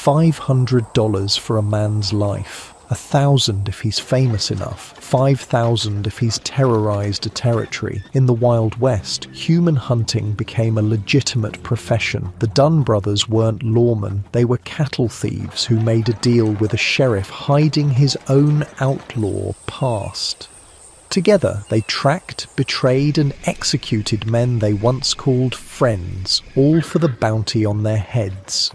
$500 for a man's life. 1,000 if he's famous enough, 5,000 if he's terrorized a territory. In the Wild West, human hunting became a legitimate profession. The Dunn brothers weren't lawmen, they were cattle thieves who made a deal with a sheriff hiding his own outlaw past. Together, they tracked, betrayed and executed men they once called friends, all for the bounty on their heads.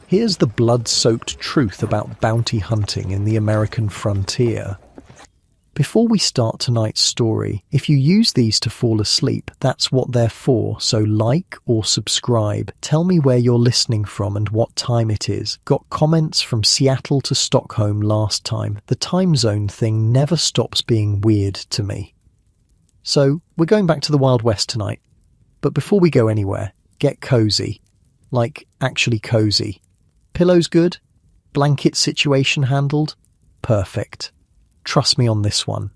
Here's the blood-soaked truth about bounty hunting in the American frontier. Before we start tonight's story, if you use these to fall asleep, that's what they're for, so like or subscribe. Tell me where you're listening from and what time it is. Got comments from Seattle to Stockholm last time. The time zone thing never stops being weird to me. So, we're going back to the Wild West tonight. But before we go anywhere, get cozy. Like, actually cozy. Pillows good? Blanket situation handled? Perfect. Trust me on this one.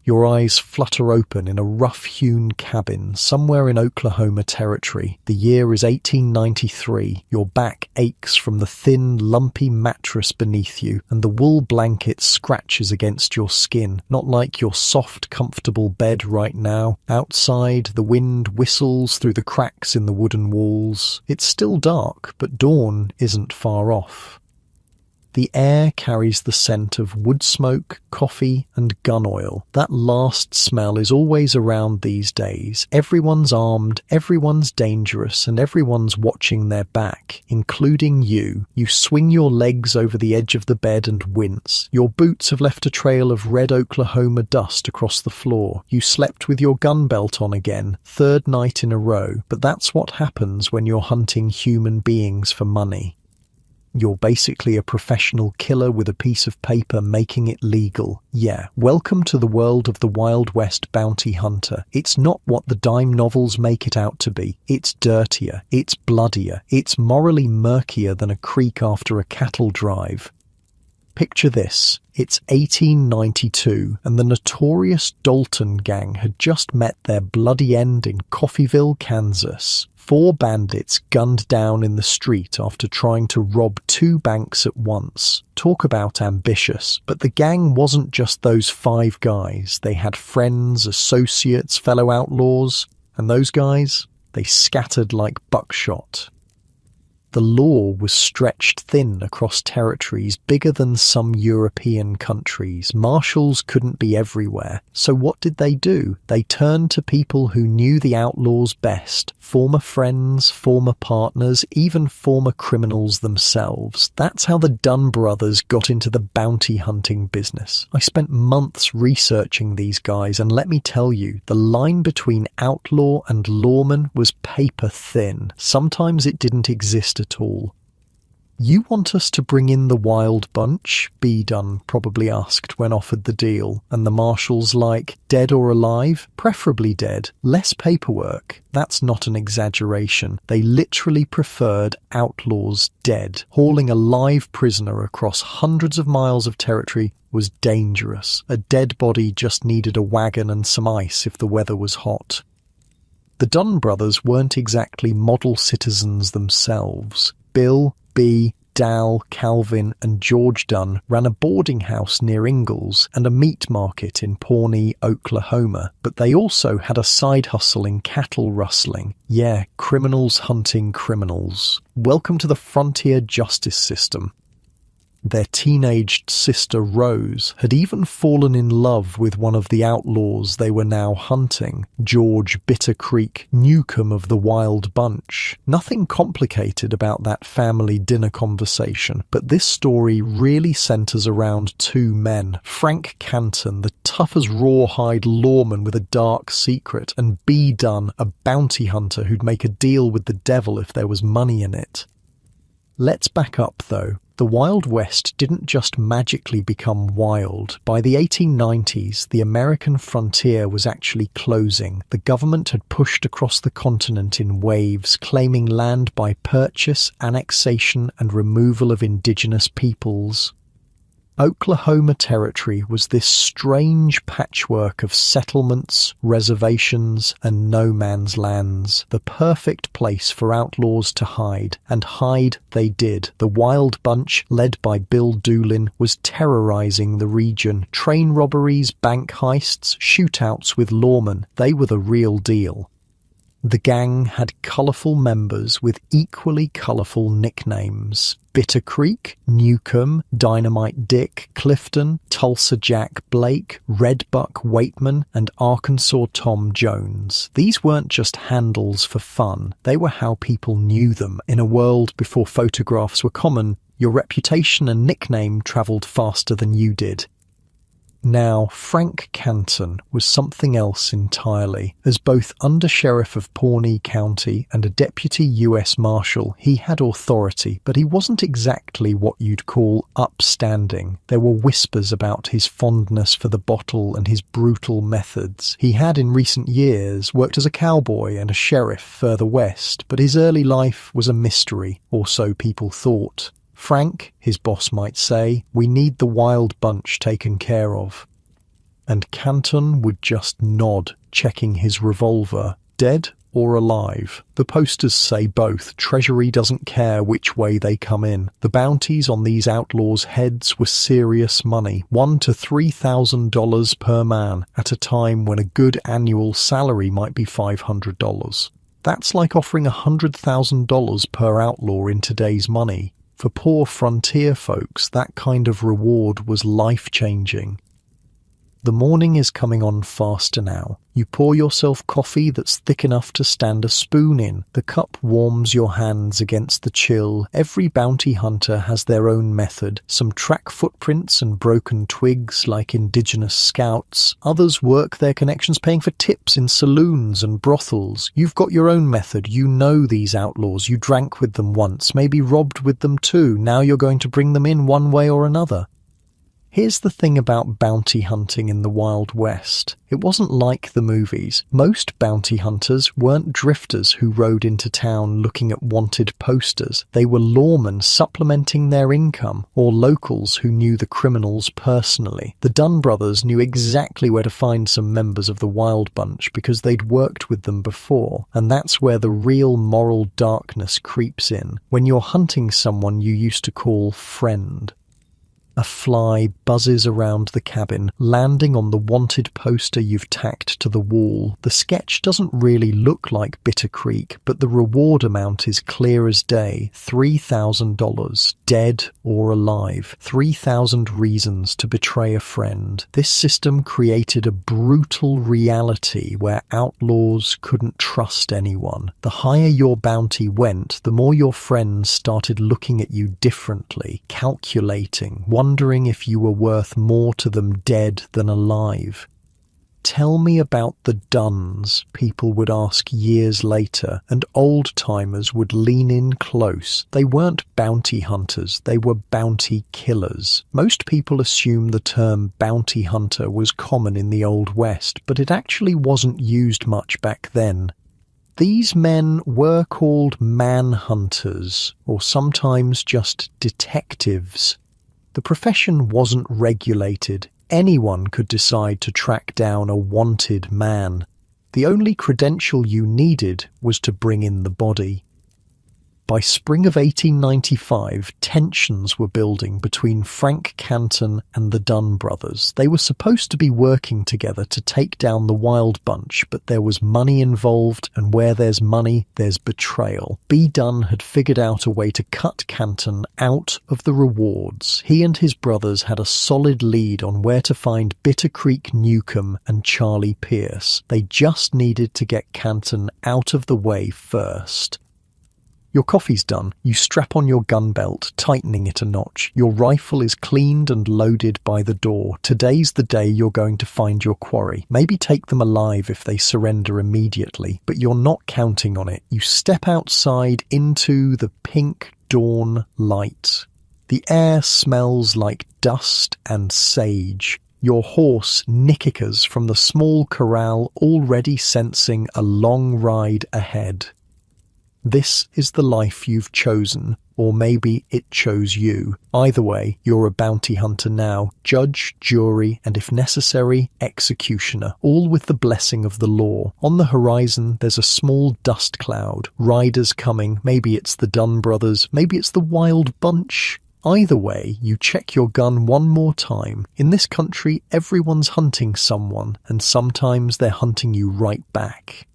Your eyes flutter open in a rough-hewn cabin somewhere in Oklahoma territory. The year is 1893. Your back aches from the thin, lumpy mattress beneath you, and the wool blanket scratches against your skin, not like your soft, comfortable bed right now. Outside, the wind whistles through the cracks in the wooden walls. It's still dark, but dawn isn't far off. The air carries the scent of wood smoke, coffee, and gun oil. That last smell is always around these days. Everyone's armed, everyone's dangerous, and everyone's watching their back, including you. You swing your legs over the edge of the bed and wince. Your boots have left a trail of red Oklahoma dust across the floor. You slept with your gun belt on again, third night in a row. But that's what happens when you're hunting human beings for money. You're basically a professional killer with a piece of paper making it legal. Yeah, welcome to the world of the Wild West bounty hunter. It's not what the dime novels make it out to be. It's dirtier, it's bloodier, it's morally murkier than a creek after a cattle drive. Picture this. It's 1892, and the notorious Dalton gang had just met their bloody end in Coffeyville, Kansas. 4 bandits gunned down in the street after trying to rob 2 banks at once. Talk about ambitious. But the gang wasn't just those 5 guys. They had friends, associates, fellow outlaws. And those guys, they scattered like buckshot. The law was stretched thin across territories bigger than some European countries. Marshals couldn't be everywhere. So what did they do? They turned to people who knew the outlaws best. Former friends, former partners, even former criminals themselves. That's how the Dunn brothers got into the bounty hunting business. I spent months researching these guys, and let me tell you, the line between outlaw and lawman was paper thin. Sometimes it didn't exist at all. "You want us to bring in the wild bunch?" B. Dunn probably asked when offered the deal, and the marshals like, "Dead or alive? Preferably dead. Less paperwork." That's not an exaggeration. They literally preferred outlaws dead. Hauling a live prisoner across hundreds of miles of territory was dangerous. A dead body just needed a wagon and some ice if the weather was hot. The Dunn brothers weren't exactly model citizens themselves. Bill, B, Dal, Calvin, and George Dunn ran a boarding house near Ingalls and a meat market in Pawnee, Oklahoma. But they also had a side hustle in cattle rustling. Yeah, criminals hunting criminals. Welcome to the frontier justice system. Their teenaged sister Rose had even fallen in love with one of the outlaws they were now hunting, George Bitter Creek Newcomb of the Wild Bunch. Nothing complicated about that family dinner conversation, but this story really centers around 2 men. Frank Canton, the tough-as-rawhide lawman with a dark secret, and B. Dunn, a bounty hunter who'd make a deal with the devil if there was money in it. Let's back up, though. The Wild West didn't just magically become wild. By the 1890s, the American frontier was actually closing. The government had pushed across the continent in waves, claiming land by purchase, annexation, and removal of indigenous peoples. Oklahoma Territory was this strange patchwork of settlements, reservations, and no man's lands, the perfect place for outlaws to hide, and hide they did. The Wild Bunch, led by Bill Doolin, was terrorizing the region. Train robberies, bank heists, shootouts with lawmen, they were the real deal. The gang had colourful members with equally colourful nicknames. Bitter Creek, Newcomb, Dynamite Dick, Clifton, Tulsa Jack Blake, Redbuck Waitman, and Arkansas Tom Jones. These weren't just handles for fun, they were how people knew them. In a world before photographs were common, your reputation and nickname travelled faster than you did. Now, Frank Canton was something else entirely. As both Undersheriff of Pawnee County and a Deputy U.S. Marshal, he had authority, but he wasn't exactly what you'd call upstanding. There were whispers about his fondness for the bottle and his brutal methods. He had, in recent years, worked as a cowboy and a sheriff further west, but his early life was a mystery, or so people thought. Frank, his boss might say, we need the Wild Bunch taken care of. And Canton would just nod, checking his revolver. Dead or alive? The posters say both. Treasury doesn't care which way they come in. The bounties on these outlaws' heads were serious money, $1,000 to $3,000 per man, at a time when a good annual salary might be $500. That's like offering $100,000 per outlaw in today's money. For poor frontier folks, that kind of reward was life-changing. The morning is coming on faster now. You pour yourself coffee that's thick enough to stand a spoon in. The cup warms your hands against the chill. Every bounty hunter has their own method. Some track footprints and broken twigs like indigenous scouts. Others work their connections paying for tips in saloons and brothels. You've got your own method. You know these outlaws. You drank with them once, maybe robbed with them too. Now you're going to bring them in one way or another. Here's the thing about bounty hunting in the Wild West. It wasn't like the movies. Most bounty hunters weren't drifters who rode into town looking at wanted posters. They were lawmen supplementing their income, or locals who knew the criminals personally. The Dunn brothers knew exactly where to find some members of the Wild Bunch because they'd worked with them before, and that's where the real moral darkness creeps in, when you're hunting someone you used to call friend. A fly buzzes around the cabin, landing on the wanted poster you've tacked to the wall. The sketch doesn't really look like Bitter Creek, but the reward amount is clear as day. $3,000, dead or alive. 3,000 reasons to betray a friend. This system created a brutal reality where outlaws couldn't trust anyone. The higher your bounty went, the more your friends started looking at you differently, calculating, wondering if you were worth more to them dead than alive. Tell me about the Dunns, people would ask years later, and old-timers would lean in close. They weren't bounty hunters, they were bounty killers. Most people assume the term bounty hunter was common in the Old West, but it actually wasn't used much back then. These men were called manhunters, or sometimes just detectives. The profession wasn't regulated. Anyone could decide to track down a wanted man. The only credential you needed was to bring in the body. By spring of 1895, tensions were building between Frank Canton and the Dunn brothers. They were supposed to be working together to take down the Wild Bunch, but there was money involved, and where there's money, there's betrayal. B. Dunn had figured out a way to cut Canton out of the rewards. He and his brothers had a solid lead on where to find Bitter Creek Newcomb and Charlie Pierce. They just needed to get Canton out of the way first. Your coffee's done. You strap on your gun belt, tightening it a notch. Your rifle is cleaned and loaded by the door. Today's the day you're going to find your quarry. Maybe take them alive if they surrender immediately, but you're not counting on it. You step outside into the pink dawn light. The air smells like dust and sage. Your horse nickickers from the small corral, already sensing a long ride ahead. This is the life you've chosen, or maybe it chose you. Either way, you're a bounty hunter now, judge, jury, and if necessary, executioner, all with the blessing of the law. On the horizon, there's a small dust cloud. Riders coming, maybe it's the Dunn brothers, maybe it's the Wild Bunch. Either way, you check your gun one more time. In this country, everyone's hunting someone, and sometimes they're hunting you right back.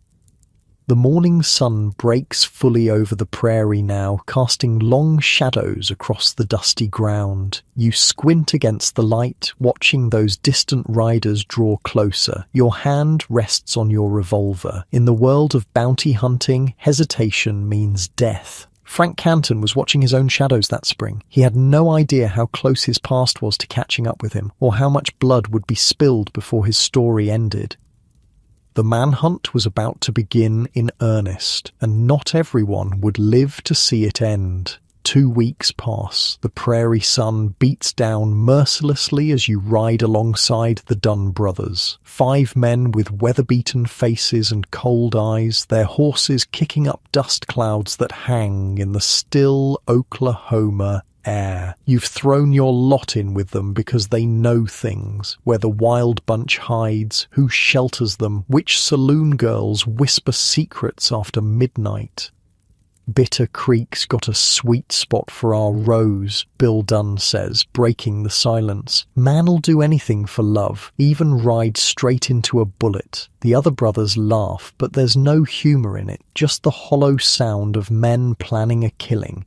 The morning sun breaks fully over the prairie now, casting long shadows across the dusty ground. You squint against the light, watching those distant riders draw closer. Your hand rests on your revolver. In the world of bounty hunting, hesitation means death. Frank Canton was watching his own shadows that spring. He had no idea how close his past was to catching up with him, or how much blood would be spilled before his story ended. The manhunt was about to begin in earnest, and not everyone would live to see it end. 2 weeks pass. The prairie sun beats down mercilessly as you ride alongside the Dunn brothers. 5 men with weather-beaten faces and cold eyes, their horses kicking up dust clouds that hang in the still Oklahoma air. You've thrown your lot in with them because they know things, where the Wild Bunch hides, who shelters them, which saloon girls whisper secrets after midnight. Bitter Creek's got a sweet spot for our Rose, Bill Dunn says, breaking the silence. Man'll do anything for love, even ride straight into a bullet. The other brothers laugh, but there's no humour in it, just the hollow sound of men planning a killing.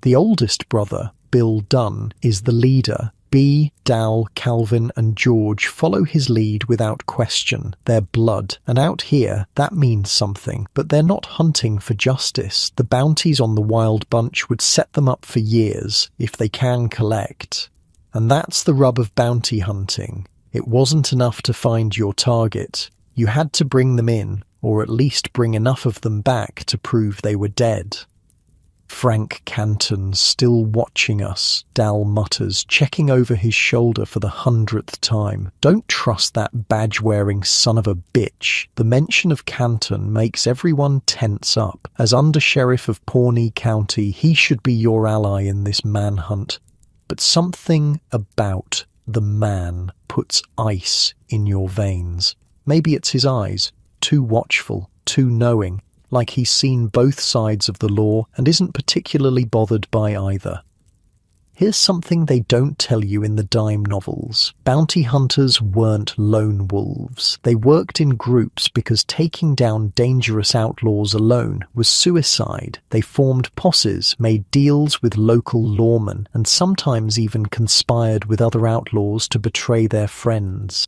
The oldest brother, Bill Dunn, is the leader. B, Dal, Calvin and George follow his lead without question. They're blood, and out here, that means something. But they're not hunting for justice. The bounties on the Wild Bunch would set them up for years, if they can collect. And that's the rub of bounty hunting. It wasn't enough to find your target. You had to bring them in, or at least bring enough of them back to prove they were dead. Frank Canton's still watching us, Dal mutters, checking over his shoulder for the 100th time. Don't trust that badge-wearing son of a bitch. The mention of Canton makes everyone tense up. As Undersheriff of Pawnee County, he should be your ally in this manhunt. But something about the man puts ice in your veins. Maybe it's his eyes, too watchful, too knowing. Like he's seen both sides of the law and isn't particularly bothered by either. Here's something they don't tell you in the dime novels. Bounty hunters weren't lone wolves. They worked in groups because taking down dangerous outlaws alone was suicide. They formed posses, made deals with local lawmen, and sometimes even conspired with other outlaws to betray their friends.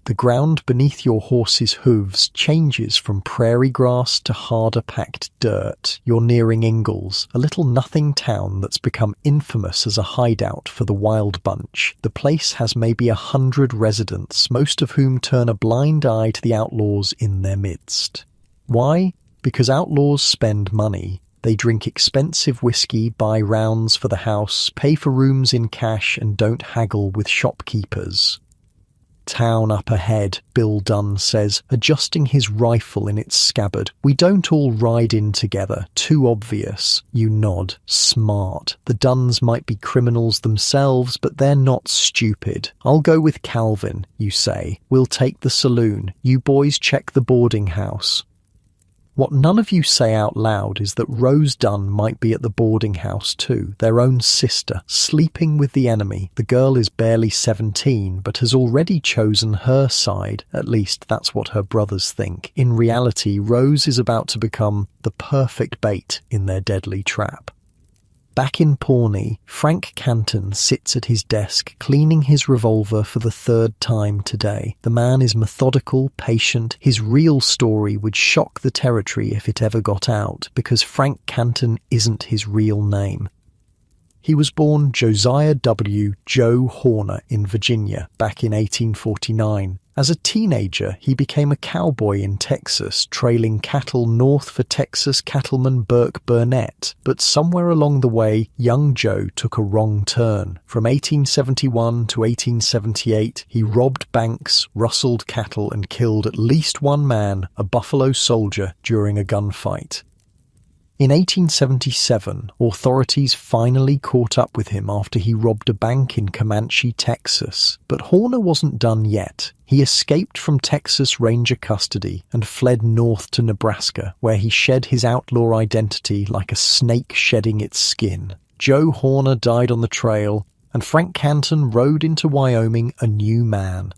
The ground beneath your horse's hooves changes from prairie grass to harder packed dirt. You're nearing Ingalls, a little nothing town that's become infamous as a hideout for the Wild Bunch. The place has maybe 100 residents, most of whom turn a blind eye to the outlaws in their midst. Why? Because outlaws spend money. They drink expensive whiskey, buy rounds for the house, pay for rooms in cash, and don't haggle with shopkeepers. Town up ahead, Bill Dunn says, adjusting his rifle in its scabbard. We don't all ride in together. Too obvious. You nod. Smart. The Dunns might be criminals themselves, but they're not stupid. I'll go with Calvin, you say. We'll take the saloon. You boys check the boarding house. What none of you say out loud is that Rose Dunn might be at the boarding house too, their own sister, sleeping with the enemy. The girl is barely 17, but has already chosen her side. At least that's what her brothers think. In reality, Rose is about to become the perfect bait in their deadly trap. Back in Pawnee, Frank Canton sits at his desk, cleaning his revolver for the 3rd time today. The man is methodical, patient. His real story would shock the territory if it ever got out, because Frank Canton isn't his real name. He was born Josiah W. Joe Horner in Virginia back in 1849. As a teenager, he became a cowboy in Texas, trailing cattle north for Texas cattleman Burke Burnett. But somewhere along the way, young Joe took a wrong turn. From 1871 to 1878, he robbed banks, rustled cattle, and killed at least one man, a Buffalo soldier, during a gunfight. In 1877, authorities finally caught up with him after he robbed a bank in Comanche, Texas. But Horner wasn't done yet. He escaped from Texas Ranger custody and fled north to Nebraska, where he shed his outlaw identity like a snake shedding its skin. Joe Horner died on the trail, and Frank Canton rode into Wyoming a new man.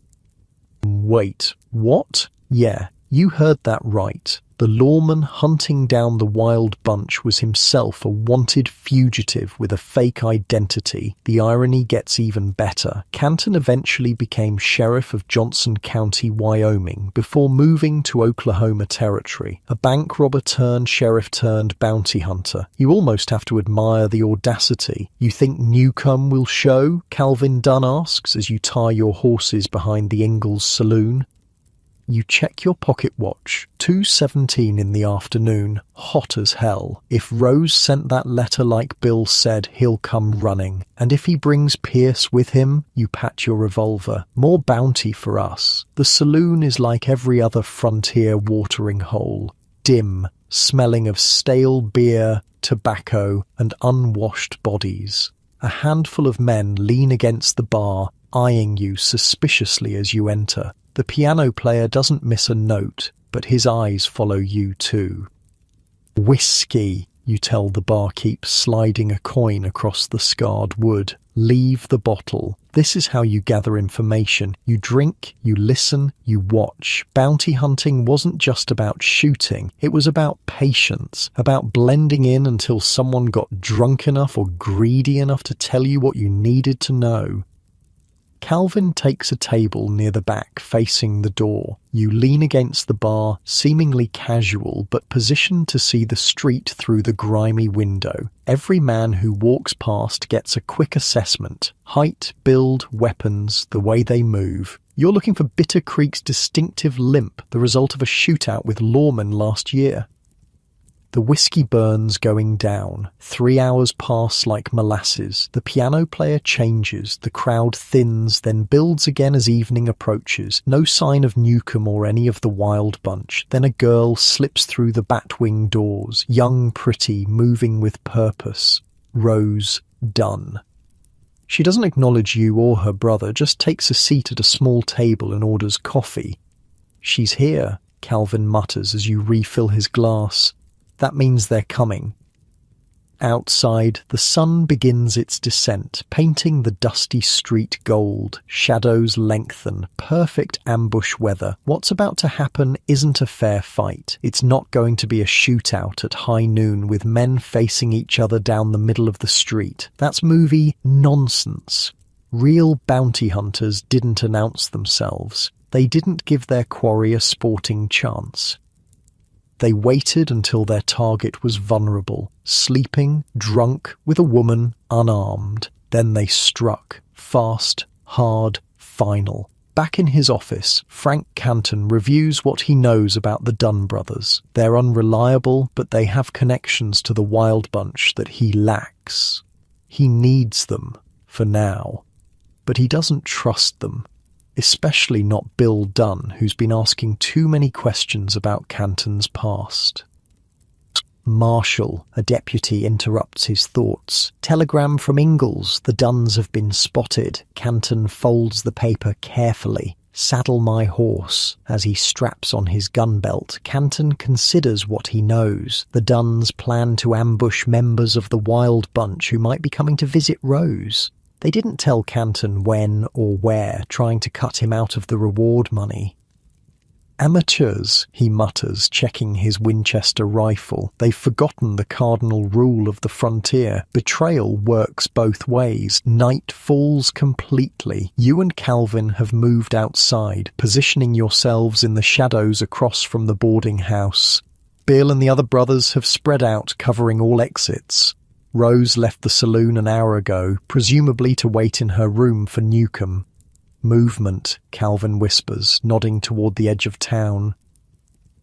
Wait, what? Yeah, you heard that right. The lawman hunting down the wild bunch was himself a wanted fugitive with a fake identity. The irony gets even better. Canton eventually became sheriff of Johnson County, Wyoming, before moving to Oklahoma Territory. A bank robber turned sheriff turned bounty hunter. You almost have to admire the audacity. You think Newcomb will show? Calvin Dunn asks as you tie your horses behind the Ingalls Saloon. You check your pocket watch, 2:17 in the afternoon, hot as hell. If Rose sent that letter like Bill said, he'll come running. And if he brings Pierce with him, you pat your revolver. More bounty for us. The saloon is like every other frontier watering hole. Dim, smelling of stale beer, tobacco, and unwashed bodies. A handful of men lean against the bar, eyeing you suspiciously as you enter. The piano player doesn't miss a note, but his eyes follow you too. Whiskey, you tell the barkeep, sliding a coin across the scarred wood. Leave the bottle. This is how you gather information. You drink, you listen, you watch. Bounty hunting wasn't just about shooting. It was about patience, about blending in until someone got drunk enough or greedy enough to tell you what you needed to know. Calvin takes a table near the back facing the door. You lean against the bar, seemingly casual but positioned to see the street through the grimy window. Every man who walks past gets a quick assessment. Height, build, weapons, the way they move. You're looking for Bitter Creek's distinctive limp, the result of a shootout with lawmen last year. The whiskey burns going down. 3 hours pass like molasses. The piano player changes. The crowd thins, then builds again as evening approaches. No sign of Newcomb or any of the wild bunch. Then a girl slips through the batwing doors. Young, pretty, moving with purpose. Rose Dunn. She doesn't acknowledge you or her brother, just takes a seat at a small table and orders coffee. She's here, Calvin mutters as you refill his glass. That means they're coming. Outside, the sun begins its descent, painting the dusty street gold. Shadows lengthen, perfect ambush weather. What's about to happen isn't a fair fight. It's not going to be a shootout at high noon with men facing each other down the middle of the street. That's movie nonsense. Real bounty hunters didn't announce themselves. They didn't give their quarry a sporting chance. They waited until their target was vulnerable, sleeping, drunk, with a woman, unarmed. Then they struck. Fast, hard, final. Back in his office, Frank Canton reviews what he knows about the Dunn brothers. They're unreliable, but they have connections to the wild bunch that he lacks. He needs them, for now. But he doesn't trust them. Especially not Bill Dunn, who's been asking too many questions about Canton's past. Marshall, a deputy, interrupts his thoughts. Telegram from Ingalls. The Dunns have been spotted. Canton folds the paper carefully. Saddle my horse. As he straps on his gun belt, Canton considers what he knows. The Dunns plan to ambush members of the wild bunch who might be coming to visit Rose. They didn't tell Canton when or where, trying to cut him out of the reward money. Amateurs, he mutters, checking his Winchester rifle. They've forgotten the cardinal rule of the frontier. Betrayal works both ways. Night falls completely. You and Calvin have moved outside, positioning yourselves in the shadows across from the boarding house. Bill and the other brothers have spread out, covering all exits. Rose left the saloon an hour ago, presumably to wait in her room for Newcomb. Movement, Calvin whispers, nodding toward the edge of town.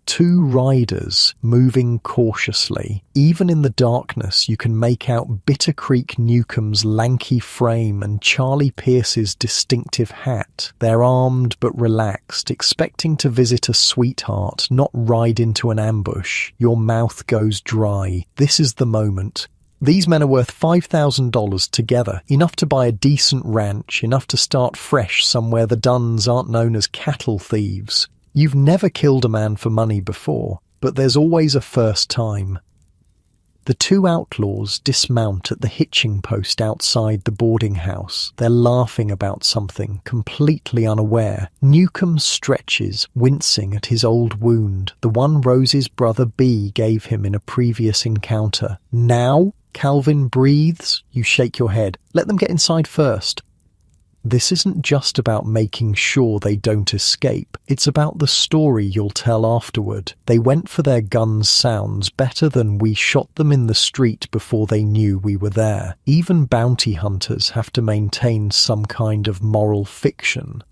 Two riders moving cautiously. Even in the darkness, you can make out Bitter Creek Newcomb's lanky frame and Charlie Pierce's distinctive hat. They're armed but relaxed, expecting to visit a sweetheart, not ride into an ambush. Your mouth goes dry. This is the moment. These men are worth $5,000 together, enough to buy a decent ranch, enough to start fresh somewhere the Duns aren't known as cattle thieves. You've never killed a man for money before, but there's always a first time. The two outlaws dismount at the hitching post outside the boarding house. They're laughing about something, completely unaware. Newcomb stretches, wincing at his old wound, the one Rose's brother B gave him in a previous encounter. Now? Calvin breathes. You shake your head. Let them get inside first. This isn't just about making sure they don't escape. It's about the story you'll tell afterward. They went for their guns sounds better than we shot them in the street before they knew we were there. Even bounty hunters have to maintain some kind of moral fiction.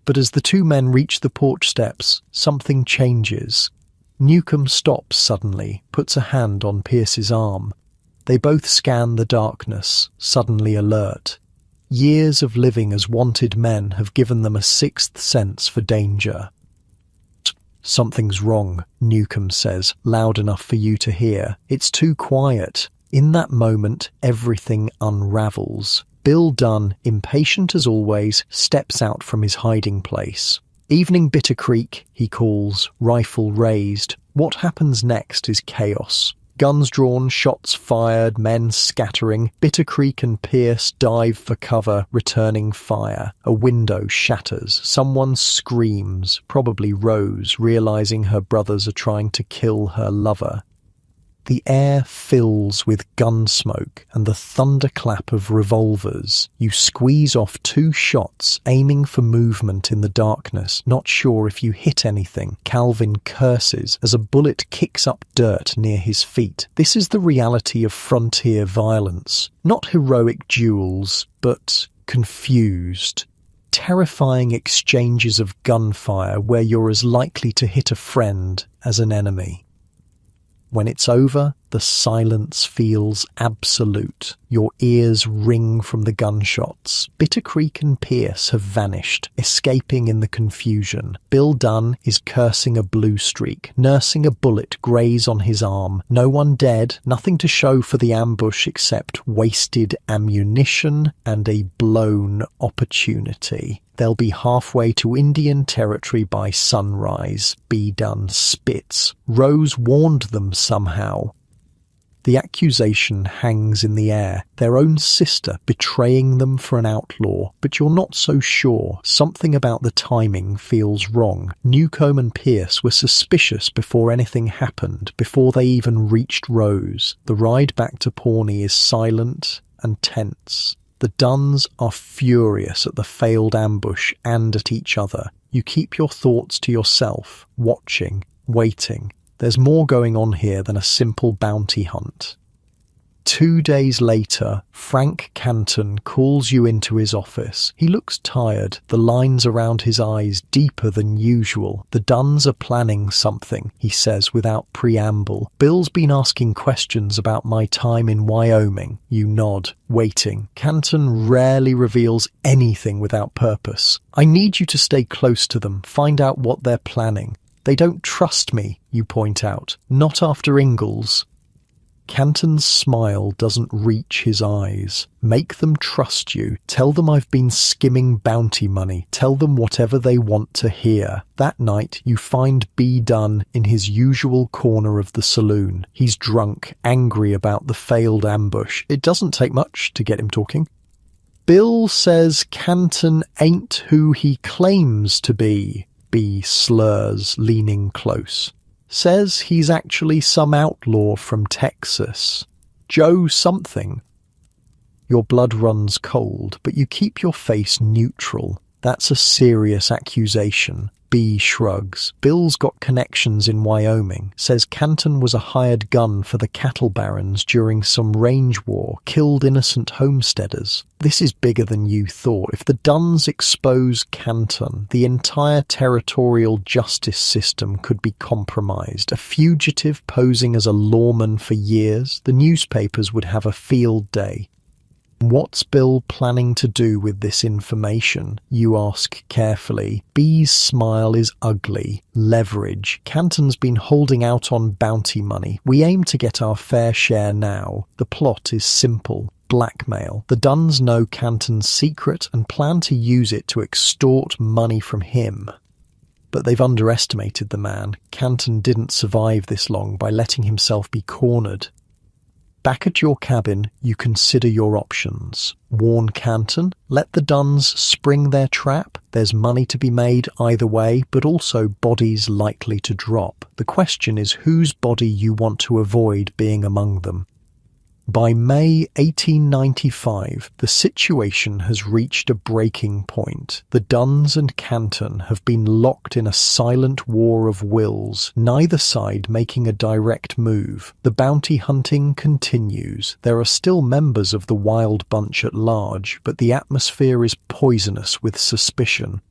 But as the two men reach the porch steps, something changes. Newcomb stops suddenly, puts a hand on Pierce's arm. They both scan the darkness, suddenly alert. Years of living as wanted men have given them a sixth sense for danger. Something's wrong, Newcomb says, loud enough for you to hear. It's too quiet. In that moment, everything unravels. Bill Dunn, impatient as always, steps out from his hiding place. Evening Bitter Creek, he calls, rifle raised. What happens next is chaos. Guns drawn, shots fired, men scattering. Bitter Creek and Pierce dive for cover, returning fire. A window shatters. Someone screams, probably Rose, realizing her brothers are trying to kill her lover. The air fills with gun smoke and the thunderclap of revolvers. You squeeze off 2 shots, aiming for movement in the darkness, not sure if you hit anything. Calvin curses as a bullet kicks up dirt near his feet. This is the reality of frontier violence. Not heroic duels, but confused. Terrifying exchanges of gunfire where you're as likely to hit a friend as an enemy. When it's over, the silence feels absolute. Your ears ring from the gunshots. Bitter Creek and Pierce have vanished, escaping in the confusion. Bill Dunn is cursing a blue streak, nursing a bullet graze on his arm. No one dead, nothing to show for the ambush except wasted ammunition and a blown opportunity. They'll be halfway to Indian territory by sunrise. B. Dunn spits. Rose warned them somehow. The accusation hangs in the air. Their own sister betraying them for an outlaw. But you're not so sure. Something about the timing feels wrong. Newcomb and Pierce were suspicious before anything happened, before they even reached Rose. The ride back to Pawnee is silent and tense. The Duns are furious at the failed ambush and at each other. You keep your thoughts to yourself, watching, waiting. There's more going on here than a simple bounty hunt. 2 days later, Frank Canton calls you into his office. He looks tired, the lines around his eyes deeper than usual. The Duns are planning something, he says without preamble. Bill's been asking questions about my time in Wyoming. You nod, waiting. Canton rarely reveals anything without purpose. I need you to stay close to them, find out what they're planning. They don't trust me, you point out. Not after Ingalls. Canton's smile doesn't reach his eyes. Make them trust you. Tell them I've been skimming bounty money. Tell them whatever they want to hear. That night, you find B. Dunn in his usual corner of the saloon. He's drunk, angry about the failed ambush. It doesn't take much to get him talking. Bill says Canton ain't who he claims to be. B. slurs, leaning close. Says he's actually some outlaw from Texas. Joe something. Your blood runs cold, but you keep your face neutral. That's a serious accusation. B shrugs. Bill's got connections in Wyoming, says Canton was a hired gun for the cattle barons during some range war, killed innocent homesteaders. This is bigger than you thought. If the Duns expose Canton, the entire territorial justice system could be compromised. A fugitive posing as a lawman for years, the newspapers would have a field day. What's Bill planning to do with this information? You ask carefully. B's smile is ugly. Leverage. Canton's been holding out on bounty money. We aim to get our fair share now. The plot is simple. Blackmail. The Duns know Canton's secret and plan to use it to extort money from him. But they've underestimated the man. Canton didn't survive this long by letting himself be cornered. Back at your cabin, you consider your options. Warn Canton, let the Duns spring their trap. There's money to be made either way, but also bodies likely to drop. The question is whose body you want to avoid being among them. By May 1895, the situation has reached a breaking point. The Duns and Canton have been locked in a silent war of wills, neither side making a direct move. The bounty hunting continues. There are still members of the wild bunch at large, but the atmosphere is poisonous with suspicion.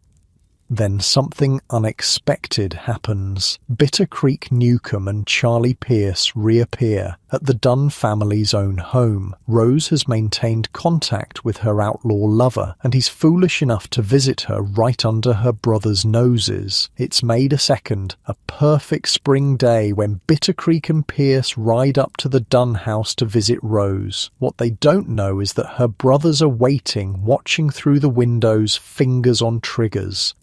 Then something unexpected happens. Bitter Creek Newcomb and Charlie Pierce reappear at the Dunn family's own home. Rose has maintained contact with her outlaw lover, and he's foolish enough to visit her right under her brother's noses. It's May 2nd, a perfect spring day when Bitter Creek and Pierce ride up to the Dunn house to visit Rose. What they don't know is that her brothers are waiting, watching through the windows, fingers on triggers.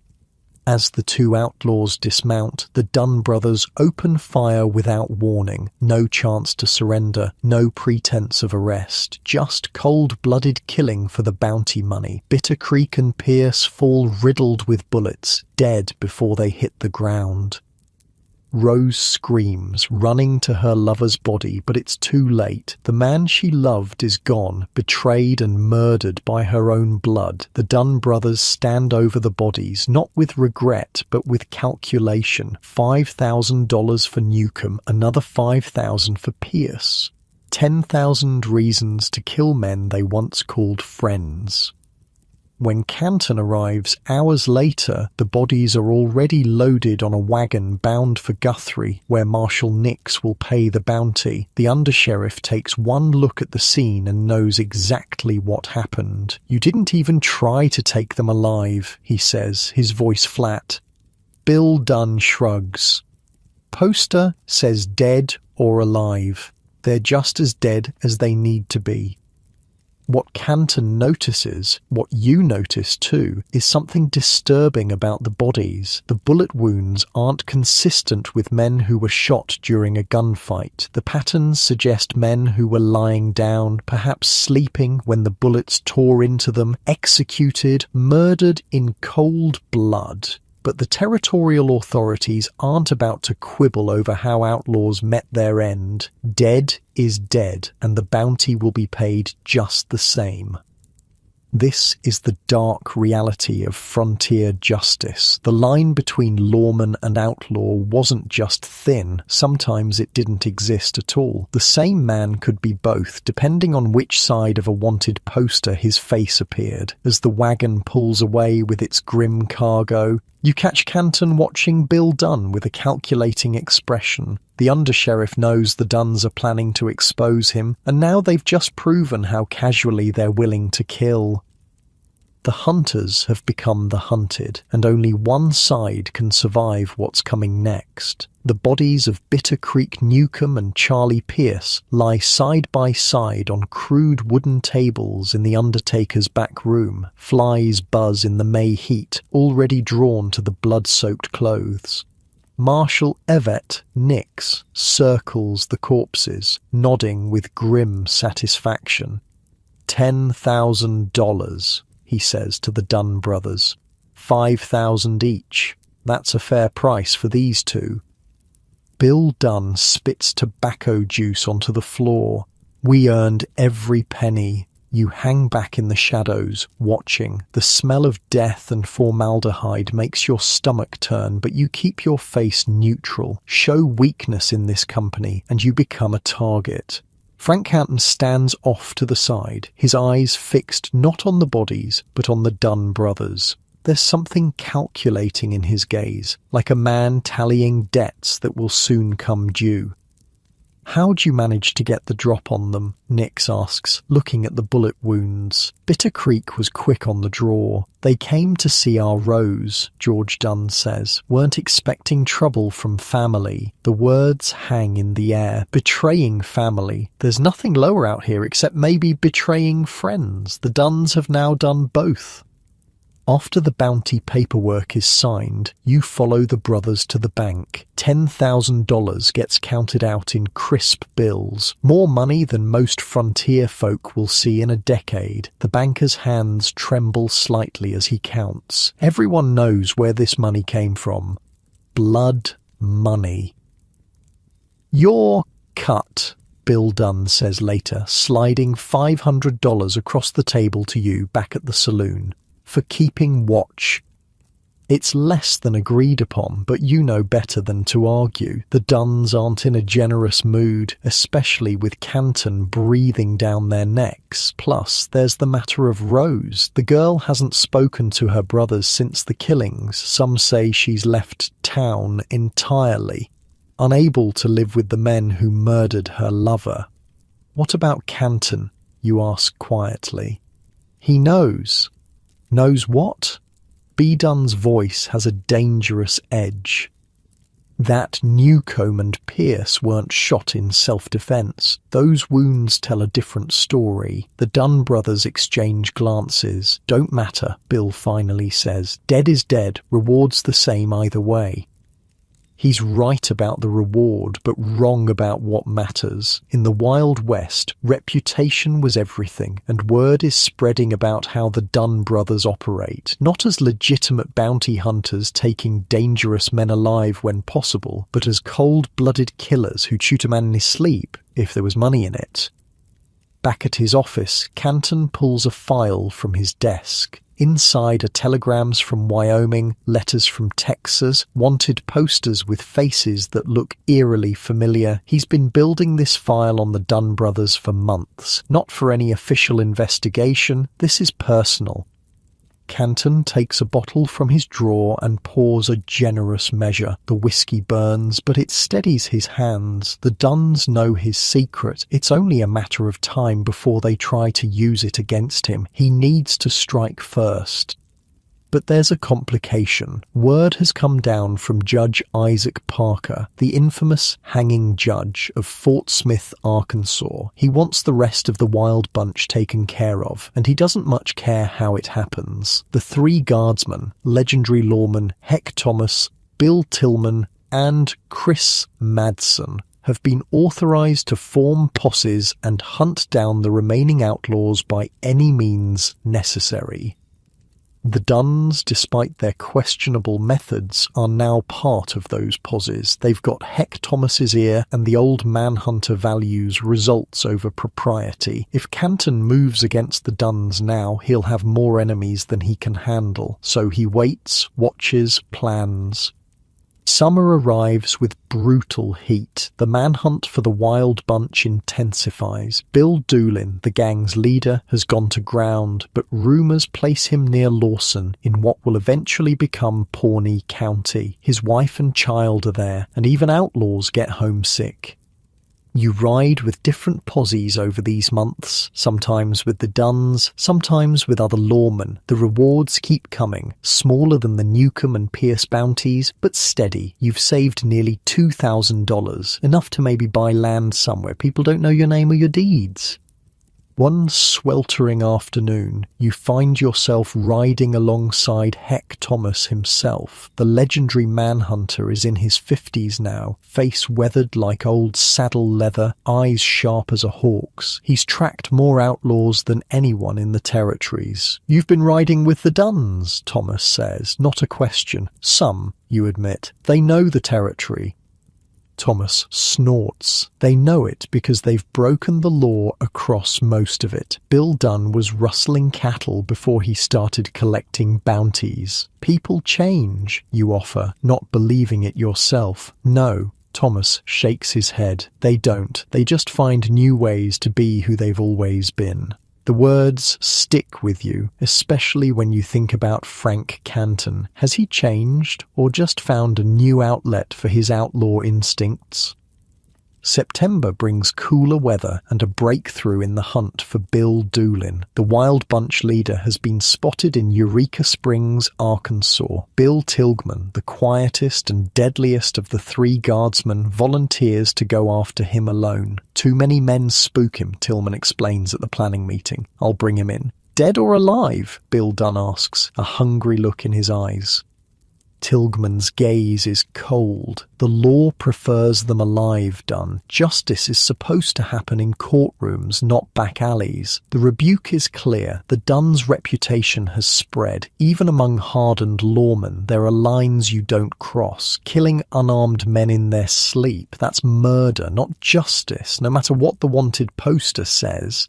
As the two outlaws dismount, the Dunn brothers open fire without warning. No chance to surrender, no pretense of arrest, just cold-blooded killing for the bounty money. Bitter Creek and Pierce fall riddled with bullets, dead before they hit the ground. Rose screams, running to her lover's body, but it's too late. The man she loved is gone, betrayed and murdered by her own blood. The Dunn brothers stand over the bodies, not with regret, but with calculation. $5,000 for Newcomb, another $5,000 for Pierce. 10,000 reasons to kill men they once called friends. When Canton arrives hours later, the bodies are already loaded on a wagon bound for Guthrie, where Marshal Nix will pay the bounty. The undersheriff takes one look at the scene and knows exactly what happened. "You didn't even try to take them alive," he says, his voice flat. Bill Dunn shrugs. Poster says dead or alive. They're just as dead as they need to be. What Canton notices, what you notice too, is something disturbing about the bodies. The bullet wounds aren't consistent with men who were shot during a gunfight. The patterns suggest men who were lying down, perhaps sleeping when the bullets tore into them, executed, murdered in cold blood. But the territorial authorities aren't about to quibble over how outlaws met their end. Dead is dead, and the bounty will be paid just the same. This is the dark reality of frontier justice. The line between lawman and outlaw wasn't just thin, sometimes it didn't exist at all. The same man could be both, depending on which side of a wanted poster his face appeared. As the wagon pulls away with its grim cargo, you catch Canton watching Bill Dunn with a calculating expression. The undersheriff knows the Dunns are planning to expose him, and now they've just proven how casually they're willing to kill. The hunters have become the hunted, and only one side can survive what's coming next. The bodies of Bitter Creek Newcomb and Charlie Pierce lie side by side on crude wooden tables in the undertaker's back room. Flies buzz in the May heat, already drawn to the blood-soaked clothes. Marshal Evett Nix circles the corpses, nodding with grim satisfaction. $10,000. He says to the Dunn brothers. 5,000 each. That's a fair price for these two. Bill Dunn spits tobacco juice onto the floor. We earned every penny. You hang back in the shadows, watching. The smell of death and formaldehyde makes your stomach turn, but you keep your face neutral. Show weakness in this company, and you become a target. Frank Canton stands off to the side, his eyes fixed not on the bodies, but on the Dunn brothers. There's something calculating in his gaze, like a man tallying debts that will soon come due. "How'd you manage to get the drop on them?" Nix asks, looking at the bullet wounds. "Bitter Creek was quick on the draw. They came to see our Rose," George Dunn says. "Weren't expecting trouble from family." The words hang in the air. Betraying family. There's nothing lower out here except maybe betraying friends. The Dunns have now done both. After the bounty paperwork is signed, you follow the brothers to the bank. $10,000 gets counted out in crisp bills, more money than most frontier folk will see in a decade. The banker's hands tremble slightly as he counts. Everyone knows where this money came from. Blood money. "You're cut," Bill Dunn says later, sliding $500 across the table to you back at the saloon. "For keeping watch." It's less than agreed upon, but you know better than to argue. The Dunns aren't in a generous mood, especially with Canton breathing down their necks. Plus, there's the matter of Rose. The girl hasn't spoken to her brothers since the killings. Some say she's left town entirely, unable to live with the men who murdered her lover. "What about Canton?" you ask quietly. "He knows." Knows what? B. Dunn's voice has a dangerous edge. That Newcomb and Pierce weren't shot in self-defense. Those wounds tell a different story. The Dunn brothers exchange glances. "Don't matter," Bill finally says. "Dead is dead. Reward's the same either way." He's right about the reward, but wrong about what matters. In the Wild West, reputation was everything, and word is spreading about how the Dunn brothers operate, not as legitimate bounty hunters taking dangerous men alive when possible, but as cold-blooded killers who'd shoot a man in his sleep if there was money in it. Back at his office, Canton pulls a file from his desk. Inside are telegrams from Wyoming, letters from Texas, wanted posters with faces that look eerily familiar. He's been building this file on the Dunn brothers for months. Not for any official investigation. This is personal. Canton takes a bottle from his drawer and pours a generous measure. The whiskey burns, but it steadies his hands. The Dunns know his secret. It's only a matter of time before they try to use it against him. He needs to strike first. But there's a complication. Word has come down from Judge Isaac Parker, the infamous hanging judge of Fort Smith, Arkansas. He wants the rest of the Wild Bunch taken care of, and he doesn't much care how it happens. The three guardsmen, legendary lawman Heck Thomas, Bill Tillman, and Chris Madsen, have been authorized to form posses and hunt down the remaining outlaws by any means necessary. The Dunns, despite their questionable methods, are now part of those posses. They've got Heck Thomas's ear, and the old manhunter values results over propriety. If Canton moves against the Dunns now, he'll have more enemies than he can handle. So he waits, watches, plans. Summer arrives with brutal heat. The manhunt for the Wild Bunch intensifies. Bill Doolin, the gang's leader, has gone to ground, but rumours place him near Lawson in what will eventually become Pawnee County. His wife and child are there, and even outlaws get homesick. You ride with different posses over these months, sometimes with the Dunns, sometimes with other lawmen. The rewards keep coming, smaller than the Newcomb and Pierce bounties, but steady. You've saved nearly $2,000, enough to maybe buy land somewhere. People don't know your name or your deeds. One sweltering afternoon, you find yourself riding alongside Heck Thomas himself. The legendary manhunter is in his 50s now, face weathered like old saddle leather, eyes sharp as a hawk's. He's tracked more outlaws than anyone in the territories. "You've been riding with the Dunns," Thomas says, not a question. "Some," you admit. "They know the territory." Thomas snorts. They know it because they've broken the law across most of it. Bill Dunn was rustling cattle before he started collecting bounties. People change, you offer, not believing it yourself. No. Thomas shakes his head. They don't. They just find new ways to be who they've always been. The words stick with you, especially when you think about Frank Canton. Has he changed, or just found a new outlet for his outlaw instincts? September brings cooler weather and a breakthrough in the hunt for Bill Doolin. The Wild Bunch leader has been spotted in Eureka Springs, Arkansas. Bill Tilghman, the quietest and deadliest of the three guardsmen, volunteers to go after him alone. Too many men spook him, Tillman explains at the planning meeting. I'll bring him in. Dead or alive? Bill Dunn asks, a hungry look in his eyes. Tilghman's gaze is cold. The law prefers them alive, Dunn. Justice is supposed to happen in courtrooms, not back alleys. The rebuke is clear. The Dunn's reputation has spread. Even among hardened lawmen, there are lines you don't cross. Killing unarmed men in their sleep, that's murder, not justice, no matter what the wanted poster says.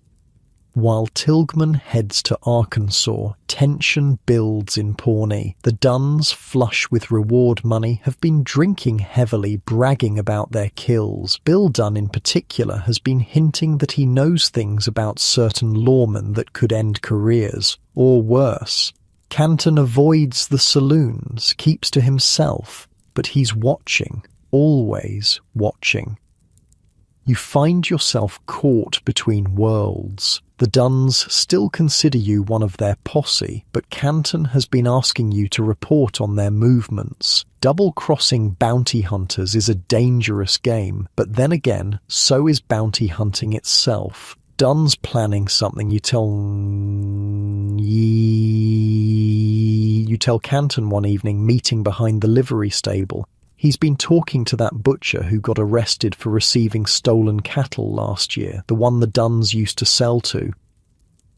While Tilghman heads to Arkansas, tension builds in Pawnee. The Dunns, flush with reward money, have been drinking heavily, bragging about their kills. Bill Dunn in particular has been hinting that he knows things about certain lawmen that could end careers, or worse. Canton avoids the saloons, keeps to himself, but he's watching, always watching. You find yourself caught between worlds. The Dunns still consider you one of their posse, but Canton has been asking you to report on their movements. Double-crossing bounty hunters is a dangerous game, but then again, so is bounty hunting itself. Dunn's planning something. You tell Canton one evening, meeting behind the livery stable. He's been talking to that butcher who got arrested for receiving stolen cattle last year, the one the Dunns used to sell to.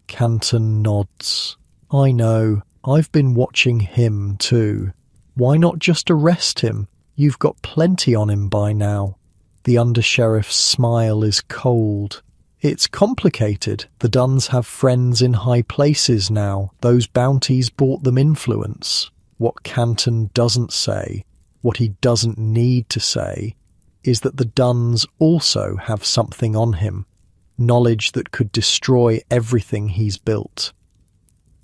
Canton nods. I know. I've been watching him too. Why not just arrest him? You've got plenty on him by now. The undersheriff's smile is cold. It's complicated. The Dunns have friends in high places now. Those bounties bought them influence. What Canton doesn't say, what he doesn't need to say, is that the Dunns also have something on him, knowledge that could destroy everything he's built.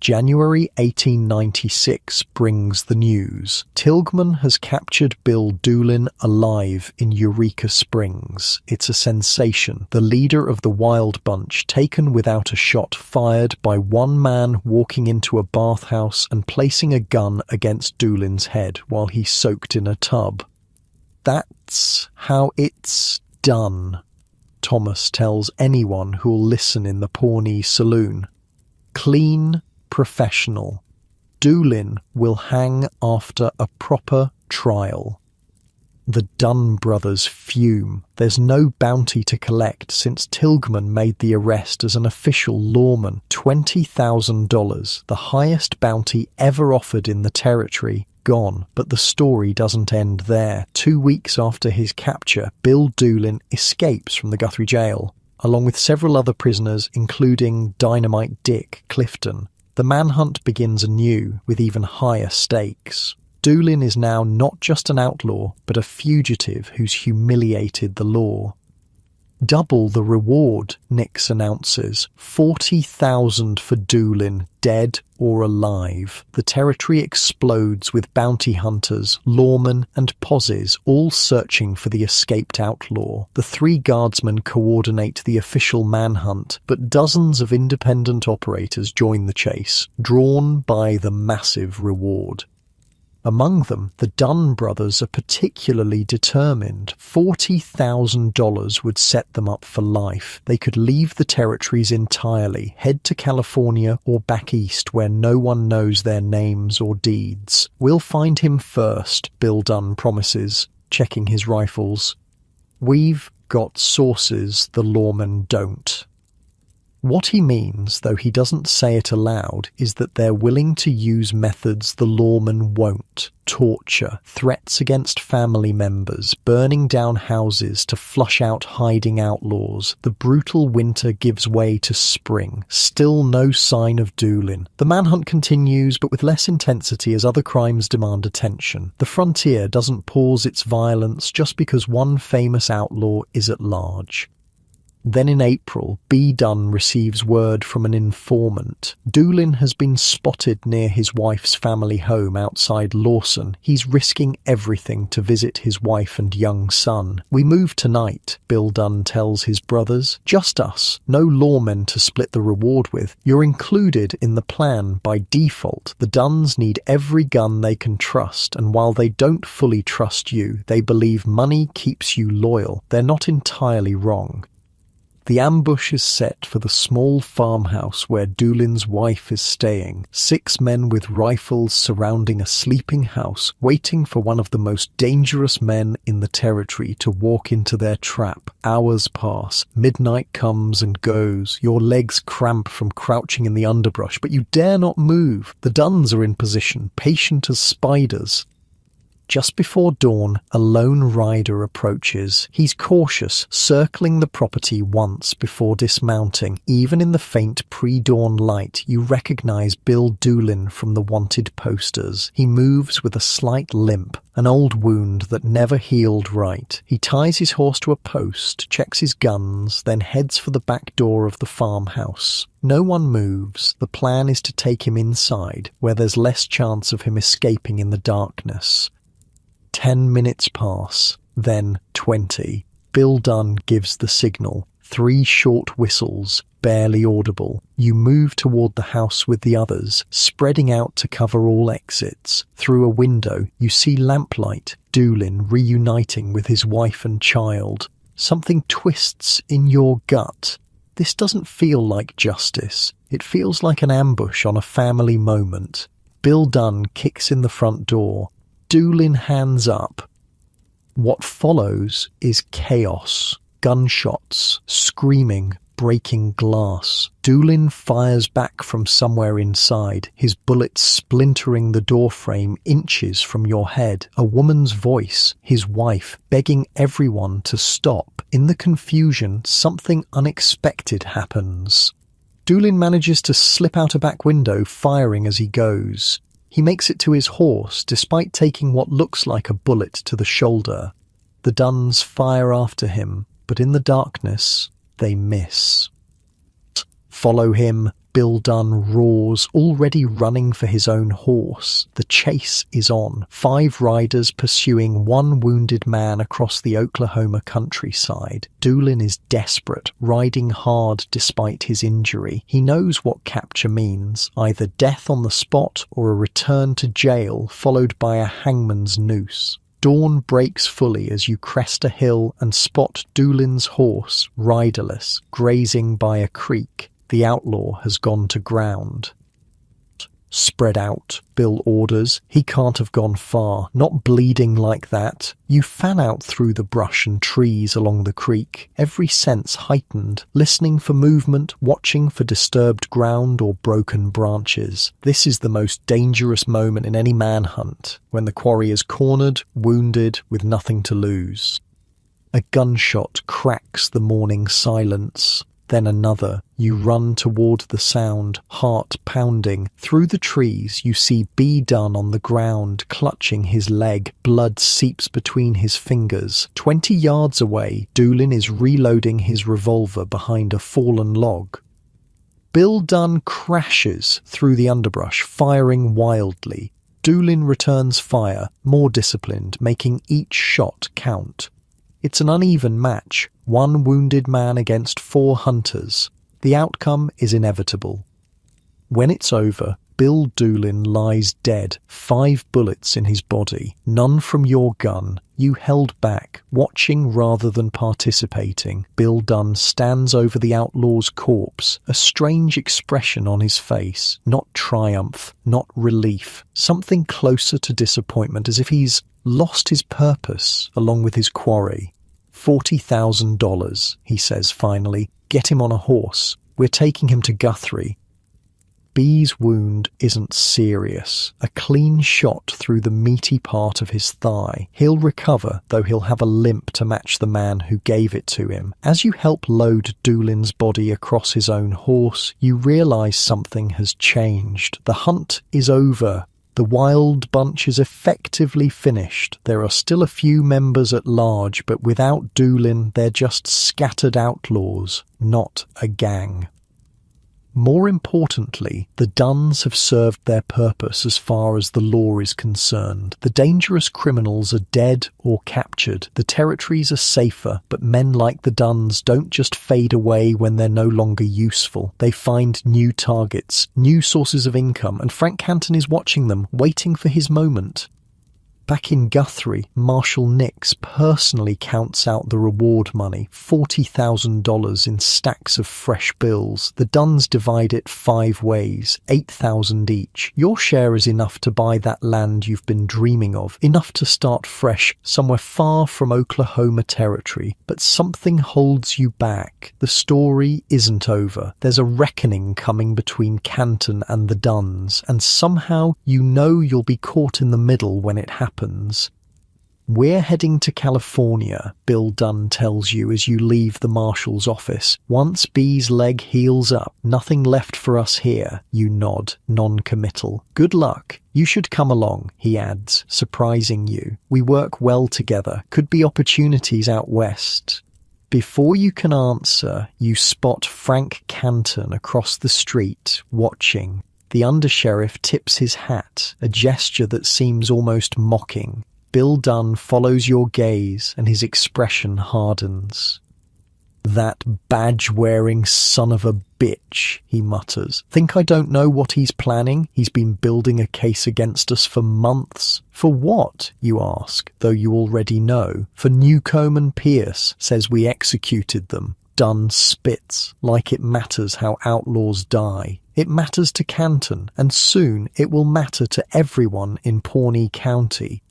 January 1896 brings the news. Tilghman has captured Bill Doolin alive in Eureka Springs. It's a sensation. The leader of the Wild Bunch taken without a shot fired by one man walking into a bathhouse and placing a gun against Doolin's head while he soaked in a tub. That's how it's done, Thomas tells anyone who'll listen in the Pawnee saloon. Clean, professional. Doolin will hang after a proper trial. The Dunn brothers fume. There's no bounty to collect since Tilghman made the arrest as an official lawman. $20,000, the highest bounty ever offered in the territory, gone. But the story doesn't end there. 2 weeks after his capture, Bill Doolin escapes from the Guthrie jail, along with several other prisoners, including Dynamite Dick Clifton. The manhunt begins anew, with even higher stakes. Doolin is now not just an outlaw, but a fugitive who's humiliated the law. Double the reward, Nix announces. $40,000 for Doolin, dead or alive. The territory explodes with bounty hunters, lawmen, and posies, all searching for the escaped outlaw. The three guardsmen coordinate the official manhunt, but dozens of independent operators join the chase, drawn by the massive reward. Among them, the Dunn brothers are particularly determined. $40,000 would set them up for life. They could leave the territories entirely, head to California or back east where no one knows their names or deeds. We'll find him first, Bill Dunn promises, checking his rifles. We've got sources the lawmen don't. What he means, though he doesn't say it aloud, is that they're willing to use methods the lawman won't. Torture, threats against family members, burning down houses to flush out hiding outlaws. The brutal winter gives way to spring. Still no sign of Doolin. The manhunt continues, but with less intensity as other crimes demand attention. The frontier doesn't pause its violence just because one famous outlaw is at large. Then in April, B. Dunn receives word from an informant. Doolin has been spotted near his wife's family home outside Lawson. He's risking everything to visit his wife and young son. "We move tonight," Bill Dunn tells his brothers. "Just us. No lawmen to split the reward with. You're included in the plan by default. The Dunns need every gun they can trust, and while they don't fully trust you, they believe money keeps you loyal. They're not entirely wrong." The ambush is set for the small farmhouse where Doolin's wife is staying. 6 men with rifles surrounding a sleeping house, waiting for one of the most dangerous men in the territory to walk into their trap. Hours pass. Midnight comes and goes. Your legs cramp from crouching in the underbrush, but you dare not move. The Dunns are in position, patient as spiders. Just before dawn, a lone rider approaches. He's cautious, circling the property once before dismounting. Even in the faint pre-dawn light, you recognize Bill Doolin from the wanted posters. He moves with a slight limp, an old wound that never healed right. He ties his horse to a post, checks his guns, then heads for the back door of the farmhouse. No one moves. The plan is to take him inside, where there's less chance of him escaping in the darkness. 10 minutes pass, then 20. Bill Dunn gives the signal. 3 short whistles, barely audible. You move toward the house with the others, spreading out to cover all exits. Through a window, you see lamplight, Doolin reuniting with his wife and child. Something twists in your gut. This doesn't feel like justice. It feels like an ambush on a family moment. Bill Dunn kicks in the front door. Doolin hands up. What follows is chaos. Gunshots, screaming, breaking glass. Doolin fires back from somewhere inside, his bullets splintering the doorframe inches from your head. A woman's voice, his wife, begging everyone to stop. In the confusion, something unexpected happens. Doolin manages to slip out a back window, firing as he goes. He makes it to his horse, despite taking what looks like a bullet to the shoulder. The Dunns fire after him, but in the darkness, they miss. "Follow him," Bill Dunn roars, already running for his own horse. The chase is on. 5 riders pursuing 1 wounded man across the Oklahoma countryside. Doolin is desperate, riding hard despite his injury. He knows what capture means, either death on the spot or a return to jail followed by a hangman's noose. Dawn breaks fully as you crest a hill and spot Doolin's horse, riderless, grazing by a creek. The outlaw has gone to ground. "Spread out," Bill orders. He can't have gone far, not bleeding like that. You fan out through the brush and trees along the creek, every sense heightened, listening for movement, watching for disturbed ground or broken branches. This is the most dangerous moment in any manhunt, when the quarry is cornered, wounded, with nothing to lose. A gunshot cracks the morning silence. Then another. You run toward the sound, heart pounding. Through the trees, you see B. Dunn on the ground, clutching his leg. Blood seeps between his fingers. 20 yards away, Doolin is reloading his revolver behind a fallen log. Bill Dunn crashes through the underbrush, firing wildly. Doolin returns fire, more disciplined, making each shot count. It's an uneven match, 1 wounded man against 4 hunters. The outcome is inevitable. When it's over, Bill Doolin lies dead, 5 bullets in his body, none from your gun. You held back, watching rather than participating. Bill Dunn stands over the outlaw's corpse, a strange expression on his face. Not triumph, not relief, something closer to disappointment, as if he's lost his purpose along with his quarry. $40,000, he says finally. Get him on a horse. We're taking him to Guthrie. B's wound isn't serious. A clean shot through the meaty part of his thigh. He'll recover, though he'll have a limp to match the man who gave it to him. As you help load Doolin's body across his own horse, you realise something has changed. The hunt is over. The wild bunch is effectively finished. There are still a few members at large, but without Doolin, they're just scattered outlaws, not a gang. More importantly, the Duns have served their purpose as far as the law is concerned. The dangerous criminals are dead or captured. The territories are safer, but men like the Duns don't just fade away when they're no longer useful. They find new targets, new sources of income, and Frank Canton is watching them, waiting for his moment. Back in Guthrie, Marshal Nix personally counts out the reward money, $40,000 in stacks of fresh bills. The Duns divide it 5 ways, $8,000 each. Your share is enough to buy that land you've been dreaming of, enough to start fresh somewhere far from Oklahoma territory. But something holds you back. The story isn't over. There's a reckoning coming between Canton and the Duns, and somehow you know you'll be caught in the middle when it happens. We're heading to California, Bill Dunn tells you as you leave the marshal's office. Once B's leg heals up, nothing left for us here. You nod, non-committal. Good luck. You should come along, he adds, surprising you. We work well together. Could be opportunities out west. Before you can answer, you spot Frank Canton across the street, watching. The undersheriff tips his hat, a gesture that seems almost mocking. Bill Dunn follows your gaze and his expression hardens. That badge-wearing son of a bitch, he mutters. Think I don't know what he's planning? He's been building a case against us for months. For what, you ask, though you already know. For Newcomb and Pierce, says we executed them. Dunn spits, like it matters how outlaws die. It matters to Canton, and soon it will matter to everyone in Pawnee County.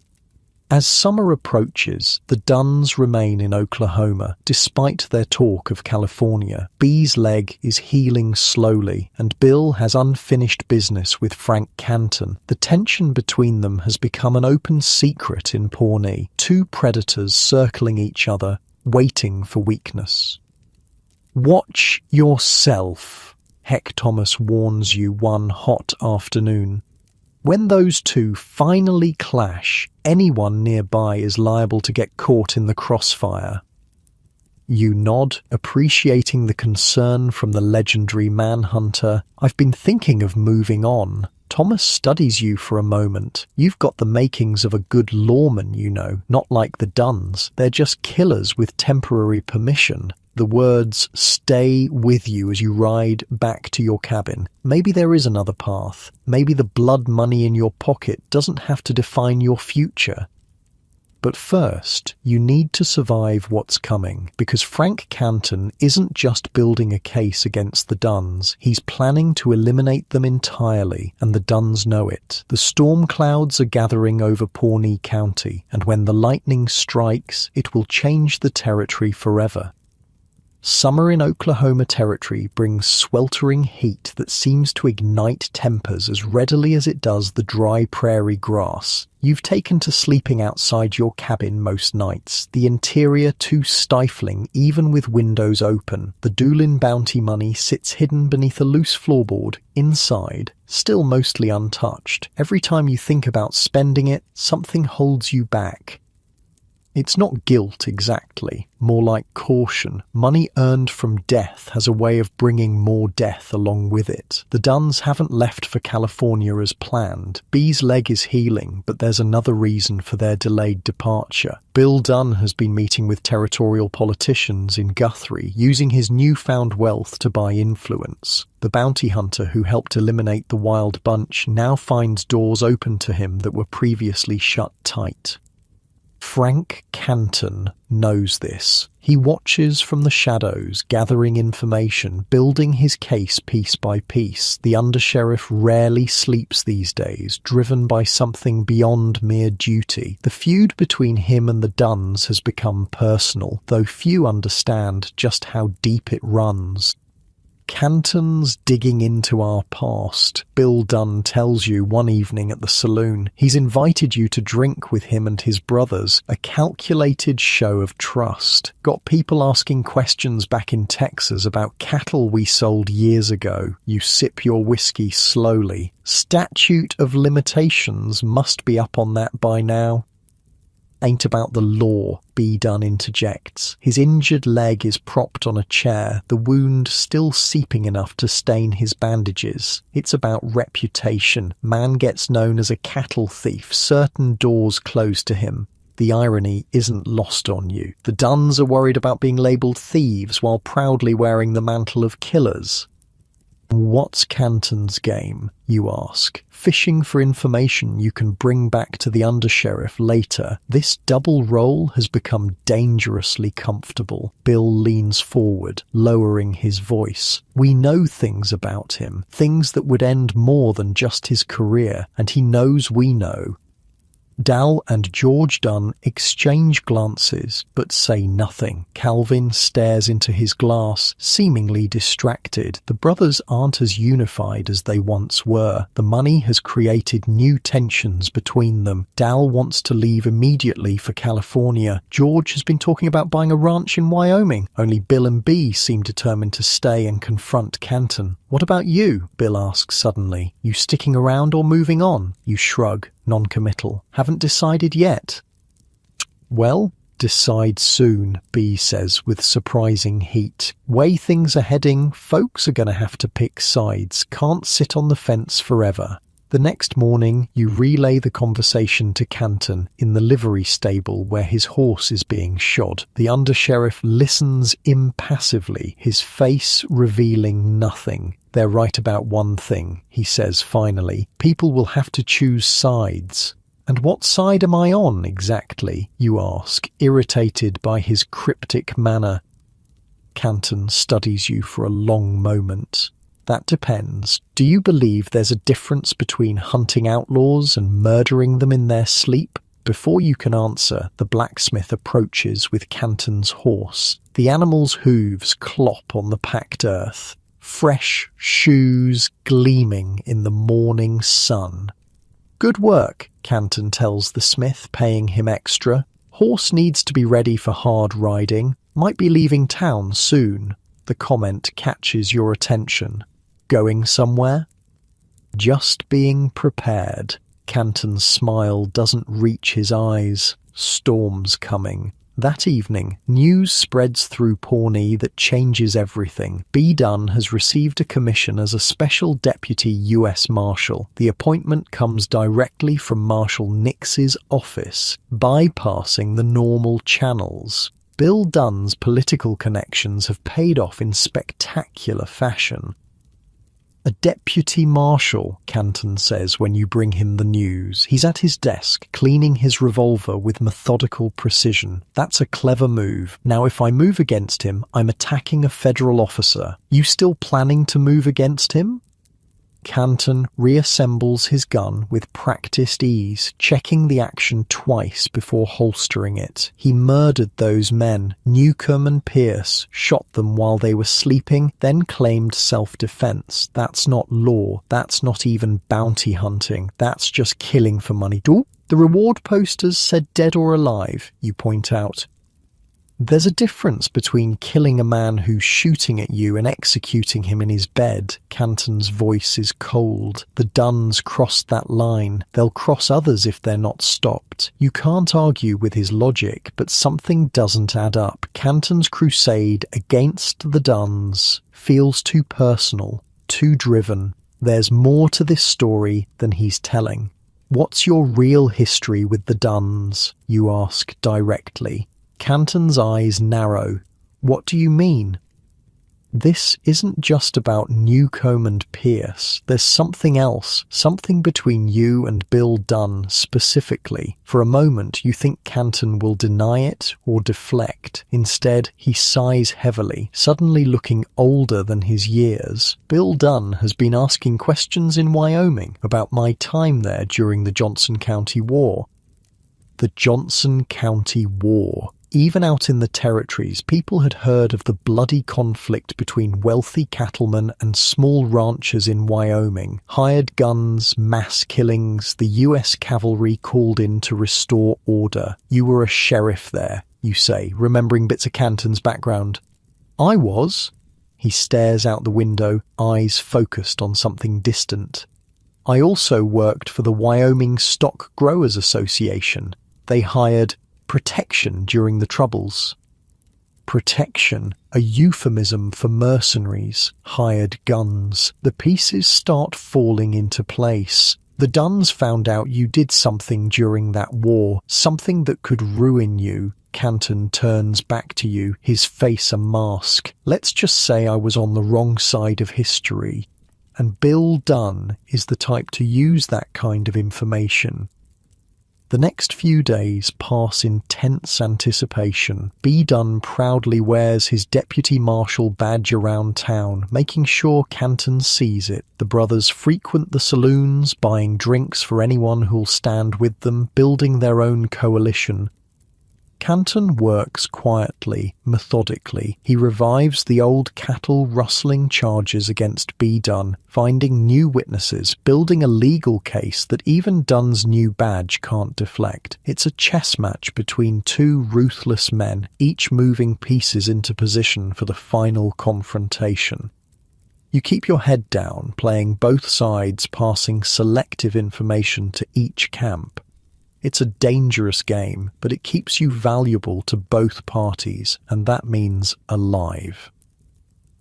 As summer approaches, the Duns remain in Oklahoma, despite their talk of California. B's leg is healing slowly, and Bill has unfinished business with Frank Canton. The tension between them has become an open secret in Pawnee. 2 predators circling each other, waiting for weakness. Watch yourself, Heck Thomas warns you one hot afternoon. When those 2 finally clash, anyone nearby is liable to get caught in the crossfire. You nod, appreciating the concern from the legendary manhunter. I've been thinking of moving on. Thomas studies you for a moment. You've got the makings of a good lawman, you know, not like the Duns. They're just killers with temporary permission. The words stay with you as you ride back to your cabin. Maybe there is another path. Maybe the blood money in your pocket doesn't have to define your future. But first, you need to survive what's coming, because Frank Canton isn't just building a case against the Duns, he's planning to eliminate them entirely, and the Duns know it. The storm clouds are gathering over Pawnee County, and when the lightning strikes, it will change the territory forever. Summer in Oklahoma territory brings sweltering heat that seems to ignite tempers as readily as it does the dry prairie grass. You've taken to sleeping outside your cabin most nights, the interior too stifling even with windows open. The Doolin bounty money sits hidden beneath a loose floorboard, inside, still mostly untouched. Every time you think about spending it, something holds you back. It's not guilt exactly, more like caution. Money earned from death has a way of bringing more death along with it. The Duns haven't left for California as planned. B's leg is healing, but there's another reason for their delayed departure. Bill Dunn has been meeting with territorial politicians in Guthrie, using his newfound wealth to buy influence. The bounty hunter who helped eliminate the wild bunch now finds doors open to him that were previously shut tight. Frank Canton knows this. He watches from the shadows, gathering information, building his case piece by piece. The undersheriff rarely sleeps these days, driven by something beyond mere duty. The feud between him and the Duns has become personal, though few understand just how deep it runs. Canton's digging into our past, Bill Dunn tells you one evening at the saloon. He's invited you to drink with him and his brothers, a calculated show of trust. Got people asking questions back in Texas about cattle we sold years ago. You sip your whiskey slowly. Statute of limitations must be up on that by now. Ain't about the law, B. Dunn interjects. His injured leg is propped on a chair, the wound still seeping enough to stain his bandages. It's about reputation. Man gets known as a cattle thief, certain doors close to him. The irony isn't lost on you. The Dunns are worried about being labelled thieves while proudly wearing the mantle of killers. What's Canton's game, you ask? Fishing for information you can bring back to the undersheriff later. This double role has become dangerously comfortable. Bill leans forward, lowering his voice. We know things about him, things that would end more than just his career, and he knows we know. Dal and George Dunn exchange glances, but say nothing. Calvin stares into his glass, seemingly distracted. The brothers aren't as unified as they once were. The money has created new tensions between them. Dal wants to leave immediately for California. George has been talking about buying a ranch in Wyoming. Only Bill and Bee seem determined to stay and confront Canton. What about you? Bill asks suddenly. You sticking around or moving on? You shrug, non-committal. Haven't decided yet. Well, decide soon, B says with surprising heat. Way things are heading, folks are going to have to pick sides. Can't sit on the fence forever. The next morning, you relay the conversation to Canton in the livery stable where his horse is being shod. The undersheriff listens impassively, his face revealing nothing. They're right about one thing, he says finally. People will have to choose sides. And what side am I on, exactly? You ask, irritated by his cryptic manner. Canton studies you for a long moment. That depends. Do you believe there's a difference between hunting outlaws and murdering them in their sleep? Before you can answer, the blacksmith approaches with Canton's horse. The animal's hooves clop on the packed earth. Fresh shoes gleaming in the morning sun. Good work, Canton tells the smith, paying him extra. Horse needs to be ready for hard riding. Might be leaving town soon. The comment catches your attention. Going somewhere? Just being prepared. Canton's smile doesn't reach his eyes. Storm's coming. That evening, news spreads through Pawnee that changes everything. B. Dunn has received a commission as a special deputy U.S. Marshal. The appointment comes directly from Marshal Nix's office, bypassing the normal channels. Bill Dunn's political connections have paid off in spectacular fashion. A deputy marshal, Canton says when you bring him the news. He's at his desk, cleaning his revolver with methodical precision. That's a clever move. Now if I move against him, I'm attacking a federal officer. You still planning to move against him? Canton reassembles his gun with practiced ease, checking the action twice before holstering it. He murdered those men. Newcomb and Pierce shot them while they were sleeping, then claimed self-defense. That's not law. That's not even bounty hunting. That's just killing for money. The reward posters said dead or alive, you point out. There's a difference between killing a man who's shooting at you and executing him in his bed. Canton's voice is cold. The Dunns crossed that line. They'll cross others if they're not stopped. You can't argue with his logic, but something doesn't add up. Canton's crusade against the Dunns feels too personal, too driven. There's more to this story than he's telling. What's your real history with the Dunns? You ask directly. Canton's eyes narrow. What do you mean? This isn't just about Newcomb and Pierce. There's something else, something between you and Bill Dunn specifically. For a moment, you think Canton will deny it or deflect. Instead, he sighs heavily, suddenly looking older than his years. Bill Dunn has been asking questions in Wyoming about my time there during the Johnson County War. The Johnson County War. Even out in the territories, people had heard of the bloody conflict between wealthy cattlemen and small ranchers in Wyoming. Hired guns, mass killings, the US cavalry called in to restore order. You were a sheriff there, you say, remembering bits of Canton's background. I was. He stares out the window, eyes focused on something distant. I also worked for the Wyoming Stock Growers Association. They hired protection during the Troubles. Protection, a euphemism for mercenaries, hired guns. The pieces start falling into place. The Duns found out you did something during that war, something that could ruin you. Canton turns back to you, his face a mask. Let's just say I was on the wrong side of history. And Bill Dunn is the type to use that kind of information. The next few days pass in tense anticipation. B. Dunn proudly wears his deputy marshal badge around town, making sure Canton sees it. The brothers frequent the saloons, buying drinks for anyone who'll stand with them, building their own coalition. Canton works quietly, methodically. He revives the old cattle rustling charges against B. Dunn, finding new witnesses, building a legal case that even Dunn's new badge can't deflect. It's a chess match between two ruthless men, each moving pieces into position for the final confrontation. You keep your head down, playing both sides, passing selective information to each camp. It's a dangerous game, but it keeps you valuable to both parties, and that means alive.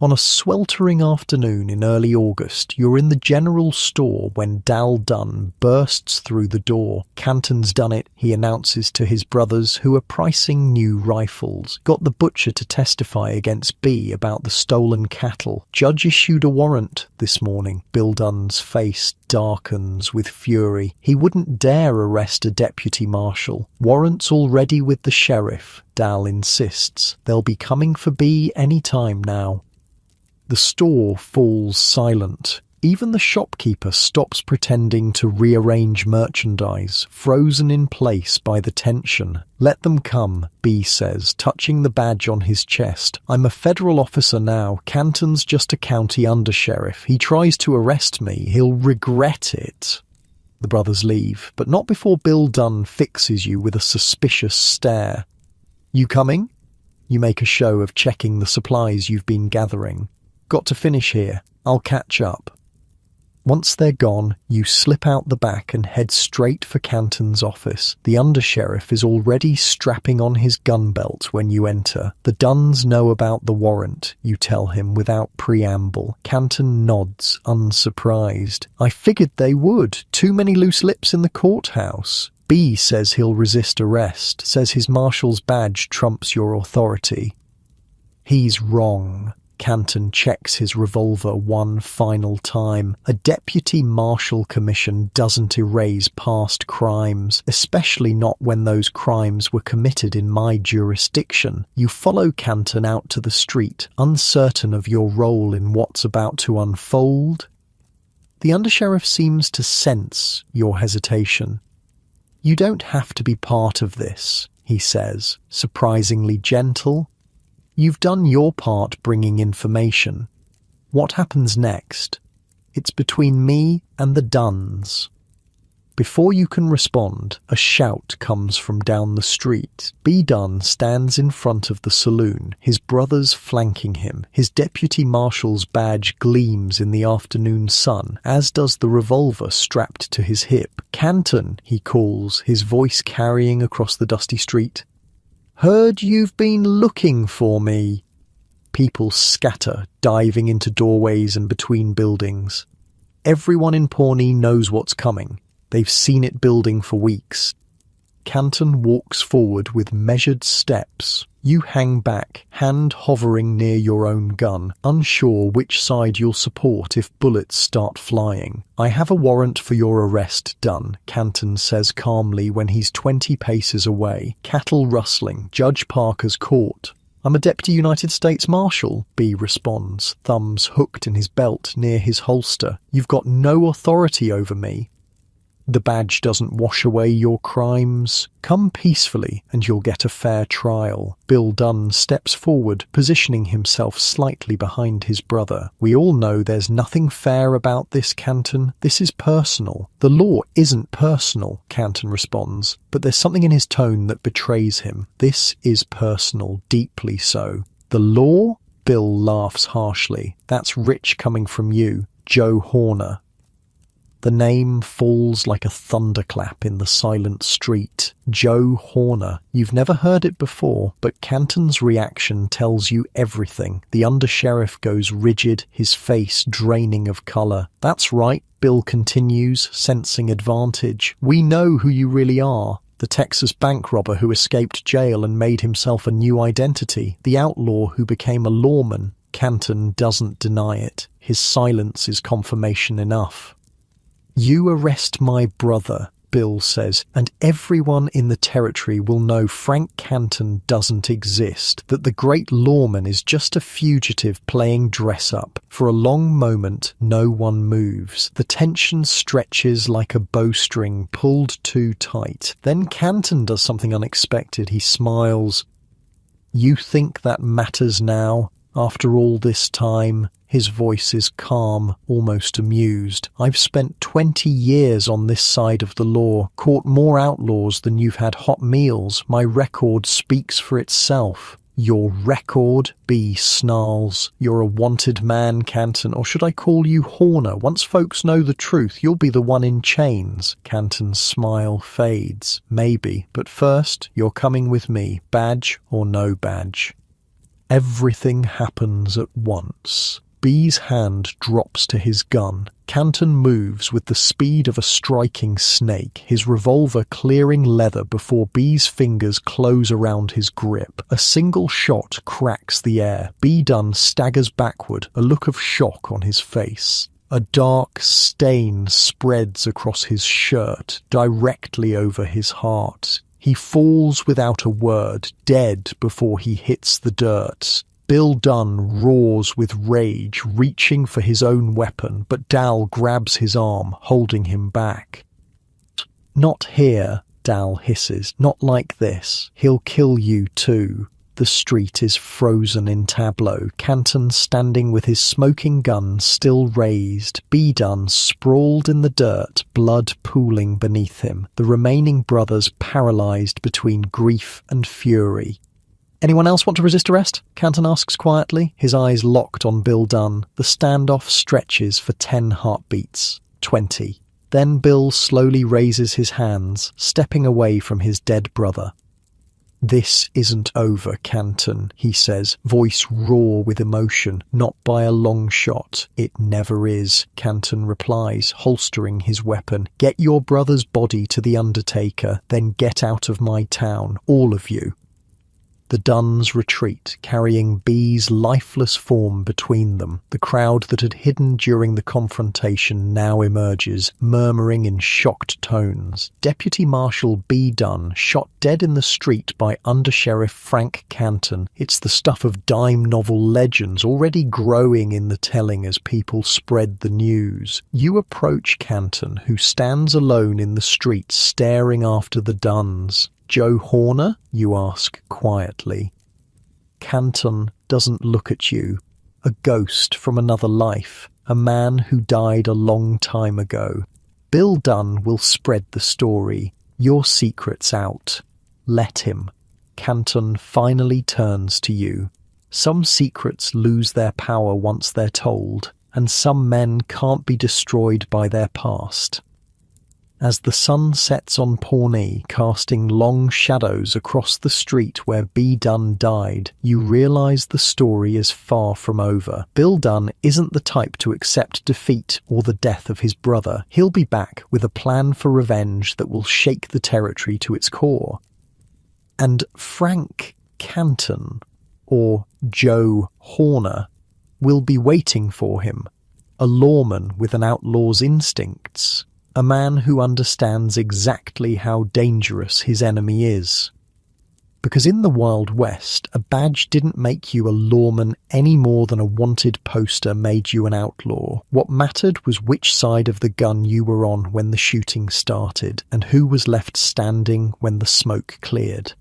On a sweltering afternoon in early August, you're in the general store when Dal Dunn bursts through the door. Canton's done it, he announces to his brothers, who are pricing new rifles. Got the butcher to testify against B about the stolen cattle. Judge issued a warrant this morning. Bill Dunn's face darkens with fury. He wouldn't dare arrest a deputy marshal. Warrant's already with the sheriff, Dal insists. They'll be coming for B any time now. The store falls silent. Even the shopkeeper stops pretending to rearrange merchandise, frozen in place by the tension. Let them come, B says, touching the badge on his chest. I'm a federal officer now. Canton's just a county undersheriff. He tries to arrest me. He'll regret it. The brothers leave, but not before Bill Dunn fixes you with a suspicious stare. You coming? You make a show of checking the supplies you've been gathering. Got to finish here. I'll catch up. Once they're gone, you slip out the back and head straight for Canton's office. The undersheriff is already strapping on his gun belt when you enter. The Dunns know about the warrant, you tell him without preamble. Canton nods, unsurprised. I figured they would. Too many loose lips in the courthouse. B says he'll resist arrest, says his marshal's badge trumps your authority. He's wrong. Canton checks his revolver one final time. A deputy marshal commission doesn't erase past crimes, especially not when those crimes were committed in my jurisdiction. You follow Canton out to the street, uncertain of your role in what's about to unfold. The undersheriff seems to sense your hesitation. You don't have to be part of this, he says, surprisingly gentle. You've done your part bringing information. What happens next? It's between me and the Dunns. Before you can respond, a shout comes from down the street. B. Dunn stands in front of the saloon, his brothers flanking him. His deputy marshal's badge gleams in the afternoon sun, as does the revolver strapped to his hip. Canton, he calls, his voice carrying across the dusty street. Heard you've been looking for me. People scatter, diving into doorways and between buildings. Everyone in Pawnee knows what's coming. They've seen it building for weeks. Canton walks forward with measured steps. You hang back, hand hovering near your own gun, unsure which side you'll support if bullets start flying. I have a warrant for your arrest, Dunn, Canton says calmly when he's 20 paces away. Cattle rustling, Judge Parker's court. I'm a Deputy United States Marshal, B responds, thumbs hooked in his belt near his holster. You've got no authority over me. The badge doesn't wash away your crimes. Come peacefully and you'll get a fair trial. Bill Dunn steps forward, positioning himself slightly behind his brother. We all know there's nothing fair about this, Canton. This is personal. The law isn't personal, Canton responds, but there's something in his tone that betrays him. This is personal, deeply so. The law? Bill laughs harshly. That's rich coming from you, Joe Horner. The name falls like a thunderclap in the silent street. Joe Horner. You've never heard it before, but Canton's reaction tells you everything. The undersheriff goes rigid, his face draining of colour. That's right, Bill continues, sensing advantage. We know who you really are. The Texas bank robber who escaped jail and made himself a new identity. The outlaw who became a lawman. Canton doesn't deny it. His silence is confirmation enough. You arrest my brother, Bill says, and everyone in the territory will know Frank Canton doesn't exist, that the great lawman is just a fugitive playing dress-up. For a long moment, no one moves. The tension stretches like a bowstring pulled too tight. Then Canton does something unexpected. He smiles. You think that matters now? After all this time? His voice is calm, almost amused. I've spent 20 years on this side of the law, caught more outlaws than you've had hot meals. My record speaks for itself. Your record? B snarls. You're a wanted man, Canton, or should I call you Horner? Once folks know the truth, you'll be the one in chains. Canton's smile fades. Maybe, but first, you're coming with me, badge or no badge. Everything happens at once. B's hand drops to his gun. Canton moves with the speed of a striking snake, his revolver clearing leather before B's fingers close around his grip. A single shot cracks the air. B Dunn staggers backward, a look of shock on his face. A dark stain spreads across his shirt, directly over his heart. He falls without a word, dead before he hits the dirt. Bill Dunn roars with rage, reaching for his own weapon, but Dal grabs his arm, holding him back. Not here, Dal hisses. Not like this. He'll kill you too. The street is frozen in tableau, Canton standing with his smoking gun still raised, B Dunn sprawled in the dirt, blood pooling beneath him, the remaining brothers paralysed between grief and fury. Anyone else want to resist arrest? Canton asks quietly, his eyes locked on Bill Dunn. The standoff stretches for 10 heartbeats. 20. Then Bill slowly raises his hands, stepping away from his dead brother. This isn't over, Canton, he says, voice raw with emotion. Not by a long shot. It never is, Canton replies, holstering his weapon. Get your brother's body to the undertaker, then get out of my town, all of you. The Dunns retreat, carrying B's lifeless form between them. The crowd that had hidden during the confrontation now emerges, murmuring in shocked tones. Deputy Marshal B. Dunn, shot dead in the street by Undersheriff Frank Canton. It's the stuff of dime novel legends, already growing in the telling as people spread the news. You approach Canton, who stands alone in the street, staring after the Dunns. Joe Horner? You ask quietly. Canton doesn't look at you. A ghost from another life. A man who died a long time ago. Bill Dunn will spread the story. Your secret's out. Let him. Canton finally turns to you. Some secrets lose their power once they're told, and some men can't be destroyed by their past. As the sun sets on Pawnee, casting long shadows across the street where B. Dunn died, you realise the story is far from over. Bill Dunn isn't the type to accept defeat or the death of his brother. He'll be back with a plan for revenge that will shake the territory to its core. And Frank Canton, or Joe Horner, will be waiting for him, a lawman with an outlaw's instincts. A man who understands exactly how dangerous his enemy is. Because in the Wild West, a badge didn't make you a lawman any more than a wanted poster made you an outlaw. What mattered was which side of the gun you were on when the shooting started, and who was left standing when the smoke cleared.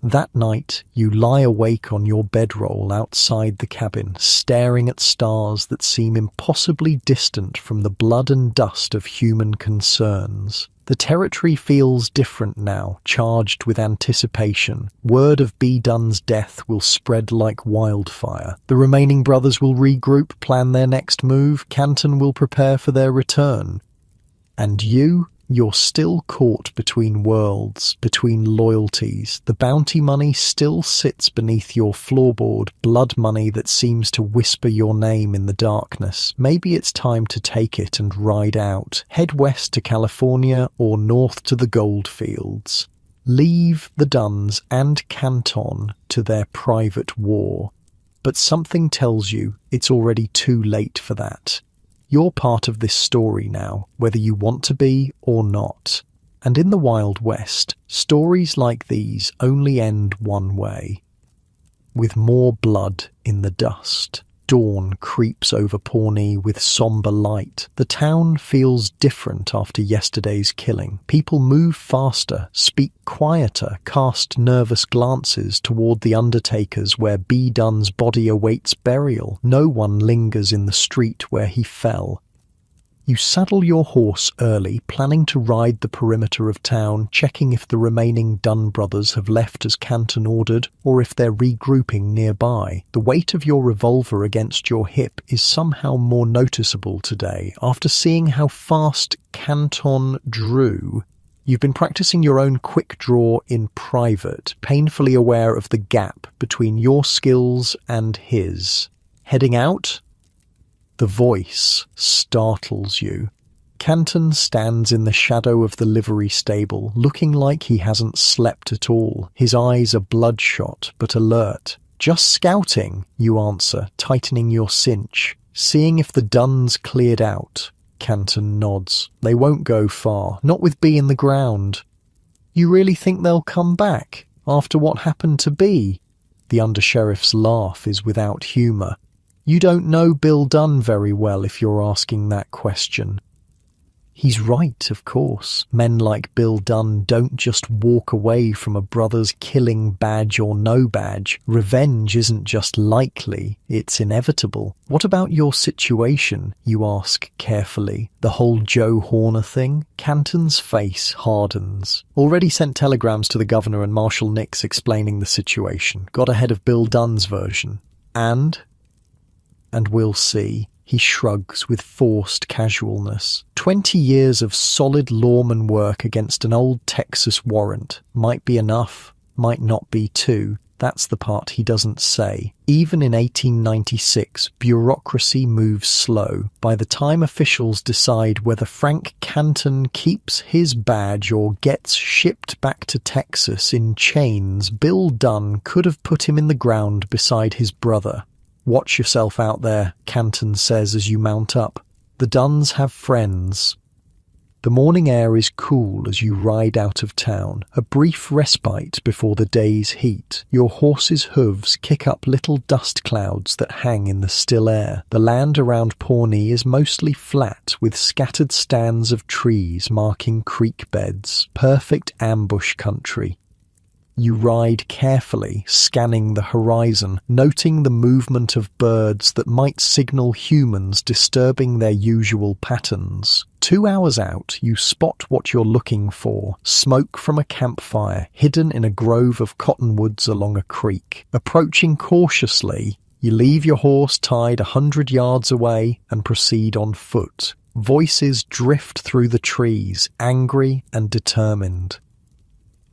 That night, you lie awake on your bedroll outside the cabin, staring at stars that seem impossibly distant from the blood and dust of human concerns. The territory feels different now, charged with anticipation. Word of B. Dunn's death will spread like wildfire. The remaining brothers will regroup, plan their next move. Canton will prepare for their return. And you're still caught between worlds, between loyalties. The bounty money still sits beneath your floorboard, blood money that seems to whisper your name in the darkness. Maybe it's time to take it and ride out. Head west to California or north to the gold fields. Leave the Dunns and Canton to their private war. But something tells you it's already too late for that. You're part of this story now, whether you want to be or not. And in the Wild West, stories like these only end one way. With more blood in the dust. Dawn creeps over Pawnee with somber light. The town feels different after yesterday's killing. People move faster, speak quieter, cast nervous glances toward the undertakers where B. Dunn's body awaits burial. No one lingers in the street where he fell. You saddle your horse early, planning to ride the perimeter of town, checking if the remaining Dunn brothers have left as Canton ordered, or if they're regrouping nearby. The weight of your revolver against your hip is somehow more noticeable today. After seeing how fast Canton drew, you've been practicing your own quick draw in private, painfully aware of the gap between your skills and his. Heading out? The voice startles you. Canton stands in the shadow of the livery stable, looking like he hasn't slept at all. His eyes are bloodshot but alert. "Just scouting," you answer, tightening your cinch. "Seeing if the Dunns cleared out." Canton nods. "They won't go far, not with B in the ground." "You really think they'll come back, after what happened to B?" The undersheriff's laugh is without humour. "You don't know Bill Dunn very well if you're asking that question." He's right, of course. Men like Bill Dunn don't just walk away from a brother's killing, badge or no badge. Revenge isn't just likely, it's inevitable. "What about your situation?" you ask carefully. "The whole Joe Horner thing?" Canton's face hardens. "Already sent telegrams to the governor and Marshal Nix explaining the situation. Got ahead of Bill Dunn's version. And we'll see." He shrugs with forced casualness. 20 years of solid lawman work against an old Texas warrant. Might be enough, might not be too. That's the part he doesn't say. Even in 1896, bureaucracy moves slow. By the time officials decide whether Frank Canton keeps his badge or gets shipped back to Texas in chains, Bill Dunn could have put him in the ground beside his brother. "Watch yourself out there," Canton says as you mount up. "The Dunns have friends." The morning air is cool as you ride out of town, a brief respite before the day's heat. Your horse's hooves kick up little dust clouds that hang in the still air. The land around Pawnee is mostly flat, with scattered stands of trees marking creek beds. Perfect ambush country. You ride carefully, scanning the horizon, noting the movement of birds that might signal humans disturbing their usual patterns. 2 hours out, you spot what you're looking for: smoke from a campfire, hidden in a grove of cottonwoods along a creek. Approaching cautiously, you leave your horse tied 100 yards away and proceed on foot. Voices drift through the trees, angry and determined.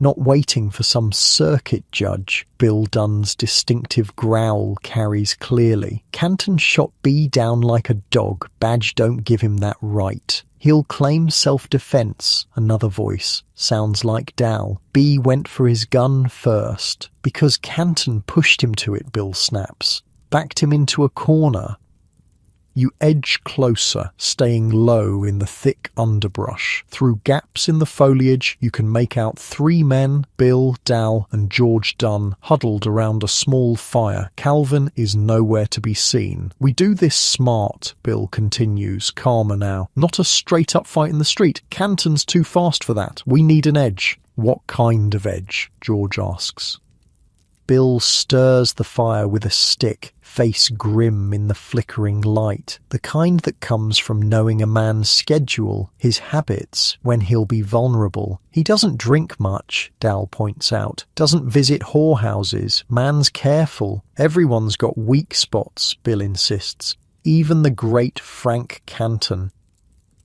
Not waiting for some circuit judge, Bill Dunn's distinctive growl carries clearly. Canton shot B down like a dog. Badge don't give him that right. He'll claim self-defense, another voice. Sounds like Dal. B went for his gun first. Because Canton pushed him to it, Bill snaps. Backed him into a corner. You edge closer, staying low in the thick underbrush. Through gaps in the foliage, you can make out 3 men, Bill, Dal, and George Dunn, huddled around a small fire. Calvin is nowhere to be seen. We do this smart, Bill continues, calmer now. Not a straight-up fight in the street. Canton's too fast for that. We need an edge. What kind of edge? George asks. Bill stirs the fire with a stick, face grim in the flickering light. The kind that comes from knowing a man's schedule, his habits, when he'll be vulnerable. He doesn't drink much, Dal points out. Doesn't visit whorehouses. Man's careful. Everyone's got weak spots, Bill insists. Even the great Frank Canton.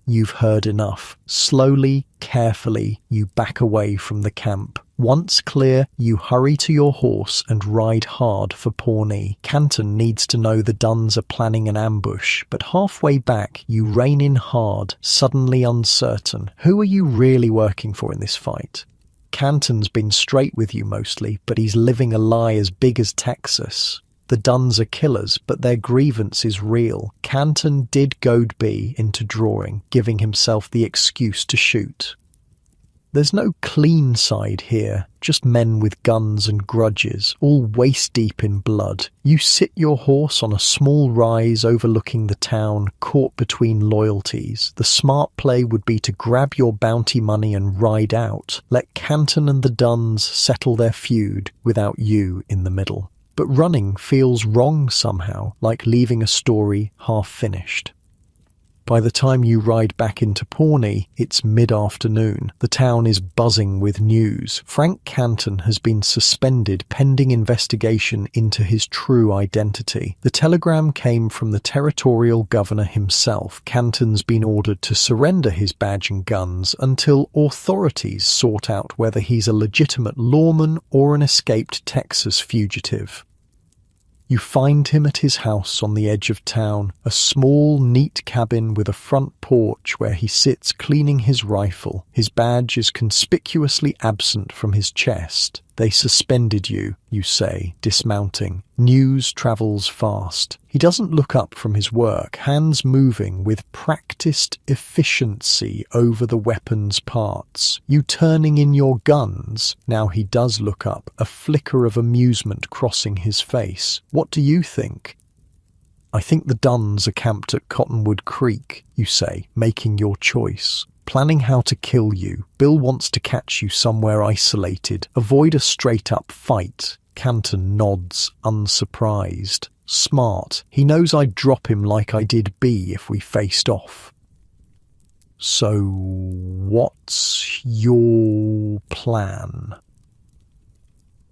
You've heard enough. Slowly, carefully, you back away from the camp. Once clear, you hurry to your horse and ride hard for Pawnee. Canton needs to know the Dunns are planning an ambush, but halfway back you rein in hard, suddenly uncertain. Who are you really working for in this fight? Canton's been straight with you mostly, but he's living a lie as big as Texas. The Dunns are killers, but their grievance is real. Canton did goad B into drawing, giving himself the excuse to shoot. There's no clean side here, just men with guns and grudges, all waist-deep in blood. You sit your horse on a small rise overlooking the town, caught between loyalties. The smart play would be to grab your bounty money and ride out. Let Canton and the Dunns settle their feud without you in the middle. But running feels wrong somehow, like leaving a story half-finished. By the time you ride back into Pawnee, it's mid-afternoon. The town is buzzing with news. Frank Canton has been suspended pending investigation into his true identity. The telegram came from the territorial governor himself. Canton's been ordered to surrender his badge and guns until authorities sort out whether he's a legitimate lawman or an escaped Texas fugitive. You find him at his house on the edge of town, a small, neat cabin with a front porch where he sits cleaning his rifle. His badge is conspicuously absent from his chest. They suspended you, you say, dismounting. News travels fast. He doesn't look up from his work, hands moving with practiced efficiency over the weapon's parts. You turning in your guns. Now he does look up, a flicker of amusement crossing his face. What do you think? I think the Dunns are camped at Cottonwood Creek, you say, making your choice. Planning how to kill you. Bill wants to catch you somewhere isolated. Avoid a straight-up fight. Canton nods, unsurprised. Smart. He knows I'd drop him like I did B if we faced off. So, what's your plan?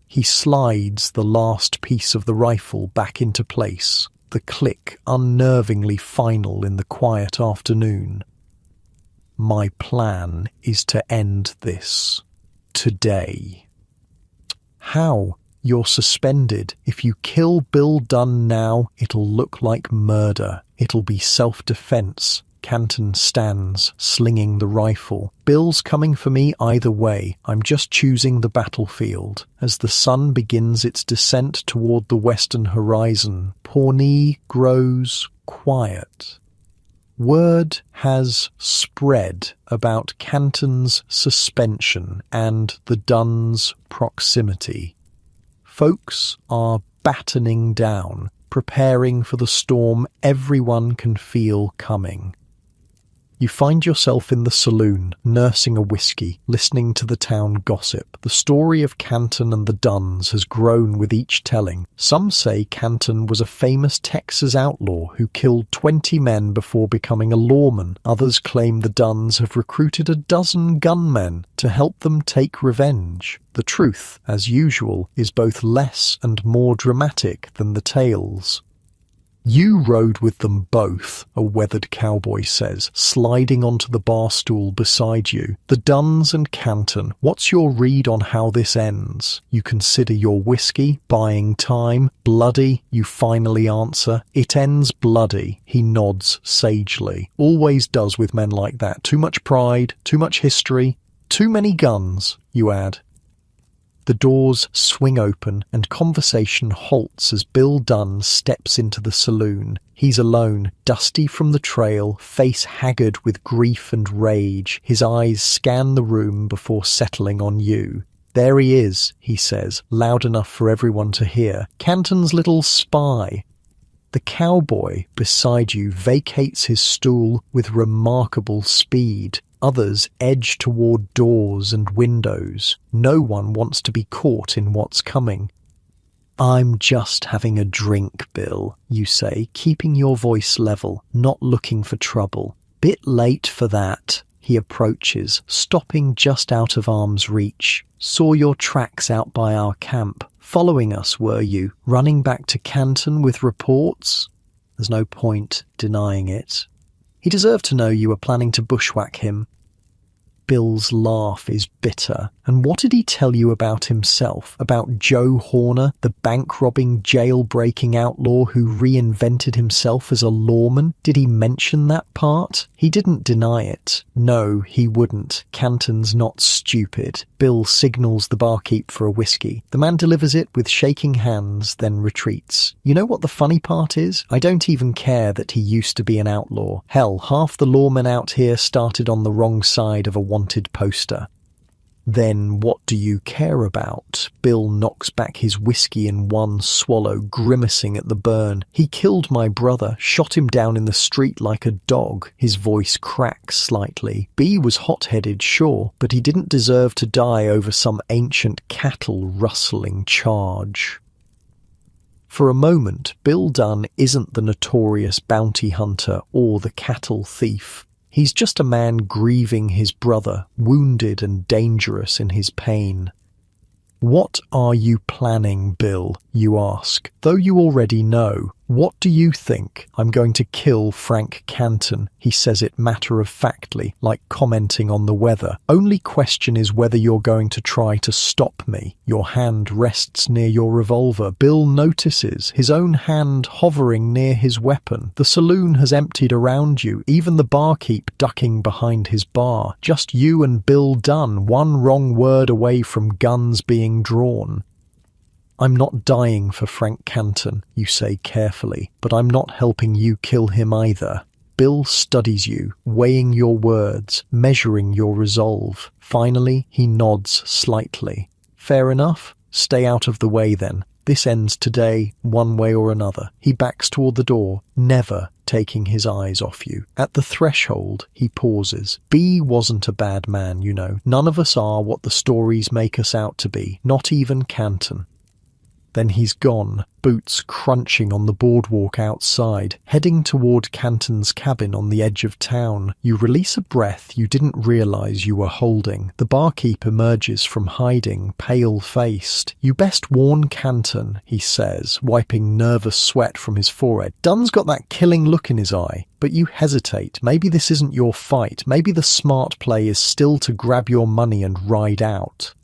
He slides the last piece of the rifle back into place. The click unnervingly final in the quiet afternoon. My plan is to end this. Today. How? You're suspended. If you kill Bill Dunn now, it'll look like murder. It'll be self-defense. Canton stands, slinging the rifle. Bill's coming for me either way. I'm just choosing the battlefield. As the sun begins its descent toward the western horizon, Pawnee grows quiet. Word has spread about Canton's suspension and the Dunns' proximity. Folks are battening down, preparing for the storm everyone can feel coming. You find yourself in the saloon, nursing a whiskey, listening to the town gossip. The story of Canton and the Dunns has grown with each telling. Some say Canton was a famous Texas outlaw who killed 20 men before becoming a lawman. Others claim the Dunns have recruited a dozen gunmen to help them take revenge. The truth, as usual, is both less and more dramatic than the tales. You rode with them both, a weathered cowboy says, sliding onto the bar stool beside you. The Dunns and Canton, what's your read on how this ends? You consider your whiskey, buying time. Bloody, you finally answer. It ends bloody. He nods sagely. Always does with men like that. Too much pride, too much history, too many guns, you add. The doors swing open and conversation halts as Bill Dunn steps into the saloon. He's alone, dusty from the trail, face haggard with grief and rage. His eyes scan the room before settling on you. "There he is," he says, loud enough for everyone to hear. "Canton's little spy." The cowboy beside you vacates his stool with remarkable speed. Others edge toward doors and windows. No one wants to be caught in what's coming. "I'm just having a drink, Bill," you say, keeping your voice level, not looking for trouble. "Bit late for that." He approaches, stopping just out of arm's reach. "Saw your tracks out by our camp. Following us, were you? Running back to Canton with reports?" There's no point denying it. He deserved to know you were planning to bushwhack him. Bill's laugh is bitter. "And what did he tell you about himself? About Joe Horner, the bank-robbing, jail-breaking outlaw who reinvented himself as a lawman? Did he mention that part?" He didn't deny it. No, he wouldn't. Canton's not stupid. Bill signals the barkeep for a whiskey. The man delivers it with shaking hands, then retreats. "You know what the funny part is? I don't even care that he used to be an outlaw. Hell, half the lawmen out here started on the wrong side of a wanted poster." "Then what do you care about?" Bill knocks back his whiskey in one swallow, grimacing at the burn. "He killed my brother, shot him down in the street like a dog." His voice cracks slightly. "B was hot-headed, sure, but he didn't deserve to die over some ancient cattle-rustling charge." For a moment, Bill Dunn isn't the notorious bounty hunter or the cattle thief. He's just a man grieving his brother, wounded and dangerous in his pain. "What are you planning, Bill?" you ask, though you already know. "What do you think? I'm going to kill Frank Canton." He says it matter-of-factly, like commenting on the weather. "Only question is whether you're going to try to stop me." Your hand rests near your revolver. Bill notices, his own hand hovering near his weapon. The saloon has emptied around you, even the barkeep ducking behind his bar. Just you and Bill Dunn, one wrong word away from guns being drawn. "I'm not dying for Frank Canton," you say carefully, "but I'm not helping you kill him either." Bill studies you, weighing your words, measuring your resolve. Finally, he nods slightly. "Fair enough. Stay out of the way then. This ends today, one way or another." He backs toward the door, never taking his eyes off you. At the threshold, he pauses. "B wasn't a bad man, you know. None of us are what the stories make us out to be, not even Canton." Then he's gone, boots crunching on the boardwalk outside, heading toward Canton's cabin on the edge of town. You release a breath you didn't realize you were holding. The barkeep emerges from hiding, pale-faced. "You best warn Canton," he says, wiping nervous sweat from his forehead. "Dunn's got that killing look in his eye." But you hesitate. Maybe this isn't your fight. Maybe the smart play is still to grab your money and ride out.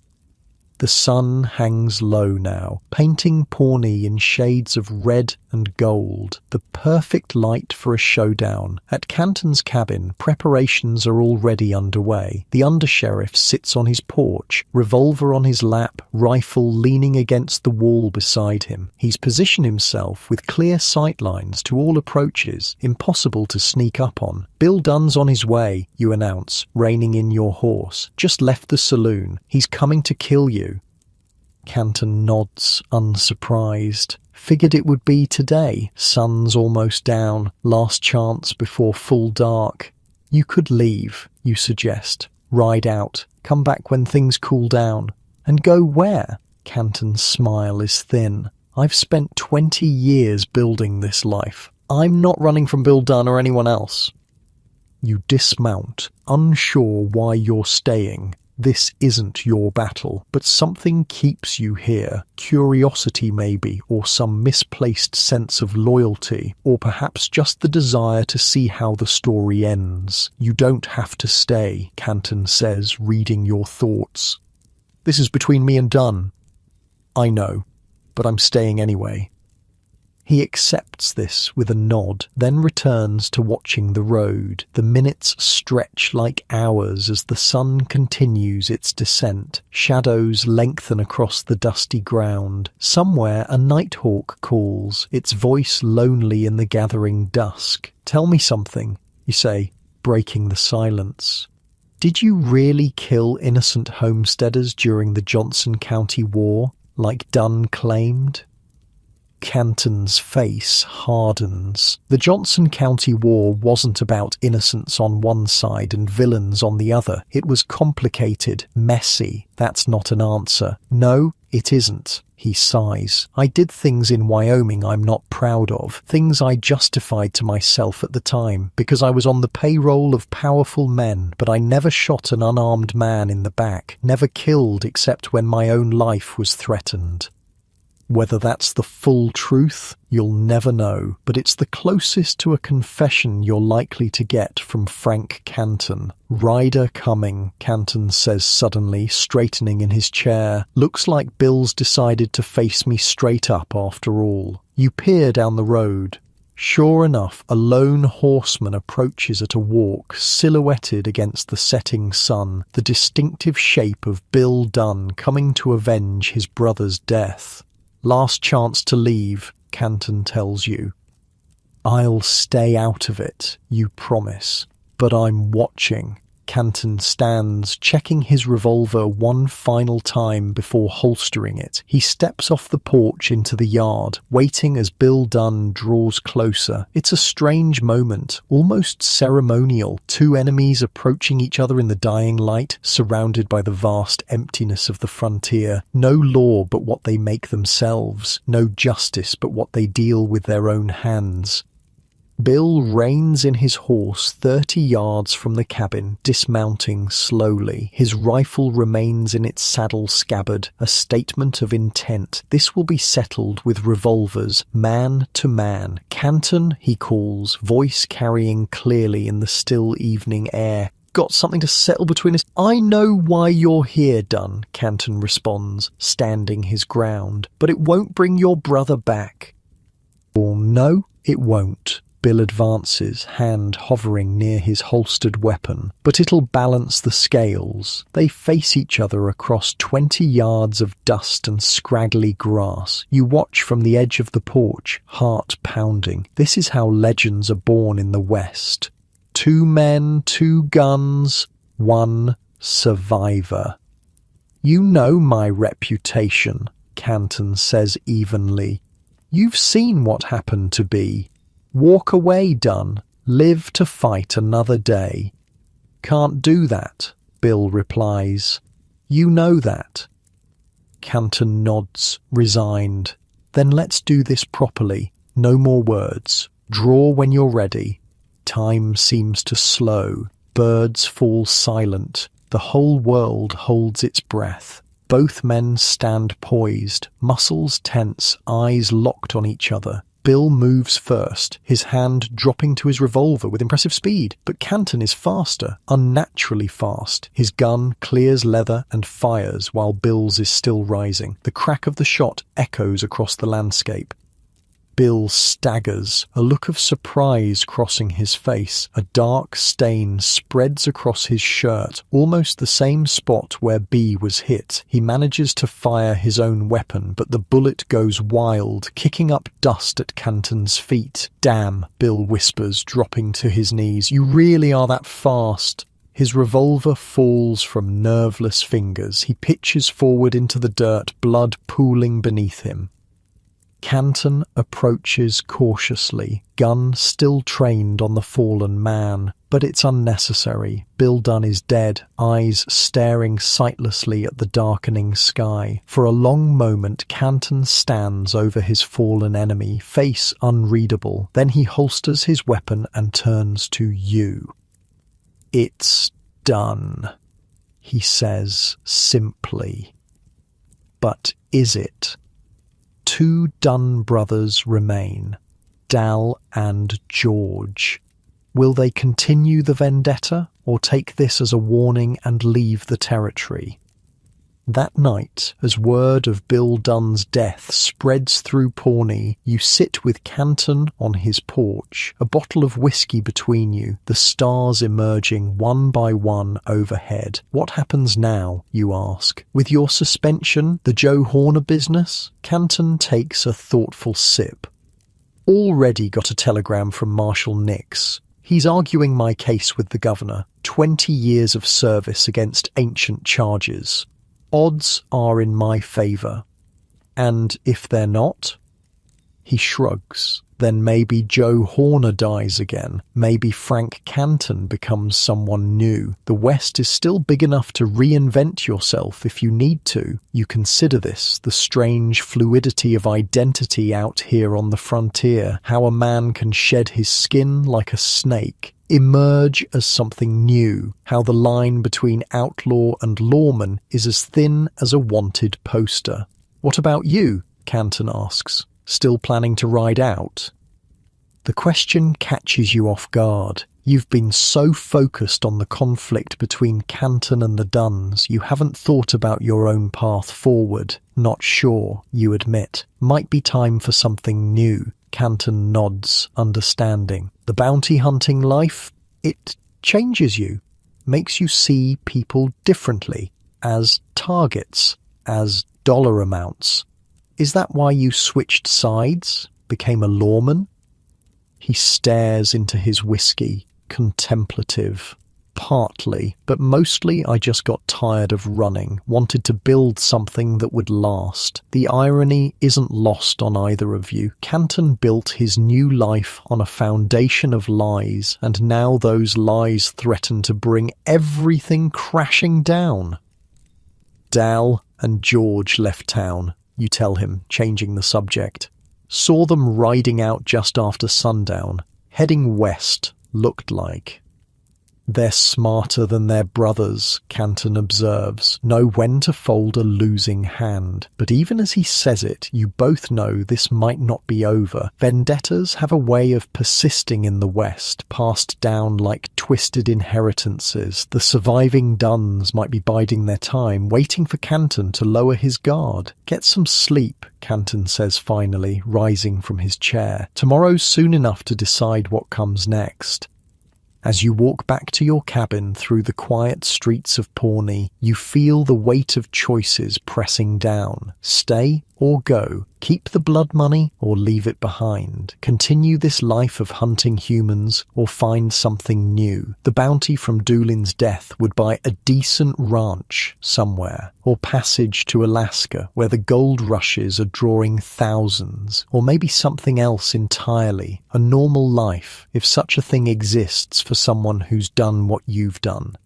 The sun hangs low now, painting Pawnee in shades of red and gold, the perfect light for a showdown. At Canton's cabin, preparations are already underway. The undersheriff sits on his porch, revolver on his lap, rifle leaning against the wall beside him. He's positioned himself with clear sightlines to all approaches, impossible to sneak up on. "Bill Dunn's on his way," you announce, reining in your horse. "Just left the saloon. He's coming to kill you." Canton nods, unsurprised. "Figured it would be today. Sun's almost down. Last chance before full dark." "You could leave," you suggest. "Ride out. Come back when things cool down." "And go where?" Canton's smile is thin. "I've spent 20 years building this life. I'm not running from Bill Dunn or anyone else." You dismount, unsure why you're staying. This isn't your battle, but something keeps you here. Curiosity maybe, or some misplaced sense of loyalty, or perhaps just the desire to see how the story ends. "You don't have to stay," Canton says, reading your thoughts. "This is between me and Dunn." "I know, but I'm staying anyway." He accepts this with a nod, then returns to watching the road. The minutes stretch like hours as the sun continues its descent. Shadows lengthen across the dusty ground. Somewhere a nighthawk calls, its voice lonely in the gathering dusk. "Tell me something," you say, breaking the silence. "Did you really kill innocent homesteaders during the Johnson County War, like Dunn claimed?" Canton's face hardens. The Johnson County War wasn't about innocents on one side and villains on the other. It was complicated, messy. That's not an answer. No, it isn't. He sighs. "I did things in Wyoming I'm not proud of, things I justified to myself at the time, because I was on the payroll of powerful men, but I never shot an unarmed man in the back, never killed except when my own life was threatened." Whether that's the full truth, you'll never know, but it's the closest to a confession you're likely to get from Frank Canton. "Rider coming," Canton says suddenly, straightening in his chair. "Looks like Bill's decided to face me straight up after all." You peer down the road. Sure enough, a lone horseman approaches at a walk, silhouetted against the setting sun, the distinctive shape of Bill Dunn coming to avenge his brother's death. "Last chance to leave," Canton tells you. "I'll stay out of it," you promise. "But I'm watching." Canton stands, checking his revolver one final time before holstering it. He steps off the porch into the yard, waiting as Bill Dunn draws closer. It's a strange moment, almost ceremonial. Two enemies approaching each other in the dying light, surrounded by the vast emptiness of the frontier. No law but what they make themselves. No justice but what they deal with their own hands. Bill reins in his horse 30 yards from the cabin, dismounting slowly. His rifle remains in its saddle scabbard, a statement of intent. This will be settled with revolvers, man to man. "Canton," he calls, voice carrying clearly in the still evening air. "Got something to settle between us?" "I know why you're here, Dunn," Canton responds, standing his ground. "But it won't bring your brother back." "Or no, it won't." Bill advances, hand hovering near his holstered weapon. "But it'll balance the scales." They face each other across 20 yards of dust and scraggly grass. You watch from the edge of the porch, heart pounding. This is how legends are born in the West. 2 men, 2 guns, 1 survivor. "You know my reputation," Canton says evenly. "You've seen what happened to B. Walk away, Dunn. Live to fight another day." "Can't do that," Bill replies. "You know that." Canton nods, resigned. "Then let's do this properly. No more words. Draw when you're ready." Time seems to slow. Birds fall silent. The whole world holds its breath. Both men stand poised, muscles tense, eyes locked on each other. Bill moves first, his hand dropping to his revolver with impressive speed, but Canton is faster, unnaturally fast. His gun clears leather and fires while Bill's is still rising. The crack of the shot echoes across the landscape. Bill staggers, a look of surprise crossing his face. A dark stain spreads across his shirt, almost the same spot where B was hit. He manages to fire his own weapon, but the bullet goes wild, kicking up dust at Canton's feet. "Damn," Bill whispers, dropping to his knees. "You really are that fast." His revolver falls from nerveless fingers. He pitches forward into the dirt, blood pooling beneath him. Canton approaches cautiously, gun still trained on the fallen man. But it's unnecessary. Bill Dunn is dead, eyes staring sightlessly at the darkening sky. For a long moment, Canton stands over his fallen enemy, face unreadable. Then he holsters his weapon and turns to you. "It's done," he says simply. But is it? 2 Dunn brothers remain, Dal and George. Will they continue the vendetta or take this as a warning and leave the territory? That night, as word of Bill Dunn's death spreads through Pawnee, you sit with Canton on his porch, a bottle of whiskey between you, the stars emerging one by one overhead. What happens now, you ask? With your suspension, the Joe Horner business? Canton takes a thoughtful sip. Already got a telegram from Marshal Nix. He's arguing my case with the governor. 20 years of service against ancient charges. Odds are in my favour. And if they're not? He shrugs. Then maybe Joe Horner dies again. Maybe Frank Canton becomes someone new. The West is still big enough to reinvent yourself if you need to. You consider this, the strange fluidity of identity out here on the frontier, how a man can shed his skin like a snake, emerge as something new, how the line between outlaw and lawman is as thin as a wanted poster. What about you? Canton asks. Still planning to ride out? The question catches you off guard. You've been so focused on the conflict between Canton and the Dunns, you haven't thought about your own path forward. Not sure, you admit. Might be time for something new. Canton nods, understanding. The bounty hunting life, it changes you, makes you see people differently, as targets, as dollar amounts. Is that why you switched sides, became a lawman? He stares into his whiskey, contemplative. Partly, but mostly I just got tired of running, wanted to build something that would last. The irony isn't lost on either of you. Canton built his new life on a foundation of lies, and now those lies threaten to bring everything crashing down. Dal and George left town, you tell him, changing the subject. Saw them riding out just after sundown, heading west, looked like. They're smarter than their brothers, Canton observes, know when to fold a losing hand. But even as he says it, you both know this might not be over. Vendettas have a way of persisting in the West, passed down like twisted inheritances. The surviving Dunns might be biding their time, waiting for Canton to lower his guard. Get some sleep, Canton says finally, rising from his chair. Tomorrow's soon enough to decide what comes next. As you walk back to your cabin through the quiet streets of Pawnee, you feel the weight of choices pressing down. Stay or go. Keep the blood money or leave it behind. Continue this life of hunting humans or find something new. The bounty from Doolin's death would buy a decent ranch somewhere, or passage to Alaska where the gold rushes are drawing thousands, or maybe something else entirely, a normal life, if such a thing exists for someone who's done what you've done.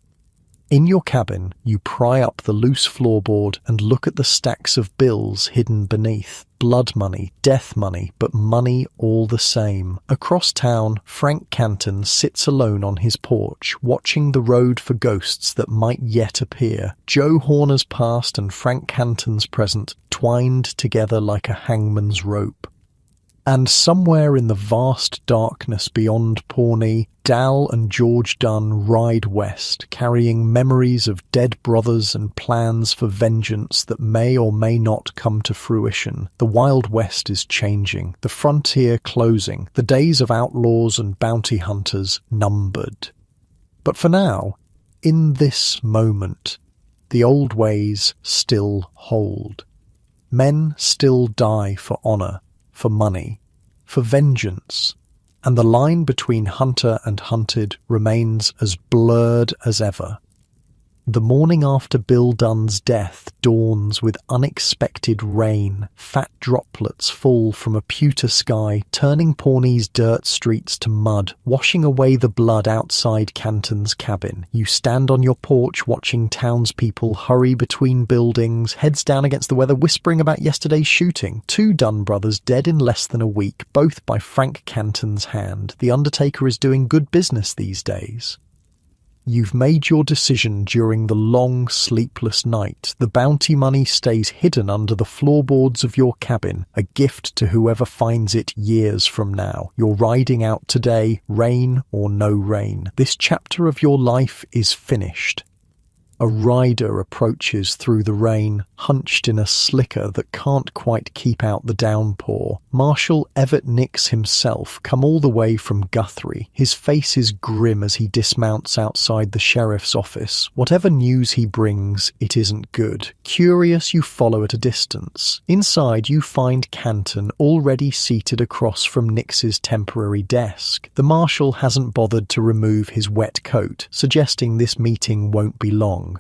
In your cabin, you pry up the loose floorboard and look at the stacks of bills hidden beneath. Blood money, death money, but money all the same. Across town, Frank Canton sits alone on his porch, watching the road for ghosts that might yet appear. Joe Horner's past and Frank Canton's present twined together like a hangman's rope. And somewhere in the vast darkness beyond Pawnee, Dal and George Dunn ride west, carrying memories of dead brothers and plans for vengeance that may or may not come to fruition. The Wild West is changing, the frontier closing, the days of outlaws and bounty hunters numbered. But for now, in this moment, the old ways still hold. Men still die for honor, for money, for vengeance, and the line between hunter and hunted remains as blurred as ever. The morning after Bill Dunn's death dawns with unexpected rain. Fat droplets fall from a pewter sky, turning Pawnee's dirt streets to mud, washing away the blood outside Canton's cabin. You stand on your porch watching townspeople hurry between buildings, heads down against the weather, whispering about yesterday's shooting. 2 Dunn brothers dead in less than a week, both by Frank Canton's hand. The undertaker is doing good business these days. You've made your decision during the long, sleepless night. The bounty money stays hidden under the floorboards of your cabin, a gift to whoever finds it years from now. You're riding out today, rain or no rain. This chapter of your life is finished. A rider approaches through the rain, hunched in a slicker that can't quite keep out the downpour. Marshal Everett Nix himself, come all the way from Guthrie. His face is grim as he dismounts outside the sheriff's office. Whatever news he brings, it isn't good. Curious, you follow at a distance. Inside, you find Canton already seated across from Nix's temporary desk. The marshal hasn't bothered to remove his wet coat, suggesting this meeting won't be long.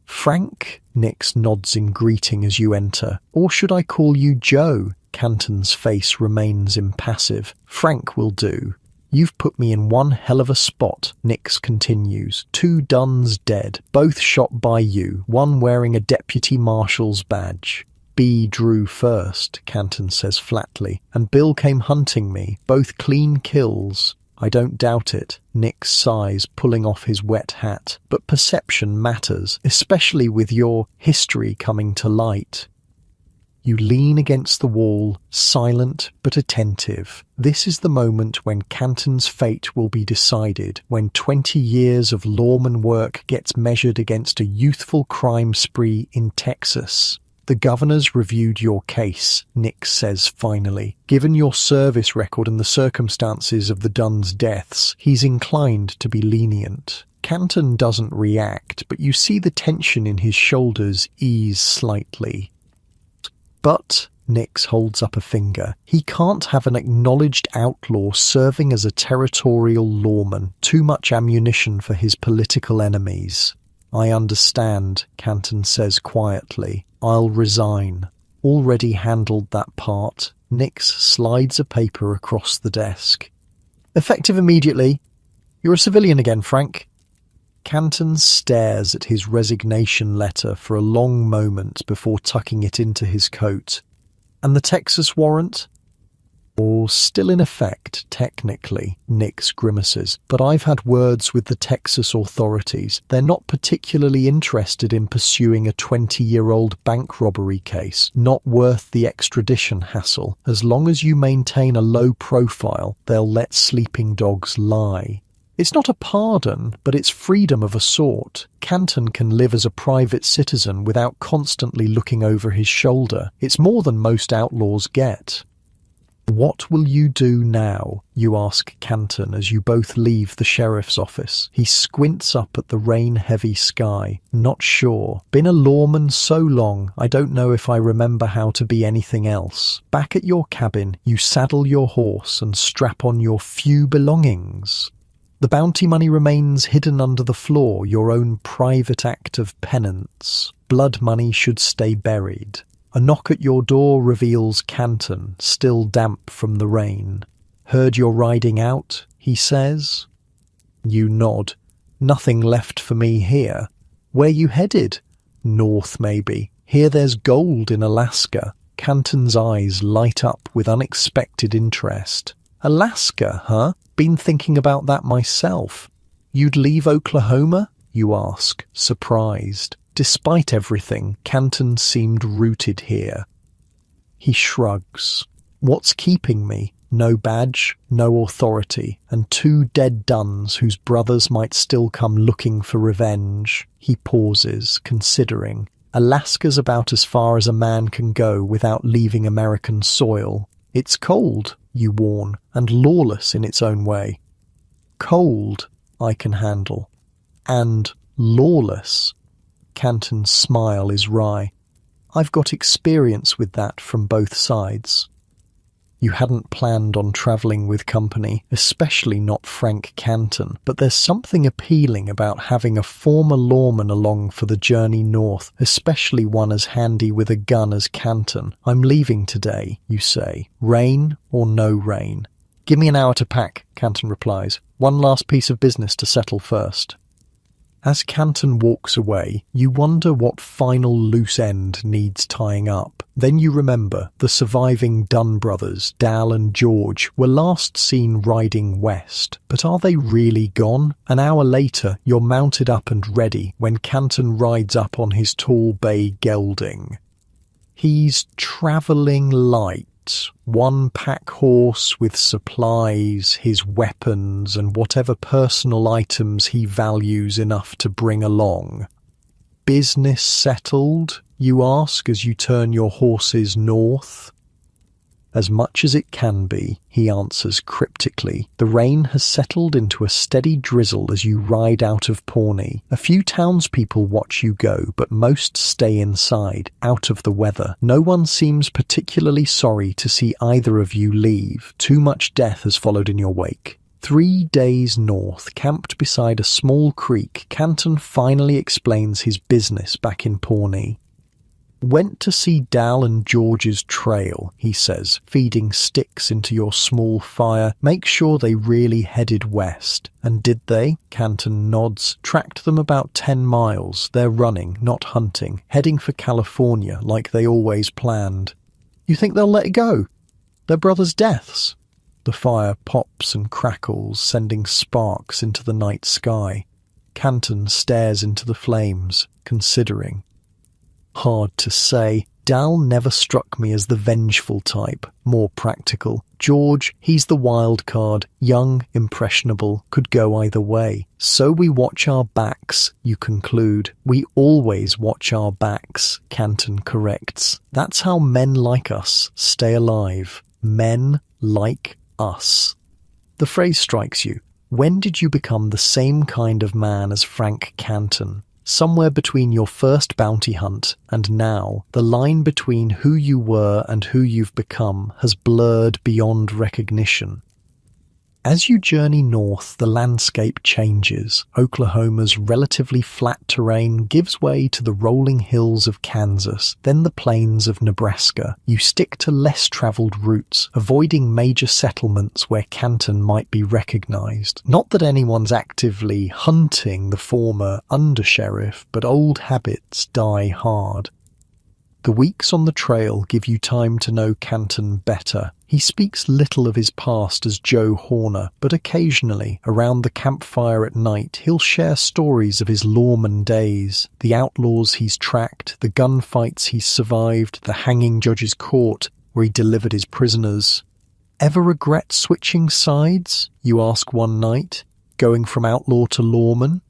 "Frank?" Nix nods in greeting as you enter. "Or should I call you Joe?" Canton's face remains impassive. "Frank will do." "You've put me in one hell of a spot," Nix continues. "2 Duns dead, both shot by you, one wearing a deputy marshal's badge." "B drew first," Canton says flatly, "and Bill came hunting me, both clean kills." "I don't doubt it," Nix sighs, pulling off his wet hat. "But perception matters, especially with your history coming to light." You lean against the wall, silent but attentive. This is the moment when Canton's fate will be decided, when 20 years of lawman work gets measured against a youthful crime spree in Texas. "The governor's reviewed your case," Nix says finally. "Given your service record and the circumstances of the Duns' deaths, he's inclined to be lenient." Canton doesn't react, but you see the tension in his shoulders ease slightly. "But," Nix holds up a finger, "he can't have an acknowledged outlaw serving as a territorial lawman. Too much ammunition for his political enemies." "I understand," Canton says quietly. "I'll resign." Already handled that part, Nix slides a paper across the desk. "Effective immediately. You're a civilian again, Frank." Canton stares at his resignation letter for a long moment before tucking it into his coat. "And the Texas warrant?" "Or still in effect, technically," Nix grimaces, "but I've had words with the Texas authorities. They're not particularly interested in pursuing a 20-year-old bank robbery case, not worth the extradition hassle. As long as you maintain a low profile, they'll let sleeping dogs lie." It's not a pardon, but it's freedom of a sort. Canton can live as a private citizen without constantly looking over his shoulder. It's more than most outlaws get. "What will you do now?" you ask Canton as you both leave the sheriff's office. He squints up at the rain-heavy sky. "Not sure. Been a lawman so long, I don't know if I remember how to be anything else." Back at your cabin, you saddle your horse and strap on your few belongings. The bounty money remains hidden under the floor, your own private act of penance. Blood money should stay buried. A knock at your door reveals Canton, still damp from the rain. "Heard you're riding out," he says. You nod. "Nothing left for me here." "Where you headed?" "North, maybe. Hear there's gold in Alaska." Canton's eyes light up with unexpected interest. "Alaska, huh? Been thinking about that myself." "You'd leave Oklahoma?" you ask, surprised. Despite everything, Canton seemed rooted here. He shrugs. "What's keeping me? No badge, no authority, and 2 dead Duns whose brothers might still come looking for revenge." He pauses, considering. "Alaska's about as far as a man can go without leaving American soil. It's cold," you warn, "and lawless in its own way." "Cold, I can handle. And lawless." Canton's smile is wry. "I've got experience with that from both sides." You hadn't planned on travelling with company, especially not Frank Canton, but there's something appealing about having a former lawman along for the journey north, especially one as handy with a gun as Canton. "I'm leaving today," you say. "Rain or no rain?" "Give me an hour to pack," Canton replies. "One last piece of business to settle first." As Canton walks away, you wonder what final loose end needs tying up. Then you remember the surviving Dunn brothers, Dal and George, were last seen riding west. But are they really gone? An hour later, you're mounted up and ready when Canton rides up on his tall bay gelding. He's travelling light, got one pack horse with supplies, his weapons, and whatever personal items he values enough to bring along. Business settled, you ask as you turn your horses north. As much as it can be, he answers cryptically. The rain has settled into a steady drizzle as you ride out of Pawnee. A few townspeople watch you go, but most stay inside, out of the weather. No one seems particularly sorry to see either of you leave. Too much death has followed in your wake. 3 days north, camped beside a small creek, Canton finally explains his business back in Pawnee. Went to see Dal and George's trail, he says, feeding sticks into your small fire. Make sure they really headed west. And did they? Canton nods. Tracked them about 10 miles. They're running, not hunting, heading for California like they always planned. You think they'll let it go? Their brothers' deaths? The fire pops and crackles, sending sparks into the night sky. Canton stares into the flames, considering. Hard to say. Dal never struck me as the vengeful type, more practical. George, he's the wild card, young, impressionable, could go either way. So we watch our backs, you conclude. We always watch our backs, Canton corrects. That's how men like us stay alive. Men like us. The phrase strikes you. When did you become the same kind of man as Frank Canton? Somewhere between your first bounty hunt and now, the line between who you were and who you've become has blurred beyond recognition. As you journey north, the landscape changes. Oklahoma's relatively flat terrain gives way to the rolling hills of Kansas, then the plains of Nebraska. You stick to less traveled routes, avoiding major settlements where Canton might be recognized. Not that anyone's actively hunting the former undersheriff, but old habits die hard. The weeks on the trail give you time to know Canton better. He speaks little of his past as Joe Horner, but occasionally, around the campfire at night, he'll share stories of his lawman days, the outlaws he's tracked, the gunfights he's survived, the hanging judge's court where he delivered his prisoners. Ever regret switching sides? You ask one night, going from outlaw to lawman?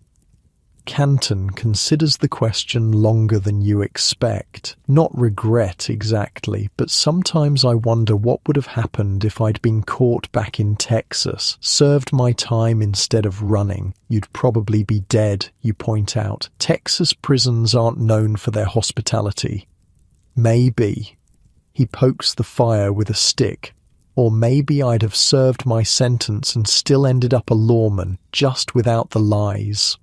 Canton considers the question longer than you expect. Not regret exactly, but sometimes I wonder what would have happened if I'd been caught back in Texas, served my time instead of running. You'd probably be dead, you point out. Texas prisons aren't known for their hospitality. Maybe. He pokes the fire with a stick. Or maybe I'd have served my sentence and still ended up a lawman, just without the lies.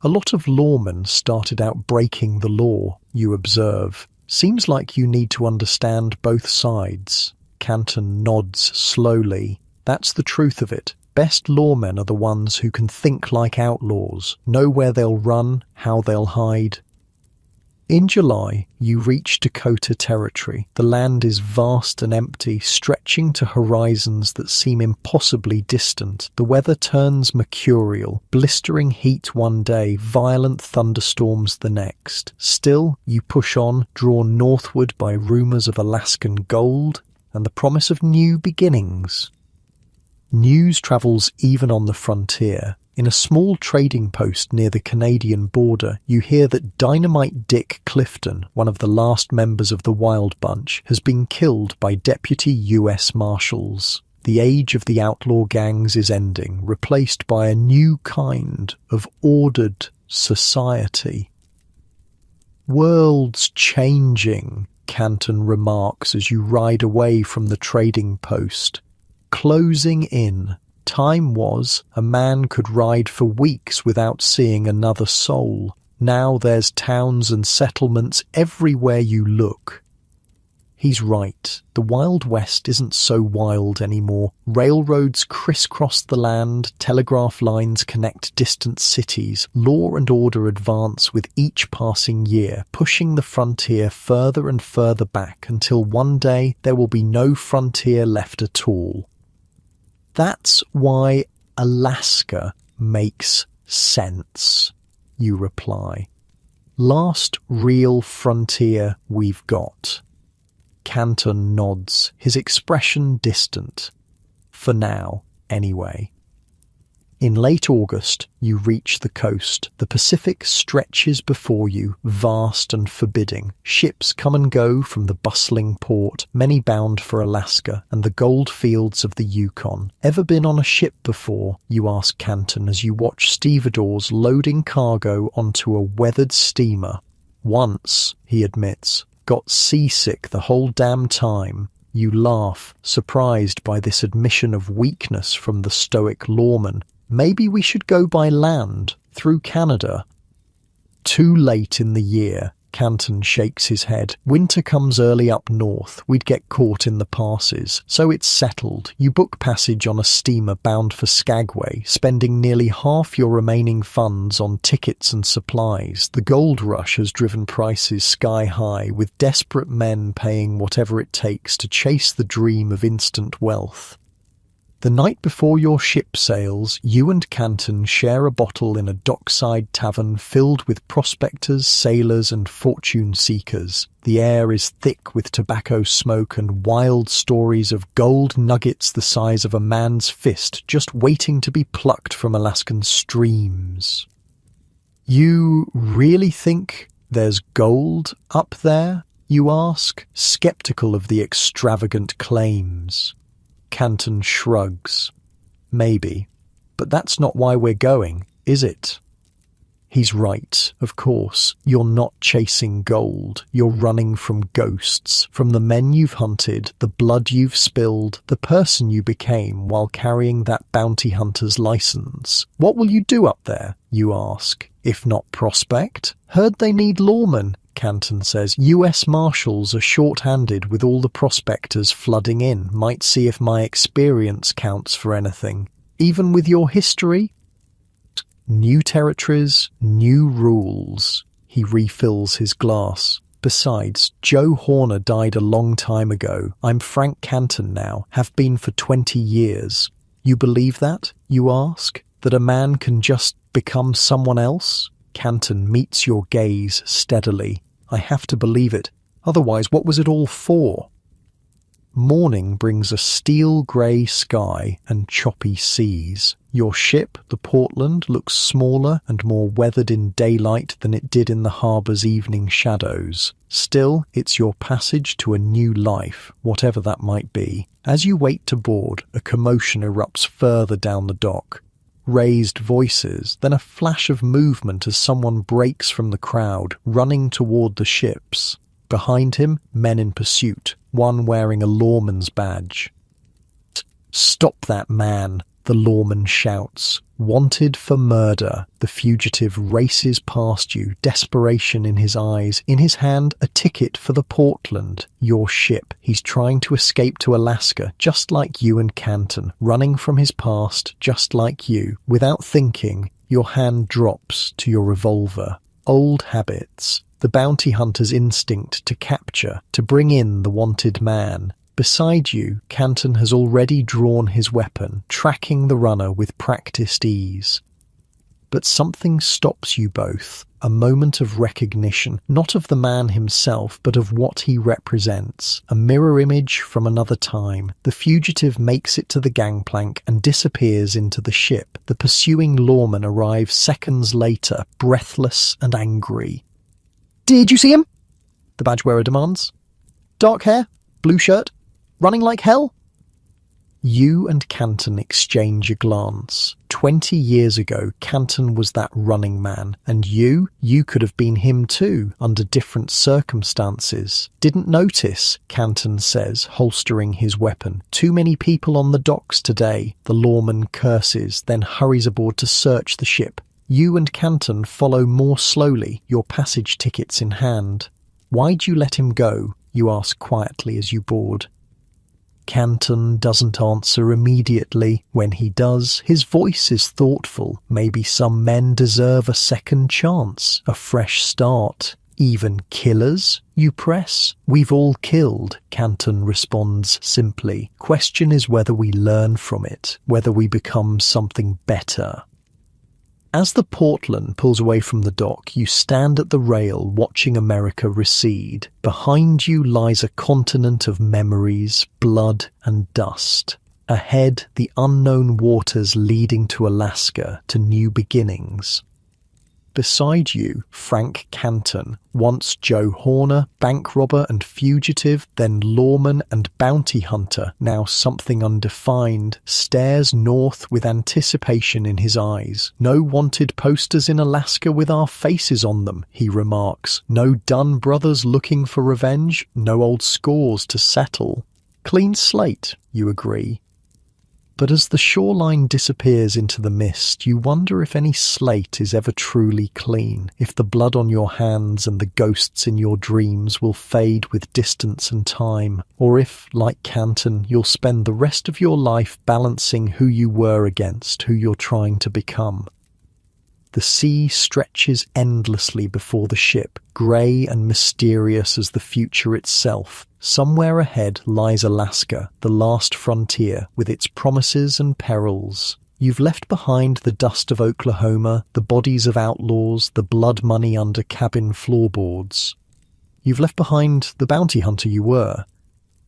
A lot of lawmen started out breaking the law, you observe. Seems like you need to understand both sides. Canton nods slowly. That's the truth of it. Best lawmen are the ones who can think like outlaws, know where they'll run, how they'll hide. In July, you reach Dakota Territory. The land is vast and empty, stretching to horizons that seem impossibly distant. The weather turns mercurial, blistering heat one day, violent thunderstorms the next. Still, you push on, drawn northward by rumours of Alaskan gold and the promise of new beginnings. News travels even on the frontier. In a small trading post near the Canadian border, you hear that Dynamite Dick Clifton, one of the last members of the Wild Bunch, has been killed by deputy U.S. Marshals. The age of the outlaw gangs is ending, replaced by a new kind of ordered society. World's changing, Canton remarks as you ride away from the trading post. Closing in. Time was, a man could ride for weeks without seeing another soul. Now there's towns and settlements everywhere you look. He's right. The Wild West isn't so wild anymore. Railroads crisscross the land, telegraph lines connect distant cities, law and order advance with each passing year, pushing the frontier further and further back until one day there will be no frontier left at all. That's why Alaska makes sense, you reply. Last real frontier we've got. Canton nods, his expression distant. For now, anyway. In late August, you reach the coast. The Pacific stretches before you, vast and forbidding. Ships come and go from the bustling port, many bound for Alaska and the gold fields of the Yukon. Ever been on a ship before? You ask Canton as you watch stevedores loading cargo onto a weathered steamer. Once, he admits, got seasick the whole damn time. You laugh, surprised by this admission of weakness from the stoic lawman. Maybe we should go by land, through Canada. Too late in the year, Canton shakes his head. Winter comes early up north. We'd get caught in the passes. So it's settled. You book passage on a steamer bound for Skagway, spending nearly half your remaining funds on tickets and supplies. The gold rush has driven prices sky high, with desperate men paying whatever it takes to chase the dream of instant wealth. The night before your ship sails, you and Canton share a bottle in a dockside tavern filled with prospectors, sailors, and fortune seekers. The air is thick with tobacco smoke and wild stories of gold nuggets the size of a man's fist just waiting to be plucked from Alaskan streams. You really think there's gold up there? You ask, skeptical of the extravagant claims. Canton shrugs. Maybe. But that's not why we're going, is it? He's right, of course. You're not chasing gold. You're running from ghosts, from the men you've hunted, the blood you've spilled, the person you became while carrying that bounty hunter's license. What will you do up there, you ask, if not prospect? Heard they need lawmen. Canton says, US Marshals are short-handed with all the prospectors flooding in. Might see if my experience counts for anything. Even with your history? New territories, new rules. He refills his glass. Besides, Joe Horner died a long time ago. I'm Frank Canton now, have been for 20 years. You believe that, you ask? That a man can just become someone else? Canton meets your gaze steadily. I have to believe it. Otherwise, what was it all for? Morning brings a steel-grey sky and choppy seas. Your ship, the Portland, looks smaller and more weathered in daylight than it did in the harbour's evening shadows. Still, it's your passage to a new life, whatever that might be. As you wait to board, a commotion erupts further down the dock. Raised voices, then a flash of movement as someone breaks from the crowd, running toward the ships. Behind him, men in pursuit, one wearing a lawman's badge. "Stop that man," the lawman shouts. Wanted for murder, the fugitive races past you, desperation in his eyes. In his hand, a ticket for the Portland, your ship. He's trying to escape to Alaska, just like you and Canton, running from his past, just like you. Without thinking, your hand drops to your revolver. Old habits. The bounty hunter's instinct to capture, to bring in the wanted man. Beside you, Canton has already drawn his weapon, tracking the runner with practiced ease. But something stops you both, a moment of recognition, not of the man himself, but of what he represents. A mirror image from another time. The fugitive makes it to the gangplank and disappears into the ship. The pursuing lawman arrives seconds later, breathless and angry. "Did you see him?" the badge wearer demands. "Dark hair, blue shirt, running like hell?" You and Canton exchange a glance. 20 years ago, Canton was that running man, and you could have been him too, under different circumstances. "Didn't notice," Canton says, holstering his weapon. "Too many people on the docks today." The lawman curses, then hurries aboard to search the ship. You and Canton follow more slowly, your passage tickets in hand. "Why'd you let him go?" you ask quietly as you board. Canton doesn't answer immediately. When he does, his voice is thoughtful. "Maybe some men deserve a second chance, a fresh start." "Even killers?" you press. "We've all killed," Canton responds simply. "Question is whether we learn from it, whether we become something better." As the Portland pulls away from the dock, you stand at the rail watching America recede. Behind you lies a continent of memories, blood and dust. Ahead, the unknown waters leading to Alaska, to new beginnings. Beside you, Frank Canton, once Joe Horner, bank robber and fugitive, then lawman and bounty hunter, now something undefined, stares north with anticipation in his eyes. No wanted posters in Alaska with our faces on them, he remarks. No Dunn brothers looking for revenge, no old scores to settle. Clean slate, you agree. But as the shoreline disappears into the mist, you wonder if any slate is ever truly clean, if the blood on your hands and the ghosts in your dreams will fade with distance and time, or if, like Canton, you'll spend the rest of your life balancing who you were against who you're trying to become. The sea stretches endlessly before the ship, grey and mysterious as the future itself. Somewhere ahead lies Alaska, the last frontier, with its promises and perils. You've left behind the dust of Oklahoma, the bodies of outlaws, the blood money under cabin floorboards. You've left behind the bounty hunter you were.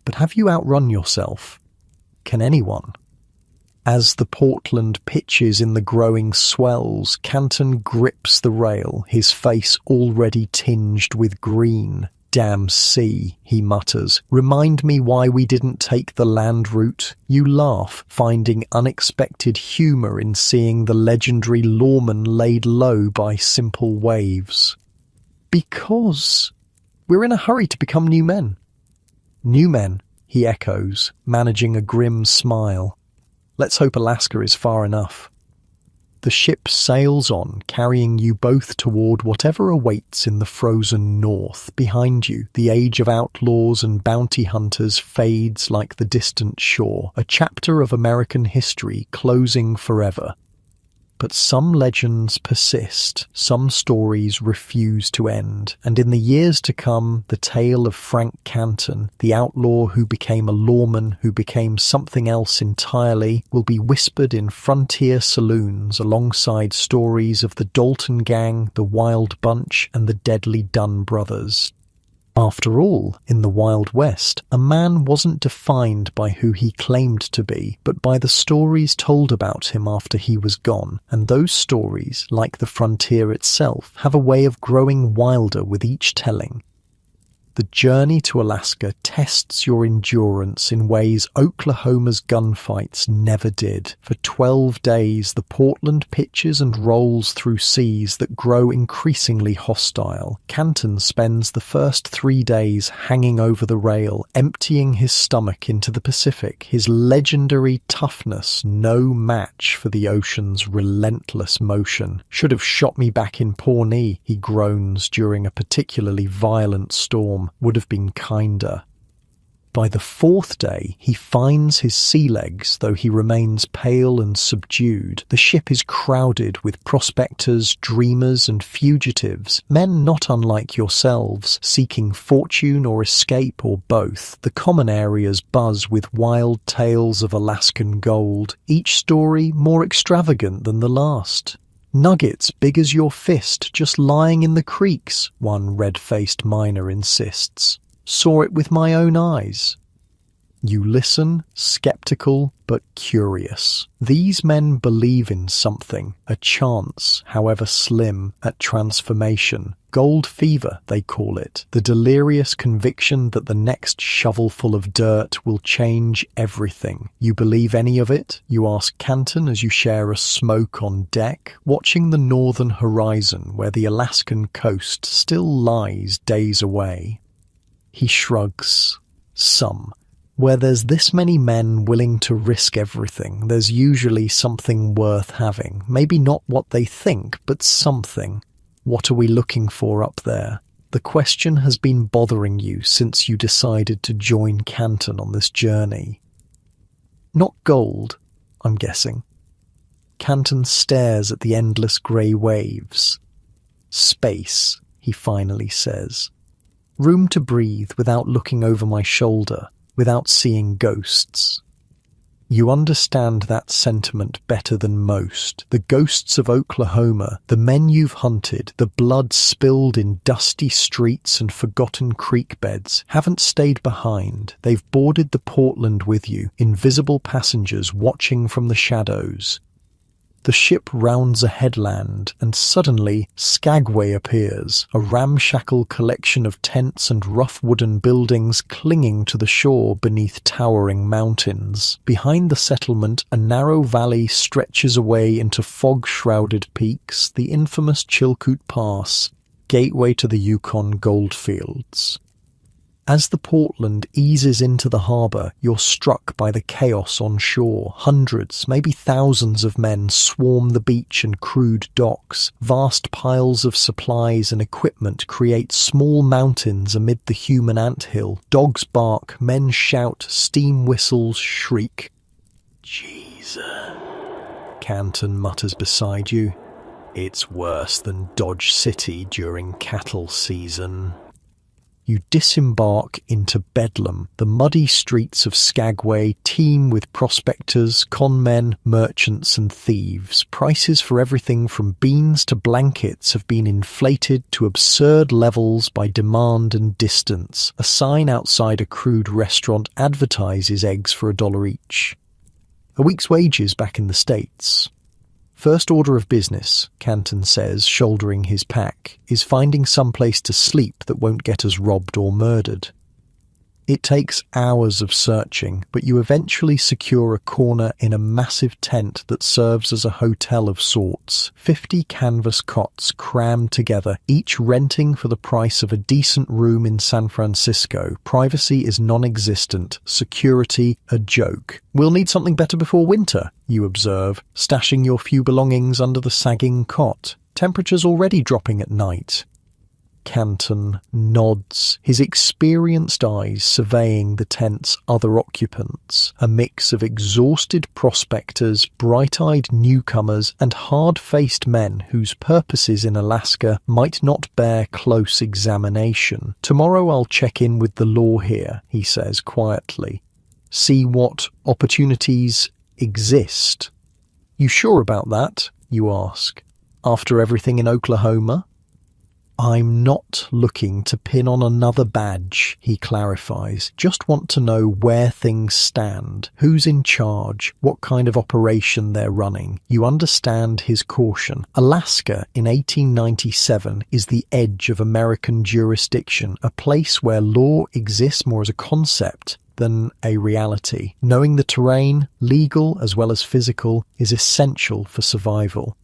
But have you outrun yourself? Can anyone? As the Portland pitches in the growing swells, Canton grips the rail, his face already tinged with green. Damn sea, he mutters. Remind me why we didn't take the land route. You laugh, finding unexpected humour in seeing the legendary lawman laid low by simple waves. Because we're in a hurry to become new men. New men, he echoes, managing a grim smile. Let's hope Alaska is far enough. The ship sails on, carrying you both toward whatever awaits in the frozen north. Behind you, the age of outlaws and bounty hunters fades like the distant shore, a chapter of American history closing forever. But some legends persist, some stories refuse to end, and in the years to come, the tale of Frank Canton, the outlaw who became a lawman, who became something else entirely, will be whispered in frontier saloons alongside stories of the Dalton Gang, the Wild Bunch, and the deadly Dunn brothers. After all, in the Wild West, a man wasn't defined by who he claimed to be, but by the stories told about him after he was gone, and those stories, like the frontier itself, have a way of growing wilder with each telling. The journey to Alaska tests your endurance in ways Oklahoma's gunfights never did. For 12 days, the Portland pitches and rolls through seas that grow increasingly hostile. Canton spends the first 3 days hanging over the rail, emptying his stomach into the Pacific, his legendary toughness no match for the ocean's relentless motion. Should have shot me back in Pawnee, he groans during a particularly violent storm. Would have been kinder. By the 4th day, he finds his sea legs, though he remains pale and subdued. The ship is crowded with prospectors, dreamers, and fugitives, men not unlike yourselves, seeking fortune or escape or both. The common areas buzz with wild tales of Alaskan gold, each story more extravagant than the last. Nuggets big as your fist just lying in the creeks, one red-faced miner insists. Saw it with my own eyes. You listen, skeptical but curious. These men believe in something, a chance, however slim, at transformation. Gold fever, they call it, the delirious conviction that the next shovelful of dirt will change everything. You believe any of it? You ask Canton as you share a smoke on deck, watching the northern horizon where the Alaskan coast still lies days away. He shrugs. Some. Where there's this many men willing to risk everything, there's usually something worth having. Maybe not what they think, but something. What are we looking for up there? The question has been bothering you since you decided to join Canton on this journey. Not gold, I'm guessing. Canton stares at the endless grey waves. Space, he finally says. Room to breathe without looking over my shoulder, without seeing ghosts. You understand that sentiment better than most. The ghosts of Oklahoma, the men you've hunted, the blood spilled in dusty streets and forgotten creek beds, haven't stayed behind. They've boarded the Portland with you, invisible passengers watching from the shadows. The ship rounds a headland, and suddenly Skagway appears, a ramshackle collection of tents and rough wooden buildings clinging to the shore beneath towering mountains. Behind the settlement, a narrow valley stretches away into fog-shrouded peaks, the infamous Chilkoot Pass, gateway to the Yukon goldfields. As the Portland eases into the harbour, you're struck by the chaos on shore. Hundreds, maybe thousands of men swarm the beach and crude docks. Vast piles of supplies and equipment create small mountains amid the human anthill. Dogs bark, men shout, steam whistles shriek. Jesus, Canton mutters beside you. It's worse than Dodge City during cattle season. You disembark into Bedlam. The muddy streets of Skagway teem with prospectors, conmen, merchants and thieves. Prices for everything from beans to blankets have been inflated to absurd levels by demand and distance. A sign outside a crude restaurant advertises eggs for $1 each. A week's wages back in the States. First order of business, Canton says, shouldering his pack, is finding some place to sleep that won't get us robbed or murdered. It takes hours of searching, but you eventually secure a corner in a massive tent that serves as a hotel of sorts. 50 canvas cots crammed together, each renting for the price of a decent room in San Francisco. Privacy is non-existent, security a joke. We'll need something better before winter, you observe, stashing your few belongings under the sagging cot. Temperatures already dropping at night. Canton nods, his experienced eyes surveying the tent's other occupants, a mix of exhausted prospectors, bright-eyed newcomers, and hard-faced men whose purposes in Alaska might not bear close examination. Tomorrow I'll check in with the law here, he says quietly. See what opportunities exist. You sure about that? You ask. After everything in Oklahoma? I'm not looking to pin on another badge, he clarifies. Just want to know where things stand, who's in charge, what kind of operation they're running. You understand his caution. Alaska in 1897 is the edge of American jurisdiction, a place where law exists more as a concept than a reality. Knowing the terrain, legal as well as physical, is essential for survival.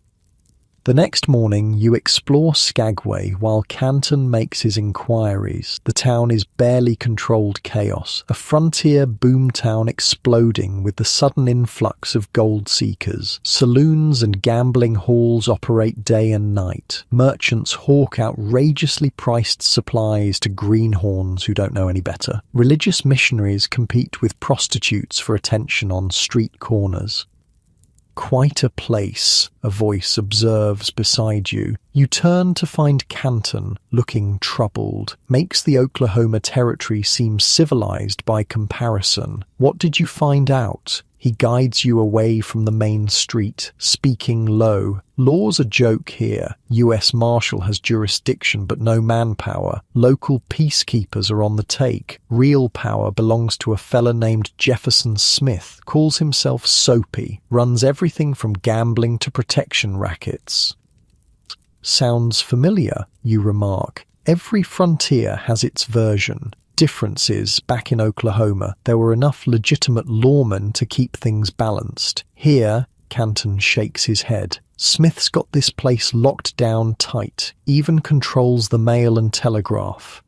The next morning, you explore Skagway while Canton makes his inquiries. The town is barely controlled chaos, a frontier boomtown exploding with the sudden influx of gold seekers. Saloons and gambling halls operate day and night. Merchants hawk outrageously priced supplies to greenhorns who don't know any better. Religious missionaries compete with prostitutes for attention on street corners. Quite a place, a voice observes beside you. You turn to find Canton, looking troubled. Makes the Oklahoma Territory seem civilized by comparison. What did you find out? He guides you away from the main street, speaking low. Law's a joke here. U.S. Marshal has jurisdiction but no manpower. Local peacekeepers are on the take. Real power belongs to a fella named Jefferson Smith. Calls himself Soapy. Runs everything from gambling to protection rackets. Sounds familiar, you remark. Every frontier has its version. Difference is, back in Oklahoma, there were enough legitimate lawmen to keep things balanced. Here, Canton shakes his head. Smith's got this place locked down tight, even controls the mail and telegraph.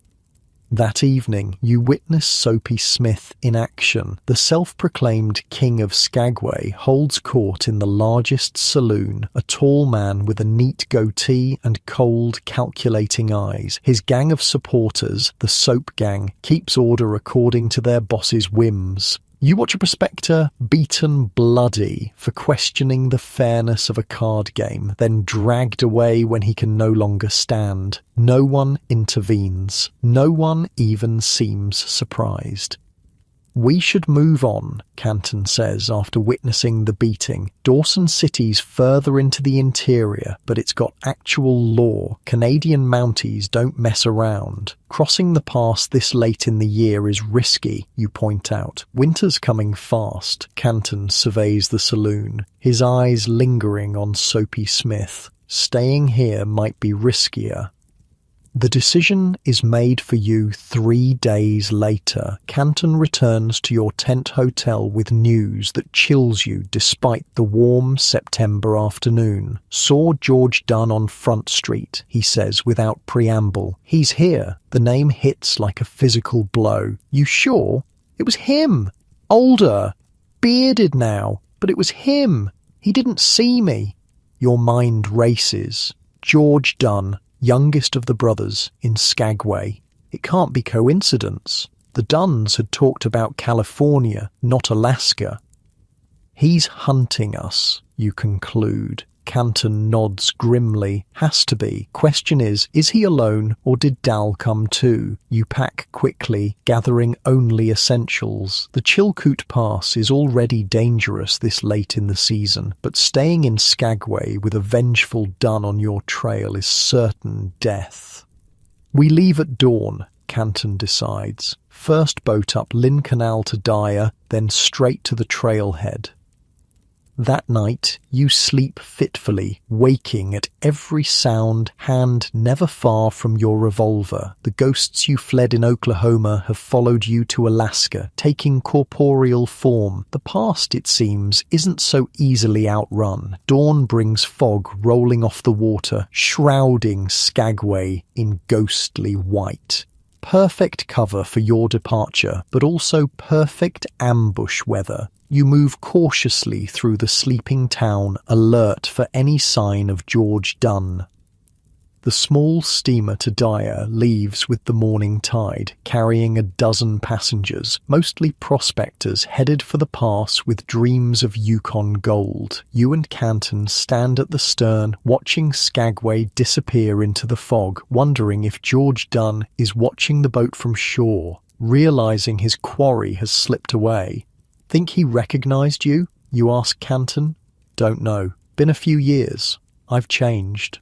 That evening, you witness Soapy Smith in action. The self-proclaimed King of Skagway holds court in the largest saloon, a tall man with a neat goatee and cold, calculating eyes. His gang of supporters, the Soap Gang, keeps order according to their boss's whims. You watch a prospector beaten bloody for questioning the fairness of a card game, then dragged away when he can no longer stand. No one intervenes. No one even seems surprised. "We should move on," Canton says after witnessing the beating. "Dawson City's further into the interior, but it's got actual law. Canadian Mounties don't mess around. Crossing the pass this late in the year is risky," you point out. "Winter's coming fast." Canton surveys the saloon, his eyes lingering on Soapy Smith. "Staying here might be riskier." The decision is made for you 3 days later. Canton returns to your tent hotel with news that chills you despite the warm September afternoon. "Saw George Dunn on Front Street," he says without preamble. "He's here." The name hits like a physical blow. "You sure?" "It was him. Older. Bearded now. But it was him. He didn't see me." Your mind races. George Dunn, youngest of the brothers, in Skagway. It can't be coincidence. The Dunns had talked about California, not Alaska. "He's hunting us," you conclude. Canton nods grimly. "Has to be. Question is he alone or did Dal come too?" You pack quickly, gathering only essentials. The Chilkoot Pass is already dangerous this late in the season, but staying in Skagway with a vengeful Dun on your trail is certain death. "We leave at dawn," Canton decides. "First boat up Lynn Canal to Dyer, then straight to the trailhead." That night, you sleep fitfully, waking at every sound, hand never far from your revolver. The ghosts you fled in Oklahoma have followed you to Alaska, taking corporeal form. The past, it seems, isn't so easily outrun. Dawn brings fog rolling off the water, shrouding Skagway in ghostly white. Perfect cover for your departure, but also perfect ambush weather. You move cautiously through the sleeping town, alert for any sign of George Dunn. The small steamer to Dyer leaves with the morning tide, carrying a dozen passengers, mostly prospectors headed for the pass with dreams of Yukon gold. You and Canton stand at the stern, watching Skagway disappear into the fog, wondering if George Dunn is watching the boat from shore, realizing his quarry has slipped away. "Think he recognized you?" you ask Canton. "Don't know. Been a few years. I've changed."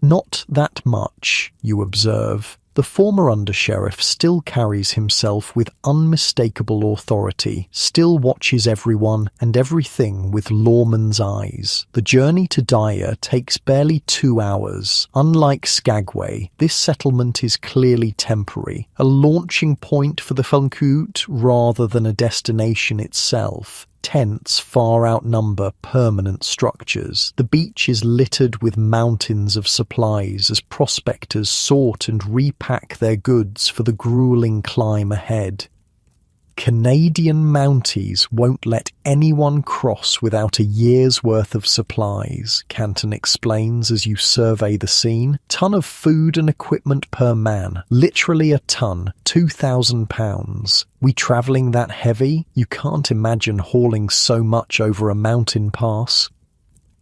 "Not that much," you observe. The former undersheriff still carries himself with unmistakable authority, still watches everyone and everything with lawman's eyes. The journey to Dyer takes barely 2 hours. Unlike Skagway, this settlement is clearly temporary, a launching point for the Funkut rather than a destination itself. Tents far outnumber permanent structures. The beach is littered with mountains of supplies as prospectors sort and repack their goods for the grueling climb ahead. Canadian Mounties won't let anyone cross without a year's worth of supplies, Canton explains as you survey the scene. Ton of food and equipment per man. Literally a ton. 2,000 pounds. We travelling that heavy? You can't imagine hauling so much over a mountain pass.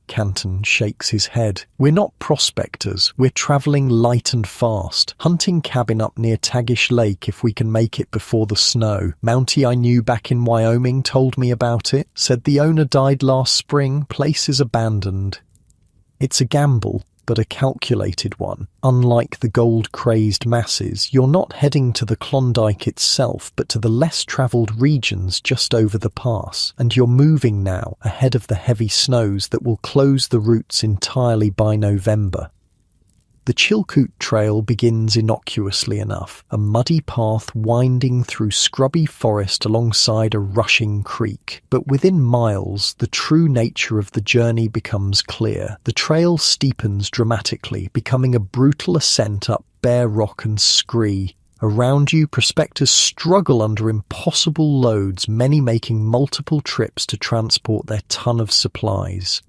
Canton shakes his head. "We're not prospectors. We're travelling light and fast. Hunting cabin up near Tagish Lake if we can make it before the snow. Mountie I knew back in Wyoming told me about it. Said the owner died last spring. Place is abandoned." It's a gamble, but a calculated one. Unlike the gold-crazed masses, you're not heading to the Klondike itself, but to the less-travelled regions just over the pass, and you're moving now ahead of the heavy snows that will close the routes entirely by November. The Chilkoot Trail begins innocuously enough, a muddy path winding through scrubby forest alongside a rushing creek. But within miles, the true nature of the journey becomes clear. The trail steepens dramatically, becoming a brutal ascent up bare rock and scree. Around you, prospectors struggle under impossible loads, many making multiple trips to transport their ton of supplies.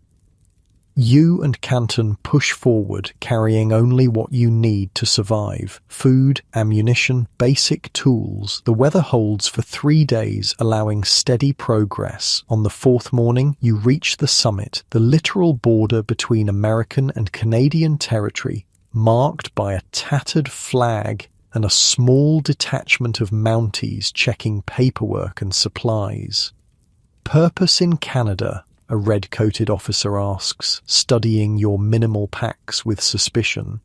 You and Canton push forward, carrying only what you need to survive. Food, ammunition, basic tools. The weather holds for 3 days, allowing steady progress. On the 4th morning, you reach the summit, the literal border between American and Canadian territory, marked by a tattered flag and a small detachment of Mounties checking paperwork and supplies. "Purpose in Canada?" a red-coated officer asks, studying your minimal packs with suspicion.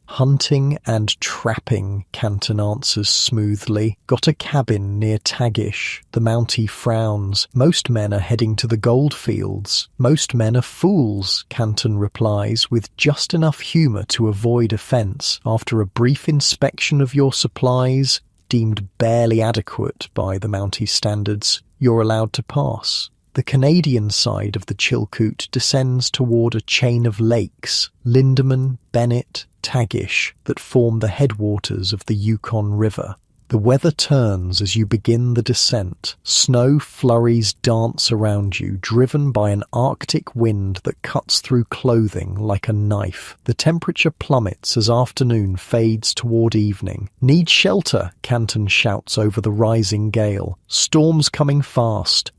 "Hunting and trapping," Canton answers smoothly. "Got a cabin near Tagish." The Mountie frowns. "Most men are heading to the gold fields." "Most men are fools," Canton replies, with just enough humour to avoid offence. "After a brief inspection of your supplies, deemed barely adequate by the Mountie standards, you're allowed to pass." The Canadian side of the Chilkoot descends toward a chain of lakes, Lindeman, Bennett, Tagish, that form the headwaters of the Yukon River. The weather turns as you begin the descent. Snow flurries dance around you, driven by an Arctic wind that cuts through clothing like a knife. The temperature plummets as afternoon fades toward evening. "Need shelter," Canton shouts over the rising gale. "Storm's coming fast."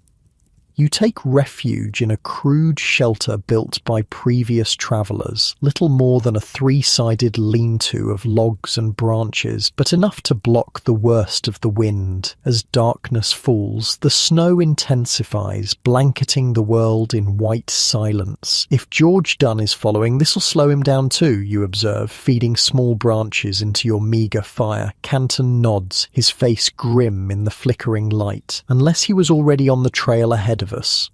You take refuge in a crude shelter built by previous travellers, little more than a three-sided lean-to of logs and branches, but enough to block the worst of the wind. As darkness falls, the snow intensifies, blanketing the world in white silence. "If George Dunn is following, this'll slow him down too," you observe, feeding small branches into your meagre fire. Canton nods, his face grim in the flickering light. "Unless he was already on the trail ahead of us."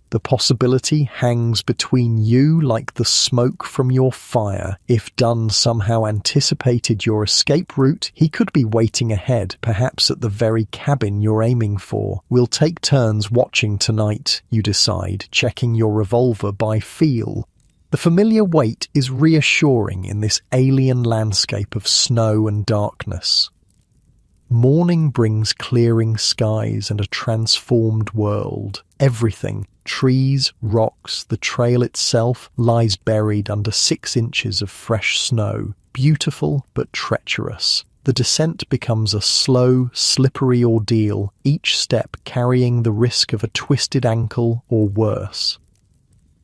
The possibility hangs between you like the smoke from your fire. If Dunn somehow anticipated your escape route, he could be waiting ahead, perhaps at the very cabin you're aiming for. "We'll take turns watching tonight," you decide, checking your revolver by feel. The familiar weight is reassuring in this alien landscape of snow and darkness. Morning brings clearing skies and a transformed world. Everything, trees, rocks, the trail itself, lies buried under 6 inches of fresh snow. Beautiful but treacherous. The descent becomes a slow, slippery ordeal, each step carrying the risk of a twisted ankle or worse.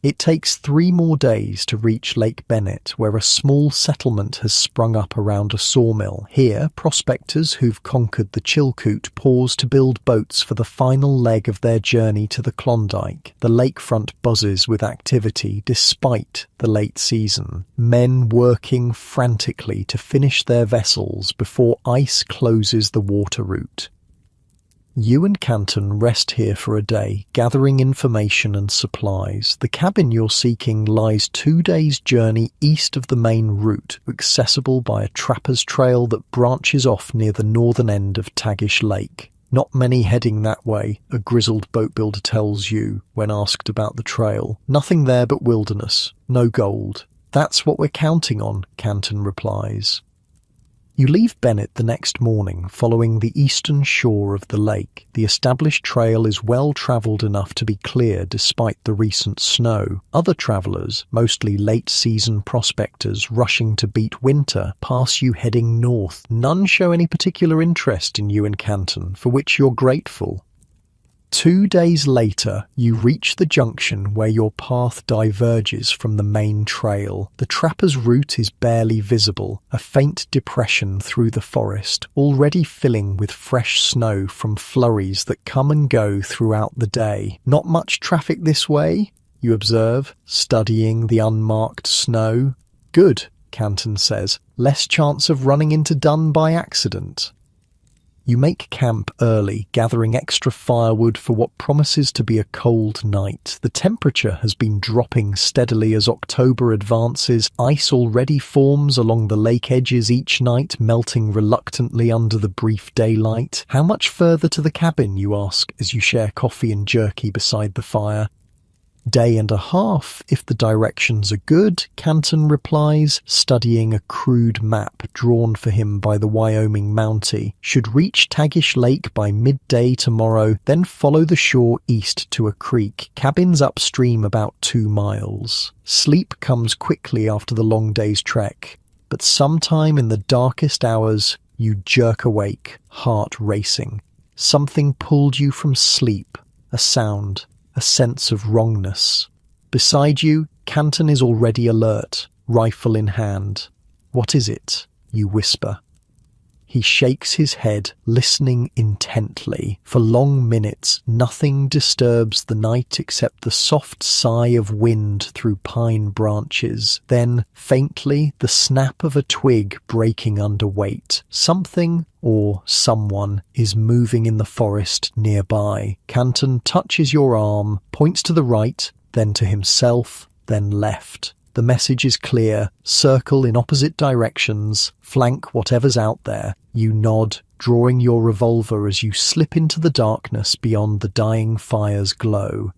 It takes 3 more days to reach Lake Bennett, where a small settlement has sprung up around a sawmill. Here, prospectors who've conquered the Chilkoot pause to build boats for the final leg of their journey to the Klondike. The lakefront buzzes with activity despite the late season. Men working frantically to finish their vessels before ice closes the water route. You and Canton rest here for a day, gathering information and supplies. The cabin you're seeking lies 2 days' journey east of the main route, accessible by a trapper's trail that branches off near the northern end of Tagish Lake. Not many heading that way, a grizzled boat builder tells you when asked about the trail. Nothing there but wilderness, no gold. That's what we're counting on, Canton replies. You leave Bennett the next morning, following the eastern shore of the lake. The established trail is well travelled enough to be clear despite the recent snow. Other travellers, mostly late-season prospectors rushing to beat winter, pass you heading north. None show any particular interest in you and Canton, for which you're grateful. 2 days later, you reach the junction where your path diverges from the main trail. The trapper's route is barely visible, a faint depression through the forest, already filling with fresh snow from flurries that come and go throughout the day. Not much traffic this way, you observe, studying the unmarked snow. Good, Canton says. Less chance of running into Dunn by accident. You make camp early, gathering extra firewood for what promises to be a cold night. The temperature has been dropping steadily as October advances. Ice already forms along the lake edges each night, melting reluctantly under the brief daylight. How much further to the cabin, you ask, as you share coffee and jerky beside the fire. Day and a half, if the directions are good, Canton replies, studying a crude map drawn for him by the Wyoming Mountie. Should reach Tagish Lake by midday tomorrow, then follow the shore east to a creek. Cabins upstream about 2 miles. Sleep comes quickly after the long day's trek, but sometime in the darkest hours, you jerk awake, heart racing. Something pulled you from sleep, a sound. A sense of wrongness. Beside you, Canton is already alert, rifle in hand. What is it? You whisper. He shakes his head, listening intently. For long minutes, nothing disturbs the night except the soft sigh of wind through pine branches. Then, faintly, the snap of a twig breaking under weight. Something or someone is moving in the forest nearby. Canton touches your arm, points to the right, then to himself, then left. The message is clear. Circle in opposite directions. Flank whatever's out there. You nod, drawing your revolver as you slip into the darkness beyond the dying fire's glow.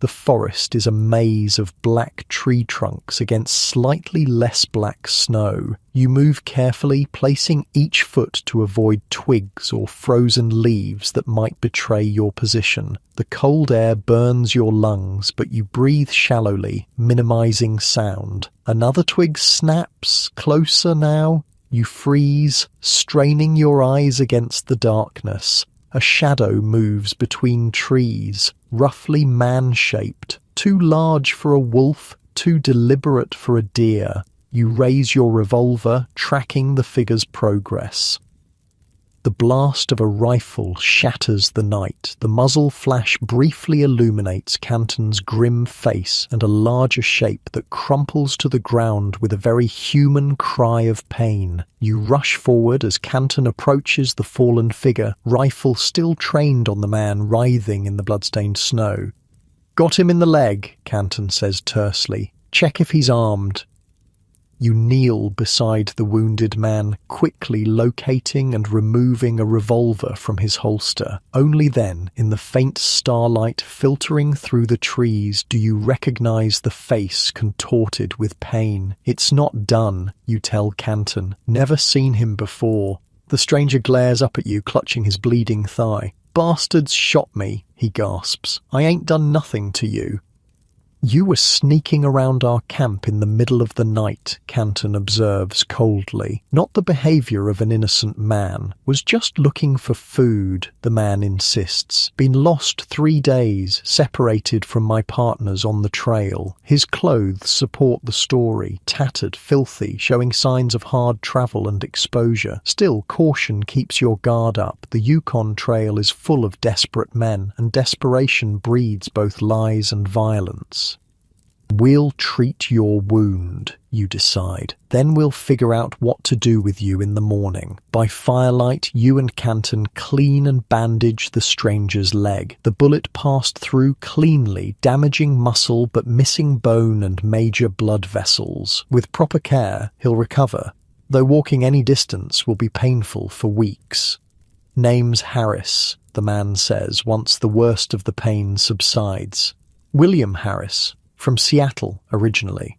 The forest is a maze of black tree trunks against slightly less black snow. You move carefully, placing each foot to avoid twigs or frozen leaves that might betray your position. The cold air burns your lungs, but you breathe shallowly, minimizing sound. Another twig snaps, closer now. You freeze, straining your eyes against the darkness. A shadow moves between trees, roughly man-shaped, too large for a wolf, too deliberate for a deer. You raise your revolver, tracking the figure's progress. The blast of a rifle shatters the night. The muzzle flash briefly illuminates Canton's grim face and a larger shape that crumples to the ground with a very human cry of pain. You rush forward as Canton approaches the fallen figure, rifle still trained on the man writhing in the bloodstained snow. "Got him in the leg," Canton says tersely. "Check if he's armed." You kneel beside the wounded man, quickly locating and removing a revolver from his holster. Only then, in the faint starlight filtering through the trees, do you recognize the face contorted with pain. "It's not done," you tell Canton. "Never seen him before." The stranger glares up at you, clutching his bleeding thigh. "Bastards shot me," he gasps. "I ain't done nothing to you." "You were sneaking around our camp in the middle of the night," Canton observes coldly. "Not the behavior of an innocent man. Was just looking for food," the man insists. "Been lost 3 days, separated from my partners on the trail." His clothes support the story, tattered, filthy, showing signs of hard travel and exposure. Still, caution keeps your guard up. The Yukon Trail is full of desperate men, and desperation breeds both lies and violence. "We'll treat your wound," you decide. "Then we'll figure out what to do with you in the morning." By firelight, you and Canton clean and bandage the stranger's leg. The bullet passed through cleanly, damaging muscle but missing bone and major blood vessels. With proper care, he'll recover, though walking any distance will be painful for weeks. "Name's Harris," the man says once the worst of the pain subsides. "William Harris. From Seattle, originally."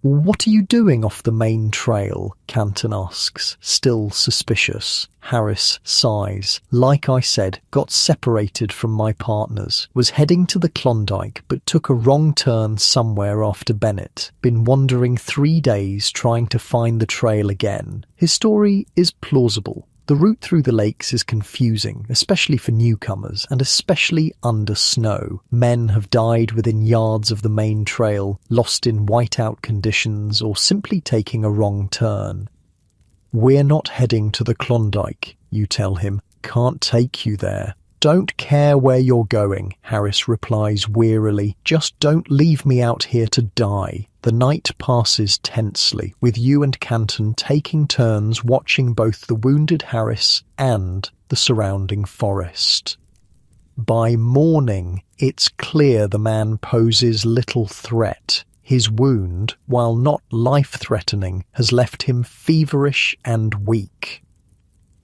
"What are you doing off the main trail?" Canton asks, still suspicious. Harris sighs. "Like I said, got separated from my partners. Was heading to the Klondike, but took a wrong turn somewhere after Bennett. Been wandering 3 days trying to find the trail again." His story is plausible. The route through the lakes is confusing, especially for newcomers, and especially under snow. Men have died within yards of the main trail, lost in whiteout conditions, or simply taking a wrong turn. "We're not heading to the Klondike," you tell him. "Can't take you there." "Don't care where you're going," Harris replies wearily. "Just don't leave me out here to die." The night passes tensely, with you and Canton taking turns watching both the wounded Harris and the surrounding forest. By morning, it's clear the man poses little threat. His wound, while not life-threatening, has left him feverish and weak.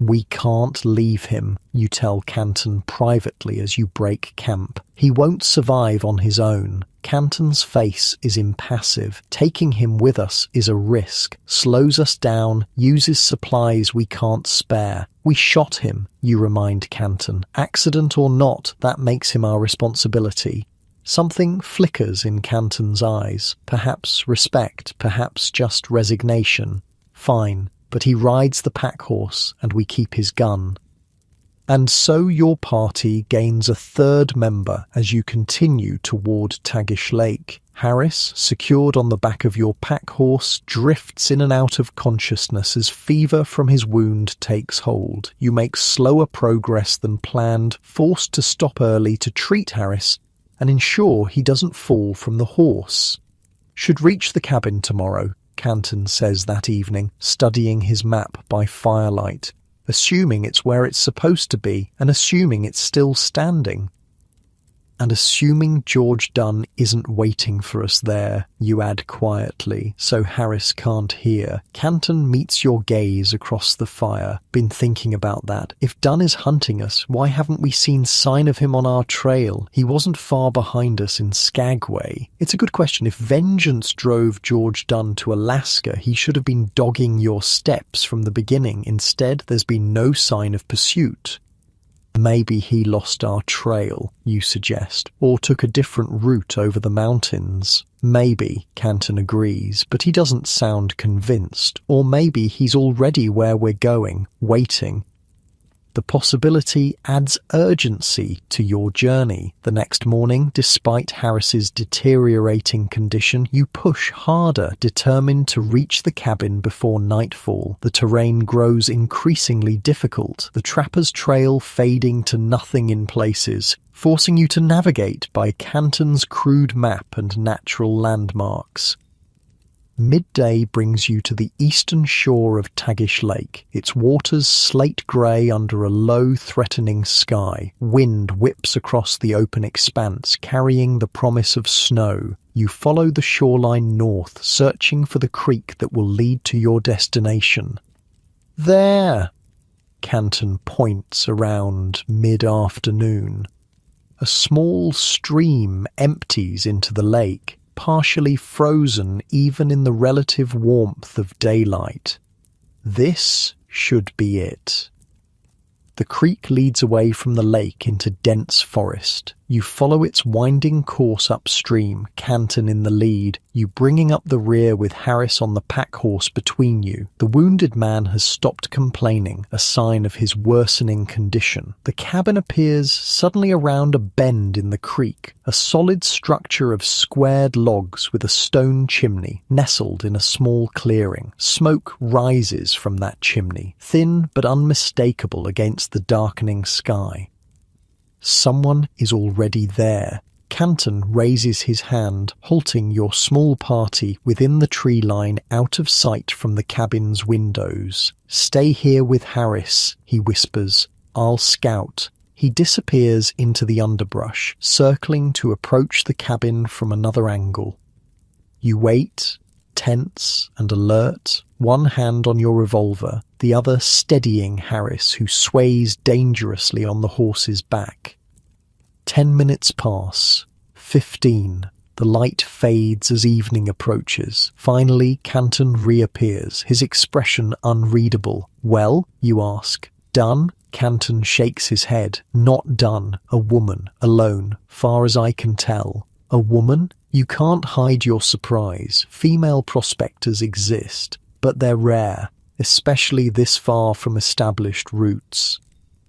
"We can't leave him," you tell Canton privately as you break camp. "He won't survive on his own." Canton's face is impassive. Taking him with us is a risk. Slows us down, uses supplies we can't spare. "We shot him," you remind Canton. "Accident or not, that makes him our responsibility." Something flickers in Canton's eyes. Perhaps respect, perhaps just resignation. Fine. But he rides the pack horse, and we keep his gun. And so your party gains a third member as you continue toward Tagish Lake. Harris, secured on the back of your pack horse, drifts in and out of consciousness as fever from his wound takes hold. You make slower progress than planned, forced to stop early to treat Harris and ensure he doesn't fall from the horse. Should reach the cabin tomorrow, Canton says that evening, studying his map by firelight, assuming it's where it's supposed to be and assuming it's still standing. And assuming George Dunn isn't waiting for us there, you add quietly, so Harris can't hear. Canton meets your gaze across the fire. Been thinking about that. If Dunn is hunting us, why haven't we seen sign of him on our trail? He wasn't far behind us in Skagway. It's a good question. If vengeance drove George Dunn to Alaska, he should have been dogging your steps from the beginning. Instead, there's been no sign of pursuit. Maybe he lost our trail, you suggest, or took a different route over the mountains. Maybe, Canton agrees, but he doesn't sound convinced. Or maybe he's already where we're going, waiting. The possibility adds urgency to your journey. The next morning, despite Harris's deteriorating condition, you push harder, determined to reach the cabin before nightfall. The terrain grows increasingly difficult, the trapper's trail fading to nothing in places, forcing you to navigate by Canton's crude map and natural landmarks. Midday brings you to the eastern shore of Tagish Lake, its waters slate grey under a low, threatening sky. Wind whips across the open expanse, carrying the promise of snow. You follow the shoreline north, searching for the creek that will lead to your destination. There! Canton points around mid-afternoon. A small stream empties into the lake, partially frozen even in the relative warmth of daylight. This should be it. The creek leads away from the lake into dense forest. You follow its winding course upstream, Canton in the lead, you bringing up the rear with Harris on the pack horse between you. The wounded man has stopped complaining, a sign of his worsening condition. The cabin appears suddenly around a bend in the creek, a solid structure of squared logs with a stone chimney, nestled in a small clearing. Smoke rises from that chimney, thin but unmistakable against the darkening sky. Someone is already there. Canton raises his hand, halting your small party within the tree line out of sight from the cabin's windows. "Stay here with Harris," he whispers. "I'll scout." He disappears into the underbrush, circling to approach the cabin from another angle. You wait, tense and alert, one hand on your revolver, the other steadying Harris, who sways dangerously on the horse's back. 10 minutes pass. 15. The light fades as evening approaches. Finally, Canton reappears, his expression unreadable. "Well?" you ask. "Done?" Canton shakes his head. "Not done. A woman, alone, far as I can tell." "A woman?" You can't hide your surprise. Female prospectors exist, but they're rare, especially this far from established routes.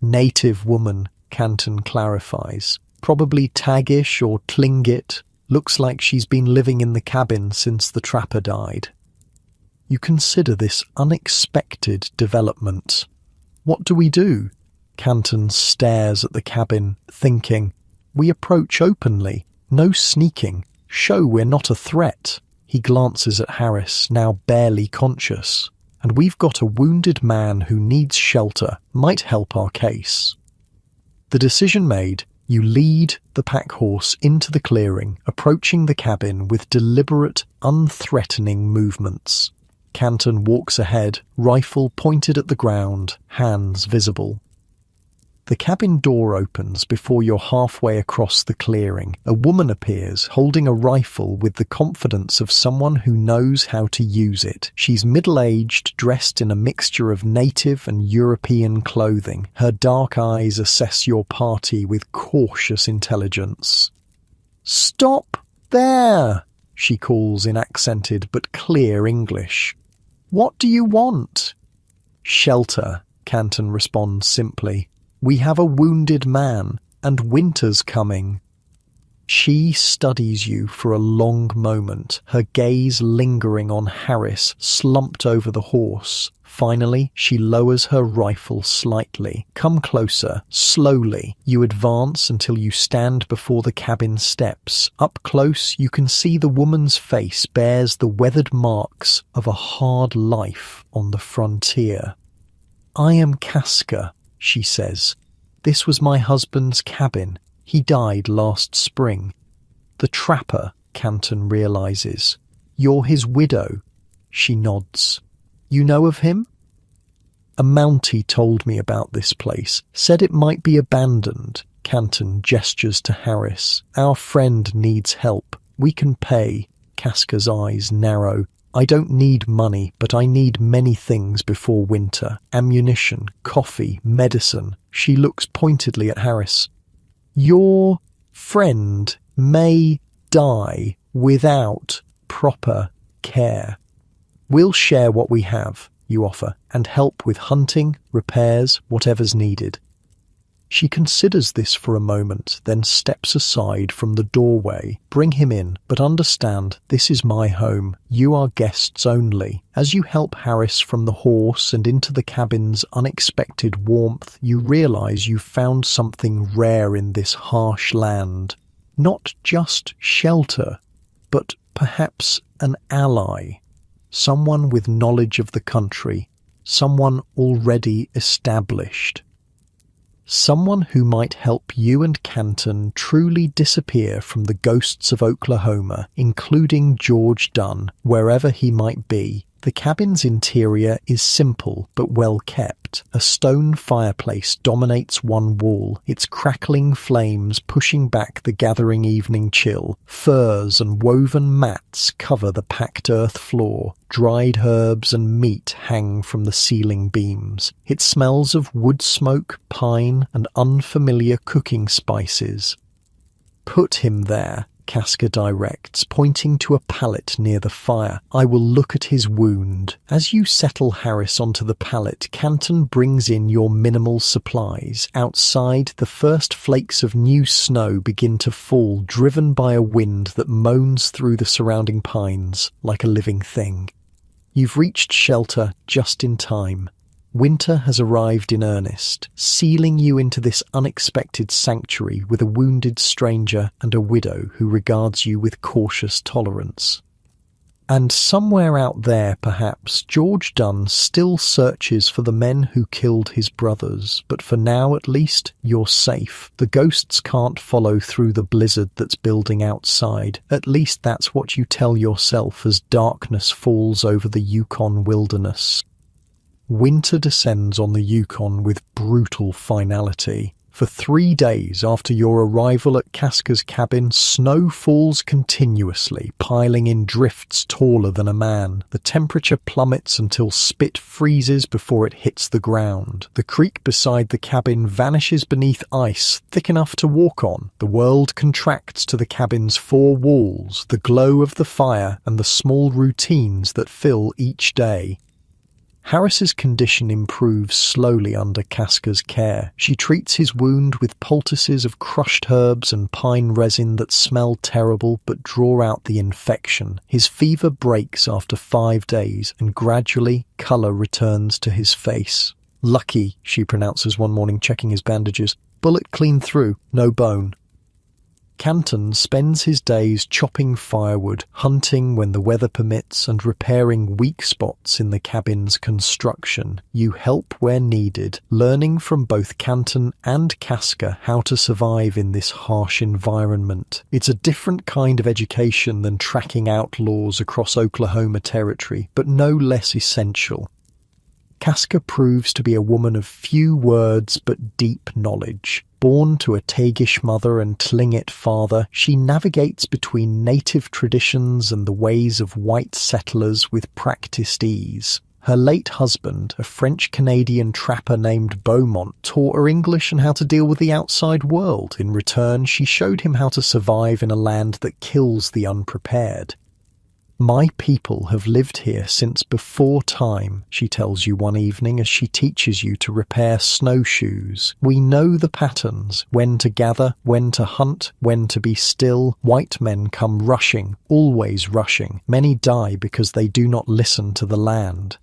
"Native woman," Canton clarifies. "Probably Tagish or Tlingit. Looks like she's been living in the cabin since the trapper died." You consider this unexpected development. What do we do? Canton stares at the cabin, thinking. We approach openly. No sneaking. Show we're not a threat. He glances at Harris, now barely conscious. And we've got a wounded man who needs shelter. Might help our case. The decision made, you lead the pack horse into the clearing, approaching the cabin with deliberate, unthreatening movements. Canton walks ahead, rifle pointed at the ground, hands visible. The cabin door opens before you're halfway across the clearing. A woman appears, holding a rifle with the confidence of someone who knows how to use it. She's middle-aged, dressed in a mixture of native and European clothing. Her dark eyes assess your party with cautious intelligence. "Stop there!" she calls in accented but clear English. "What do you want?" "Shelter," Canton responds simply. We have a wounded man, and winter's coming." She studies you for a long moment, her gaze lingering on Harris slumped over the horse. Finally, she lowers her rifle slightly. "Come closer, slowly." You advance until you stand before the cabin steps. Up close, you can see the woman's face bears the weathered marks of a hard life on the frontier. "I am Casca," she says. "This was my husband's cabin. He died last spring." "The trapper," Canton realizes. "You're his widow." She nods. "You know of him?" "A Mountie told me about this place, said it might be abandoned." Canton gestures to Harris. "Our friend needs help. We can pay." Casca's eyes narrow. "I don't need money, but I need many things before winter. Ammunition, coffee, medicine." She looks pointedly at Harris. "Your friend may die without proper care. We'll share what we have," you offer, "and help with hunting, repairs, whatever's needed." She considers this for a moment, then steps aside from the doorway. "Bring him in, but understand, this is my home. You are guests only." As you help Harris from the horse and into the cabin's unexpected warmth, you realize you've found something rare in this harsh land. Not just shelter, but perhaps an ally. Someone with knowledge of the country. Someone already established. Someone who might help you and Canton truly disappear from the ghosts of Oklahoma, including George Dunn, wherever he might be. The cabin's interior is simple but well kept. A stone fireplace dominates one wall, its crackling flames pushing back the gathering evening chill. Furs and woven mats cover the packed earth floor. Dried herbs and meat hang from the ceiling beams. It smells of wood smoke, pine, and unfamiliar cooking spices. "Put him there," Casca directs, pointing to a pallet near the fire. "I will look at his wound." As you settle Harris onto the pallet, Canton brings in your minimal supplies. Outside, the first flakes of new snow begin to fall, driven by a wind that moans through the surrounding pines like a living thing. You've reached shelter just in time. Winter has arrived in earnest, sealing you into this unexpected sanctuary with a wounded stranger and a widow who regards you with cautious tolerance. And somewhere out there, perhaps, George Dunn still searches for the men who killed his brothers, but for now at least, you're safe. The ghosts can't follow through the blizzard that's building outside. At least that's what you tell yourself as darkness falls over the Yukon wilderness. Winter descends on the Yukon with brutal finality. For 3 days after your arrival at Casca's cabin, snow falls continuously, piling in drifts taller than a man. The temperature plummets until spit freezes before it hits the ground. The creek beside the cabin vanishes beneath ice thick enough to walk on. The world contracts to the cabin's 4 walls, the glow of the fire, and the small routines that fill each day. Harris's condition improves slowly under Casca's care. She treats his wound with poultices of crushed herbs and pine resin that smell terrible but draw out the infection. His fever breaks after 5 days, and gradually colour returns to his face. "Lucky," she pronounces one morning, checking his bandages. "Bullet clean through, no bone." Canton spends his days chopping firewood, hunting when the weather permits, and repairing weak spots in the cabin's construction. You help where needed, learning from both Canton and Casca how to survive in this harsh environment. It's a different kind of education than tracking outlaws across Oklahoma territory, but no less essential. Casca proves to be a woman of few words but deep knowledge. Born to a Tagish mother and Tlingit father, she navigates between native traditions and the ways of white settlers with practiced ease. Her late husband, a French-Canadian trapper named Beaumont, taught her English and how to deal with the outside world. In return, she showed him how to survive in a land that kills the unprepared. My people have lived here since before time, she tells you one evening as she teaches you to repair snowshoes. We know the patterns, when to gather, when to hunt, when to be still. White men come rushing, always rushing. Many die because they do not listen to the land.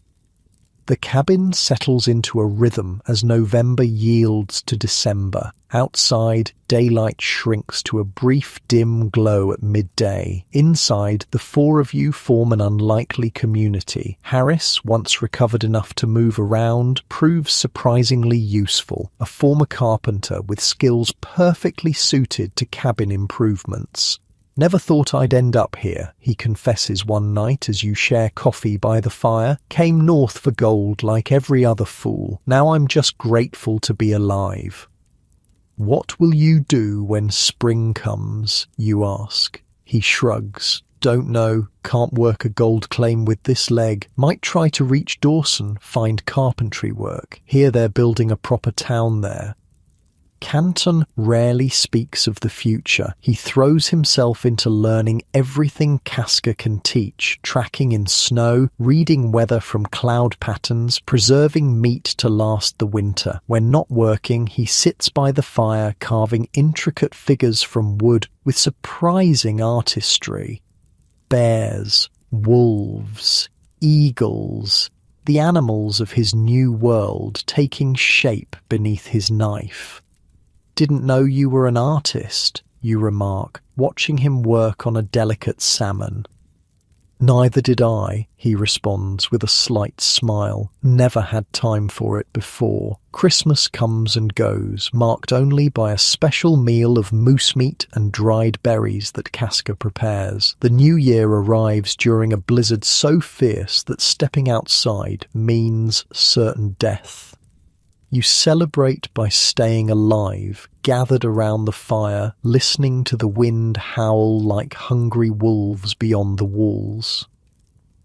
The cabin settles into a rhythm as November yields to December. Outside, daylight shrinks to a brief dim glow at midday. Inside, the four of you form an unlikely community. Harris, once recovered enough to move around, proves surprisingly useful. A former carpenter with skills perfectly suited to cabin improvements. "Never thought I'd end up here," he confesses one night as you share coffee by the fire. "Came north for gold like every other fool. Now I'm just grateful to be alive." "What will you do when spring comes?" you ask. He shrugs. "Don't know. Can't work a gold claim with this leg. Might try to reach Dawson, find carpentry work. Hear they're building a proper town there." Canton rarely speaks of the future. He throws himself into learning everything Casca can teach, tracking in snow, reading weather from cloud patterns, preserving meat to last the winter. When not working, he sits by the fire carving intricate figures from wood with surprising artistry. Bears, wolves, eagles, the animals of his new world taking shape beneath his knife. "Didn't know you were an artist," you remark, watching him work on a delicate salmon. "Neither did I," he responds with a slight smile. "Never had time for it before. Christmas comes and goes, marked only by a special meal of moose meat and dried berries that Casca prepares. The new year arrives during a blizzard so fierce that stepping outside means certain death. You celebrate by staying alive, gathered around the fire, listening to the wind howl like hungry wolves beyond the walls.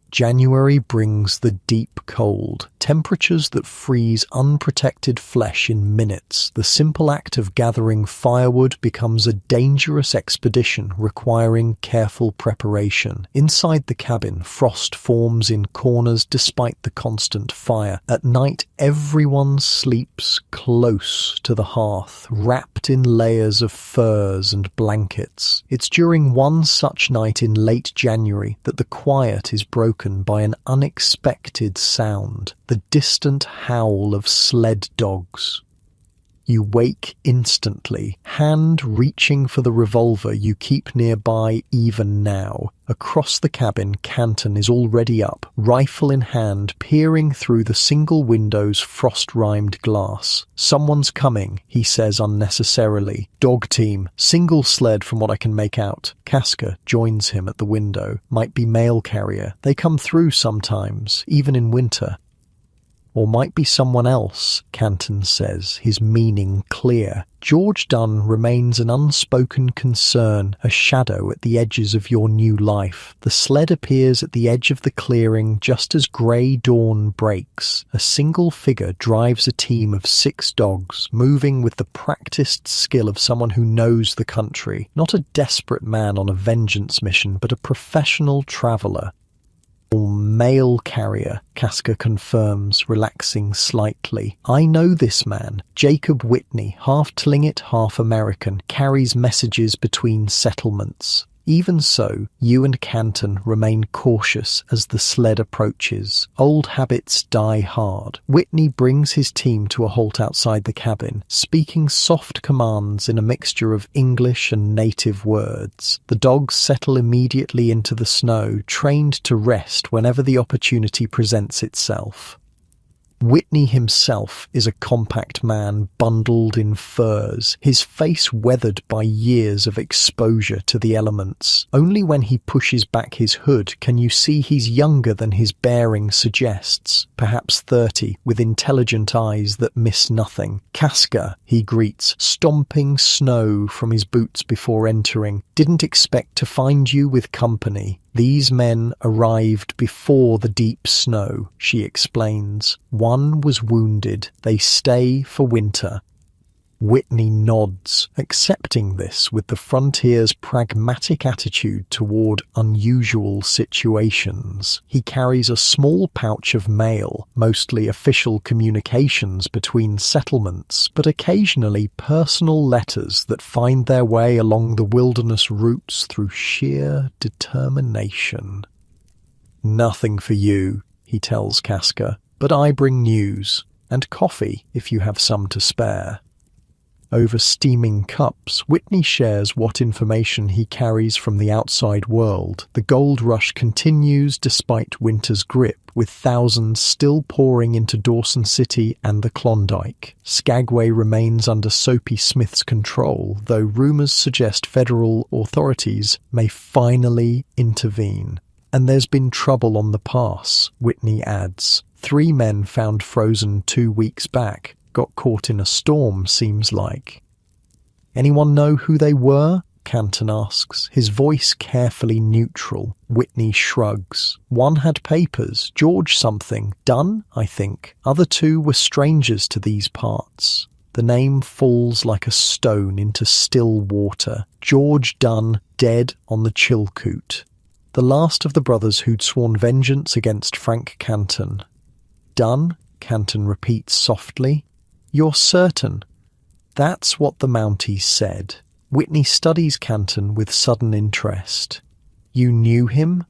January brings the deep cold, temperatures that freeze unprotected flesh in minutes. The simple act of gathering firewood becomes a dangerous expedition requiring careful preparation. Inside the cabin, frost forms in corners despite the constant fire. At night, everyone sleeps close to the hearth, wrapped in layers of furs and blankets. It's during one such night in late January that the quiet is broken by an unexpected sound, the distant howl of sled dogs. You wake instantly, hand reaching for the revolver you keep nearby even now. Across the cabin, Canton is already up, rifle in hand, peering through the single window's frost-rimed glass. "Someone's coming," he says unnecessarily. "Dog team, single sled from what I can make out." Casca joins him at the window. "Might be mail carrier. They come through sometimes, even in winter." "Or might be someone else," Canton says, his meaning clear. George Dunn remains an unspoken concern, a shadow at the edges of your new life. The sled appears at the edge of the clearing just as grey dawn breaks. A single figure drives a team of 6 dogs, moving with the practiced skill of someone who knows the country. Not a desperate man on a vengeance mission, but a professional traveller. "Mail carrier," Casca confirms, relaxing slightly. "I know this man. Jacob Whitney, half Tlingit, half American, carries messages between settlements." Even so, you and Canton remain cautious as the sled approaches. Old habits die hard. Whitney brings his team to a halt outside the cabin, speaking soft commands in a mixture of English and native words. The dogs settle immediately into the snow, trained to rest whenever the opportunity presents itself. Whitney himself is a compact man bundled in furs, his face weathered by years of exposure to the elements. Only when he pushes back his hood can you see he's younger than his bearing suggests, perhaps 30, with intelligent eyes that miss nothing. "Casca," he greets, stomping snow from his boots before entering. "Didn't expect to find you with company." "These men arrived before the deep snow," she explains. "One was wounded. They stay for winter." Whitney nods, accepting this with the frontier's pragmatic attitude toward unusual situations. He carries a small pouch of mail, mostly official communications between settlements, but occasionally personal letters that find their way along the wilderness routes through sheer determination. "Nothing for you," he tells Casca, "but I bring news, and coffee if you have some to spare." Over steaming cups, Whitney shares what information he carries from the outside world. The gold rush continues despite winter's grip, with thousands still pouring into Dawson City and the Klondike. Skagway remains under Soapy Smith's control, though rumors suggest federal authorities may finally intervene. "And there's been trouble on the pass," Whitney adds. 3 men found frozen 2 weeks back. Got caught in a storm, seems like. "Anyone know who they were?" Canton asks, his voice carefully neutral. Whitney shrugs. "One had papers, George something, Dunn, I think. Other 2 were strangers to these parts." The name falls like a stone into still water. George Dunn, dead on the Chilkoot. The last of the brothers who'd sworn vengeance against Frank Canton. "Dunn?" Canton repeats softly. "You're certain?" "That's what the Mounties said." Whitney studies Canton with sudden interest. "You knew him?"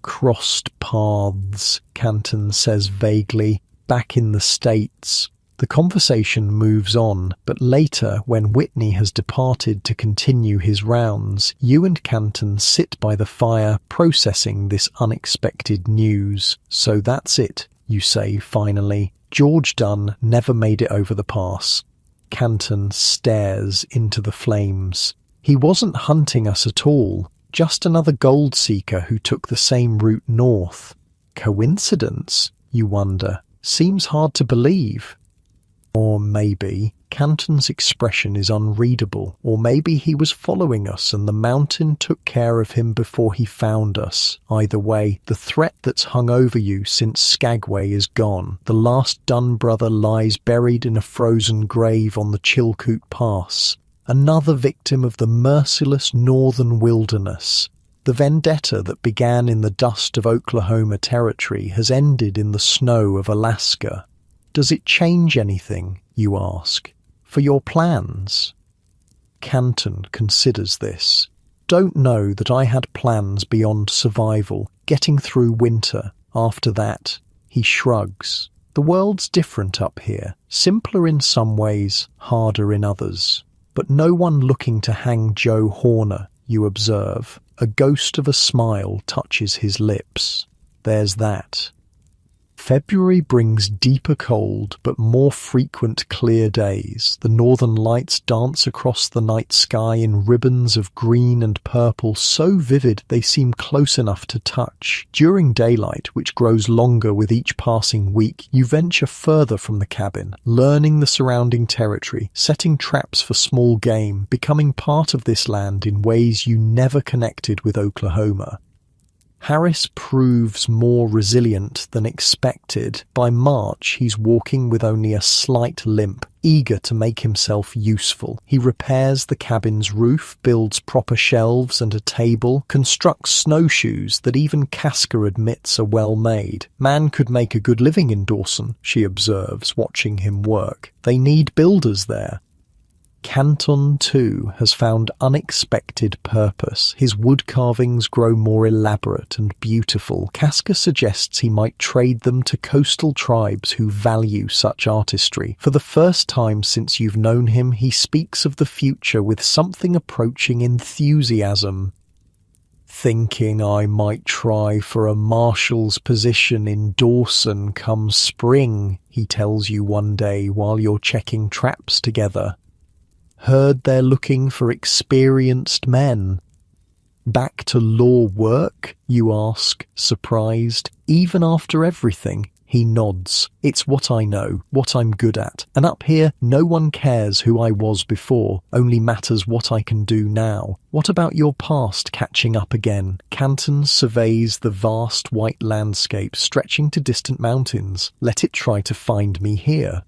"Crossed paths," Canton says vaguely, "back in the States." The conversation moves on, but later, when Whitney has departed to continue his rounds, you and Canton sit by the fire processing this unexpected news. "So that's it," you say finally. "George Dunn never made it over the pass." Canton stares into the flames. "He wasn't hunting us at all, just another gold seeker who took the same route north." Coincidence, you wonder? Seems hard to believe. Or maybe Canton's expression is unreadable, or maybe he was following us and the mountain took care of him before he found us. Either way, the threat that's hung over you since Skagway is gone. The last Dunn brother lies buried in a frozen grave on the Chilkoot Pass, another victim of the merciless northern wilderness. The vendetta that began in the dust of Oklahoma Territory has ended in the snow of Alaska. Does it change anything, you ask, for your plans? Canton considers this. "Don't know that I had plans beyond survival, getting through winter. After that," he shrugs. "The world's different up here, simpler in some ways, harder in others. But no one looking to hang Joe Horner, you observe." A ghost of a smile touches his lips. "There's that." February brings deeper cold but more frequent clear days. The northern lights dance across the night sky in ribbons of green and purple so vivid they seem close enough to touch. During daylight, which grows longer with each passing week, you venture further from the cabin, learning the surrounding territory, setting traps for small game, becoming part of this land in ways you never connected with Oklahoma. Harris proves more resilient than expected. By March, he's walking with only a slight limp, eager to make himself useful. He repairs the cabin's roof, builds proper shelves and a table, constructs snowshoes that even Casca admits are well made. "Man could make a good living in Dawson," she observes, watching him work. "They need builders there." Canton, too, has found unexpected purpose. His wood carvings grow more elaborate and beautiful. Casca suggests he might trade them to coastal tribes who value such artistry. For the first time since you've known him, he speaks of the future with something approaching enthusiasm. "Thinking I might try for a marshal's position in Dawson come spring," he tells you one day while you're checking traps together. "Heard they're looking for experienced men." "Back to law work?" you ask, surprised. "Even after everything?" He nods. "It's what I know, what I'm good at. And up here, no one cares who I was before, only matters what I can do now. What about your past catching up again?" Canton surveys the vast white landscape stretching to distant mountains. "Let it try to find me here."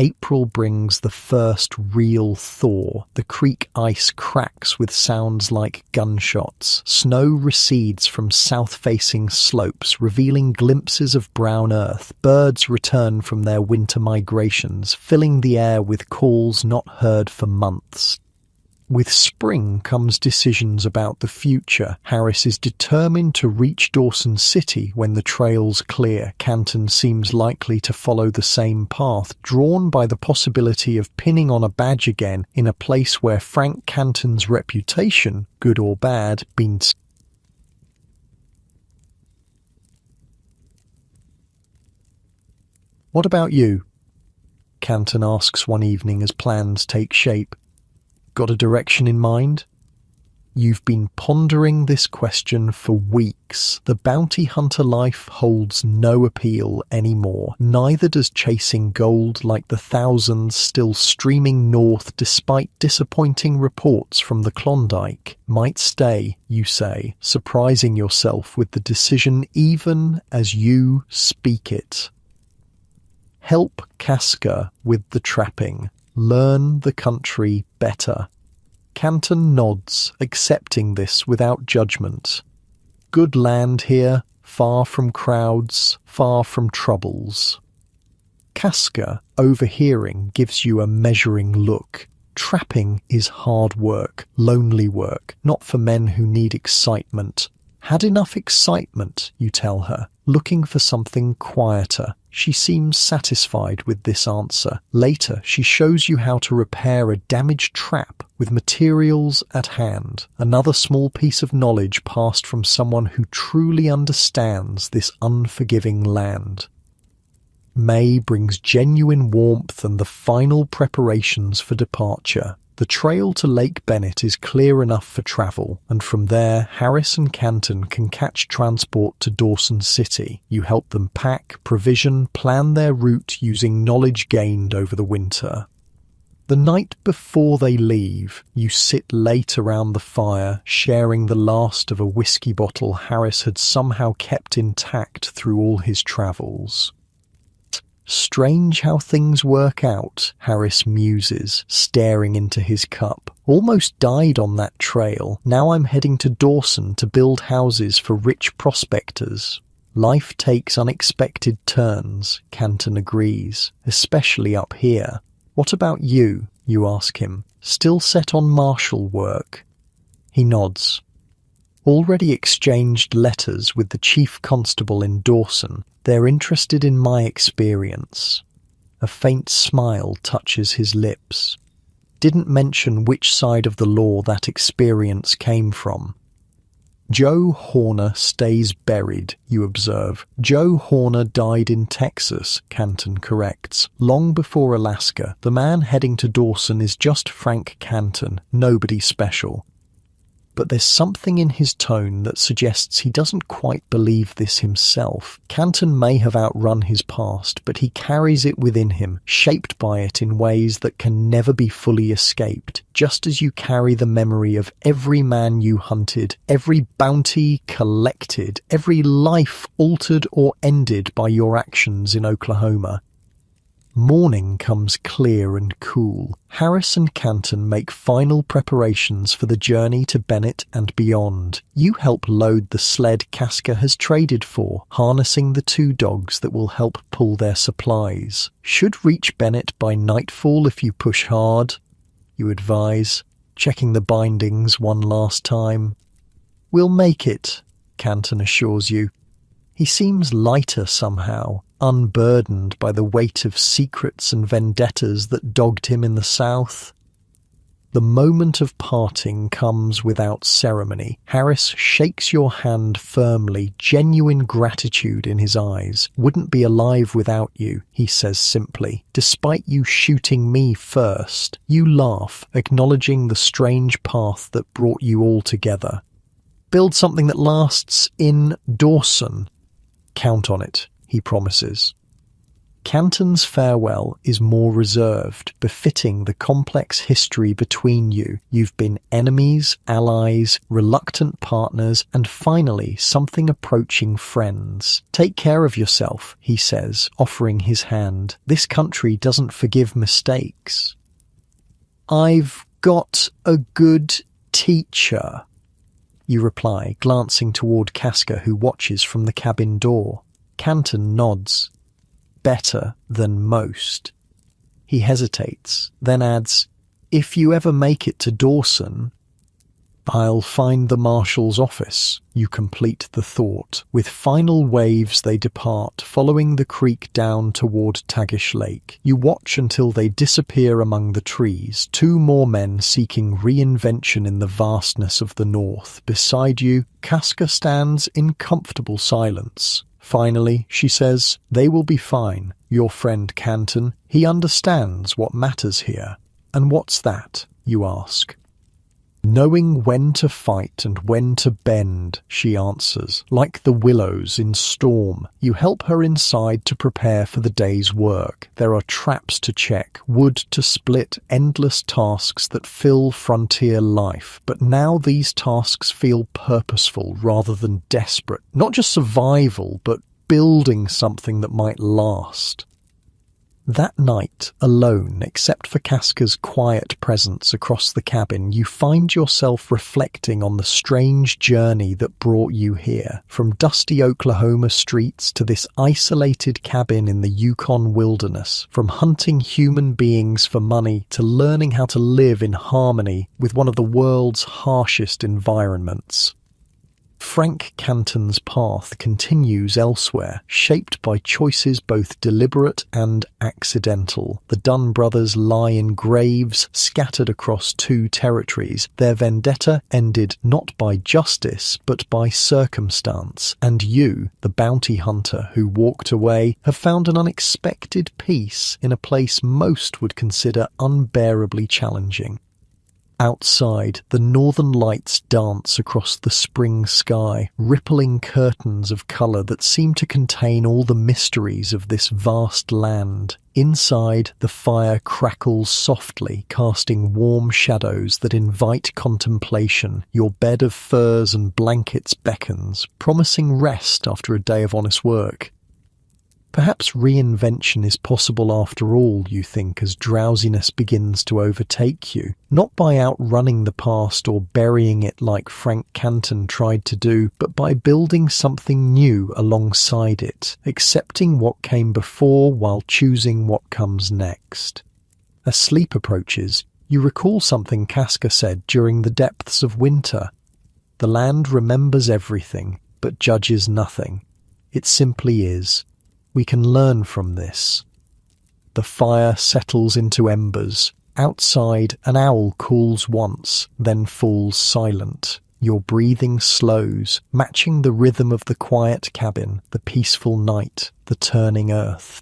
April brings the first real thaw. The creek ice cracks with sounds like gunshots. Snow recedes from south-facing slopes, revealing glimpses of brown earth. Birds return from their winter migrations, filling the air with calls not heard for months. With spring comes decisions about the future. Harris is determined to reach Dawson City when the trail's clear. Canton seems likely to follow the same path, drawn by the possibility of pinning on a badge again in a place where Frank Canton's reputation, good or bad, been. "What about you?" Canton asks one evening as plans take shape. "Got a direction in mind?" You've been pondering this question for weeks. The bounty hunter life holds no appeal anymore. Neither does chasing gold like the thousands still streaming north despite disappointing reports from the Klondike. Might stay, you say, surprising yourself with the decision even as you speak it. Help Casca with the trapping. Learn the country better. Canton nods, accepting this without judgment. Good land here, far from crowds, far from troubles. Casca, overhearing, gives you a measuring look. Trapping is hard work, lonely work, not for men who need excitement. Had enough excitement, you tell her, looking for something quieter. She seems satisfied with this answer. Later, she shows you how to repair a damaged trap with materials at hand. Another small piece of knowledge passed from someone who truly understands this unforgiving land. May brings genuine warmth and the final preparations for departure. The trail to Lake Bennett is clear enough for travel, and from there, Harris and Canton can catch transport to Dawson City. You help them pack, provision, plan their route using knowledge gained over the winter. The night before they leave, you sit late around the fire, sharing the last of a whiskey bottle Harris had somehow kept intact through all his travels. Strange how things work out, Harris muses, staring into his cup. Almost died on that trail. Now I'm heading to Dawson to build houses for rich prospectors. Life takes unexpected turns, Canton agrees, especially up here. What about you? You ask him. Still set on marshal work? He nods. Already exchanged letters with the chief constable in Dawson. They're interested in my experience. A faint smile touches his lips. Didn't mention which side of the law that experience came from. Joe Horner stays buried, you observe. Joe Horner died in Texas, Canton corrects. Long before Alaska, the man heading to Dawson is just Frank Canton, nobody special. But there's something in his tone that suggests he doesn't quite believe this himself. Canton may have outrun his past, but he carries it within him, shaped by it in ways that can never be fully escaped, just as you carry the memory of every man you hunted, every bounty collected, every life altered or ended by your actions in Oklahoma. Morning comes clear and cool. Harris and Canton make final preparations for the journey to Bennett and beyond. You help load the sled Casca has traded for, harnessing the two dogs that will help pull their supplies. Should reach Bennett by nightfall if you push hard, you advise, checking the bindings one last time. We'll make it, Canton assures you. He seems lighter somehow, unburdened by the weight of secrets and vendettas that dogged him in the South. The moment of parting comes without ceremony. Harris shakes your hand firmly, genuine gratitude in his eyes. Wouldn't be alive without you, he says simply. Despite you shooting me first, you laugh, acknowledging the strange path that brought you all together. Build something that lasts in Dawson. Count on it, he promises. Canton's farewell is more reserved, befitting the complex history between you. You've been enemies, allies, reluctant partners, and finally something approaching friends. Take care of yourself, he says, offering his hand. This country doesn't forgive mistakes. I've got a good teacher, you reply, glancing toward Casca, who watches from the cabin door. Canton nods. Better than most. He hesitates, then adds, if you ever make it to Dawson, I'll find the marshal's office. You complete the thought. With final waves they depart, following the creek down toward Tagish Lake. You watch until they disappear among the trees, 2 more men seeking reinvention in the vastness of the north. Beside you, Casca stands in comfortable silence. Finally, she says, they will be fine. Your friend Canton, he understands what matters here. And what's that, you ask? Knowing when to fight and when to bend, she answers. Like the willows in storm, you help her inside to prepare for the day's work. There are traps to check, wood to split, endless tasks that fill frontier life. But now these tasks feel purposeful rather than desperate. Not just survival, but building something that might last. That night, alone, except for Casca's quiet presence across the cabin, you find yourself reflecting on the strange journey that brought you here. From dusty Oklahoma streets to this isolated cabin in the Yukon wilderness. From hunting human beings for money to learning how to live in harmony with one of the world's harshest environments. Frank Canton's path continues elsewhere, shaped by choices both deliberate and accidental. The Dunn brothers lie in graves scattered across 2 territories. Their vendetta ended not by justice, but by circumstance. And you, the bounty hunter who walked away, have found an unexpected peace in a place most would consider unbearably challenging. Outside, the northern lights dance across the spring sky, rippling curtains of colour that seem to contain all the mysteries of this vast land. Inside, the fire crackles softly, casting warm shadows that invite contemplation. Your bed of furs and blankets beckons, promising rest after a day of honest work. Perhaps reinvention is possible after all, you think, as drowsiness begins to overtake you. Not by outrunning the past or burying it like Frank Canton tried to do, but by building something new alongside it, accepting what came before while choosing what comes next. As sleep approaches, you recall something Casca said during the depths of winter. The land remembers everything, but judges nothing. It simply is. We can learn from this. The fire settles into embers. Outside, an owl calls once, then falls silent. Your breathing slows, matching the rhythm of the quiet cabin, the peaceful night, the turning earth.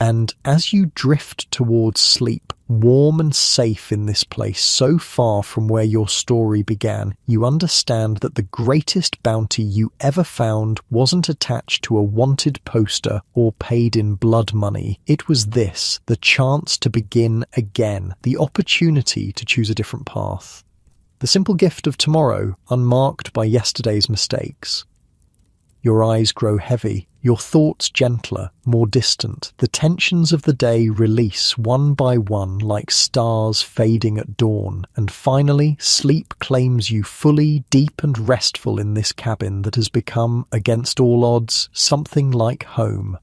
And as you drift towards sleep, warm and safe in this place so far from where your story began, you understand that the greatest bounty you ever found wasn't attached to a wanted poster or paid in blood money. It was this, the chance to begin again, the opportunity to choose a different path. The simple gift of tomorrow, unmarked by yesterday's mistakes. Your eyes grow heavy, your thoughts gentler, more distant. The tensions of the day release one by one like stars fading at dawn, and finally sleep claims you fully, deep and restful in this cabin that has become, against all odds, something like home.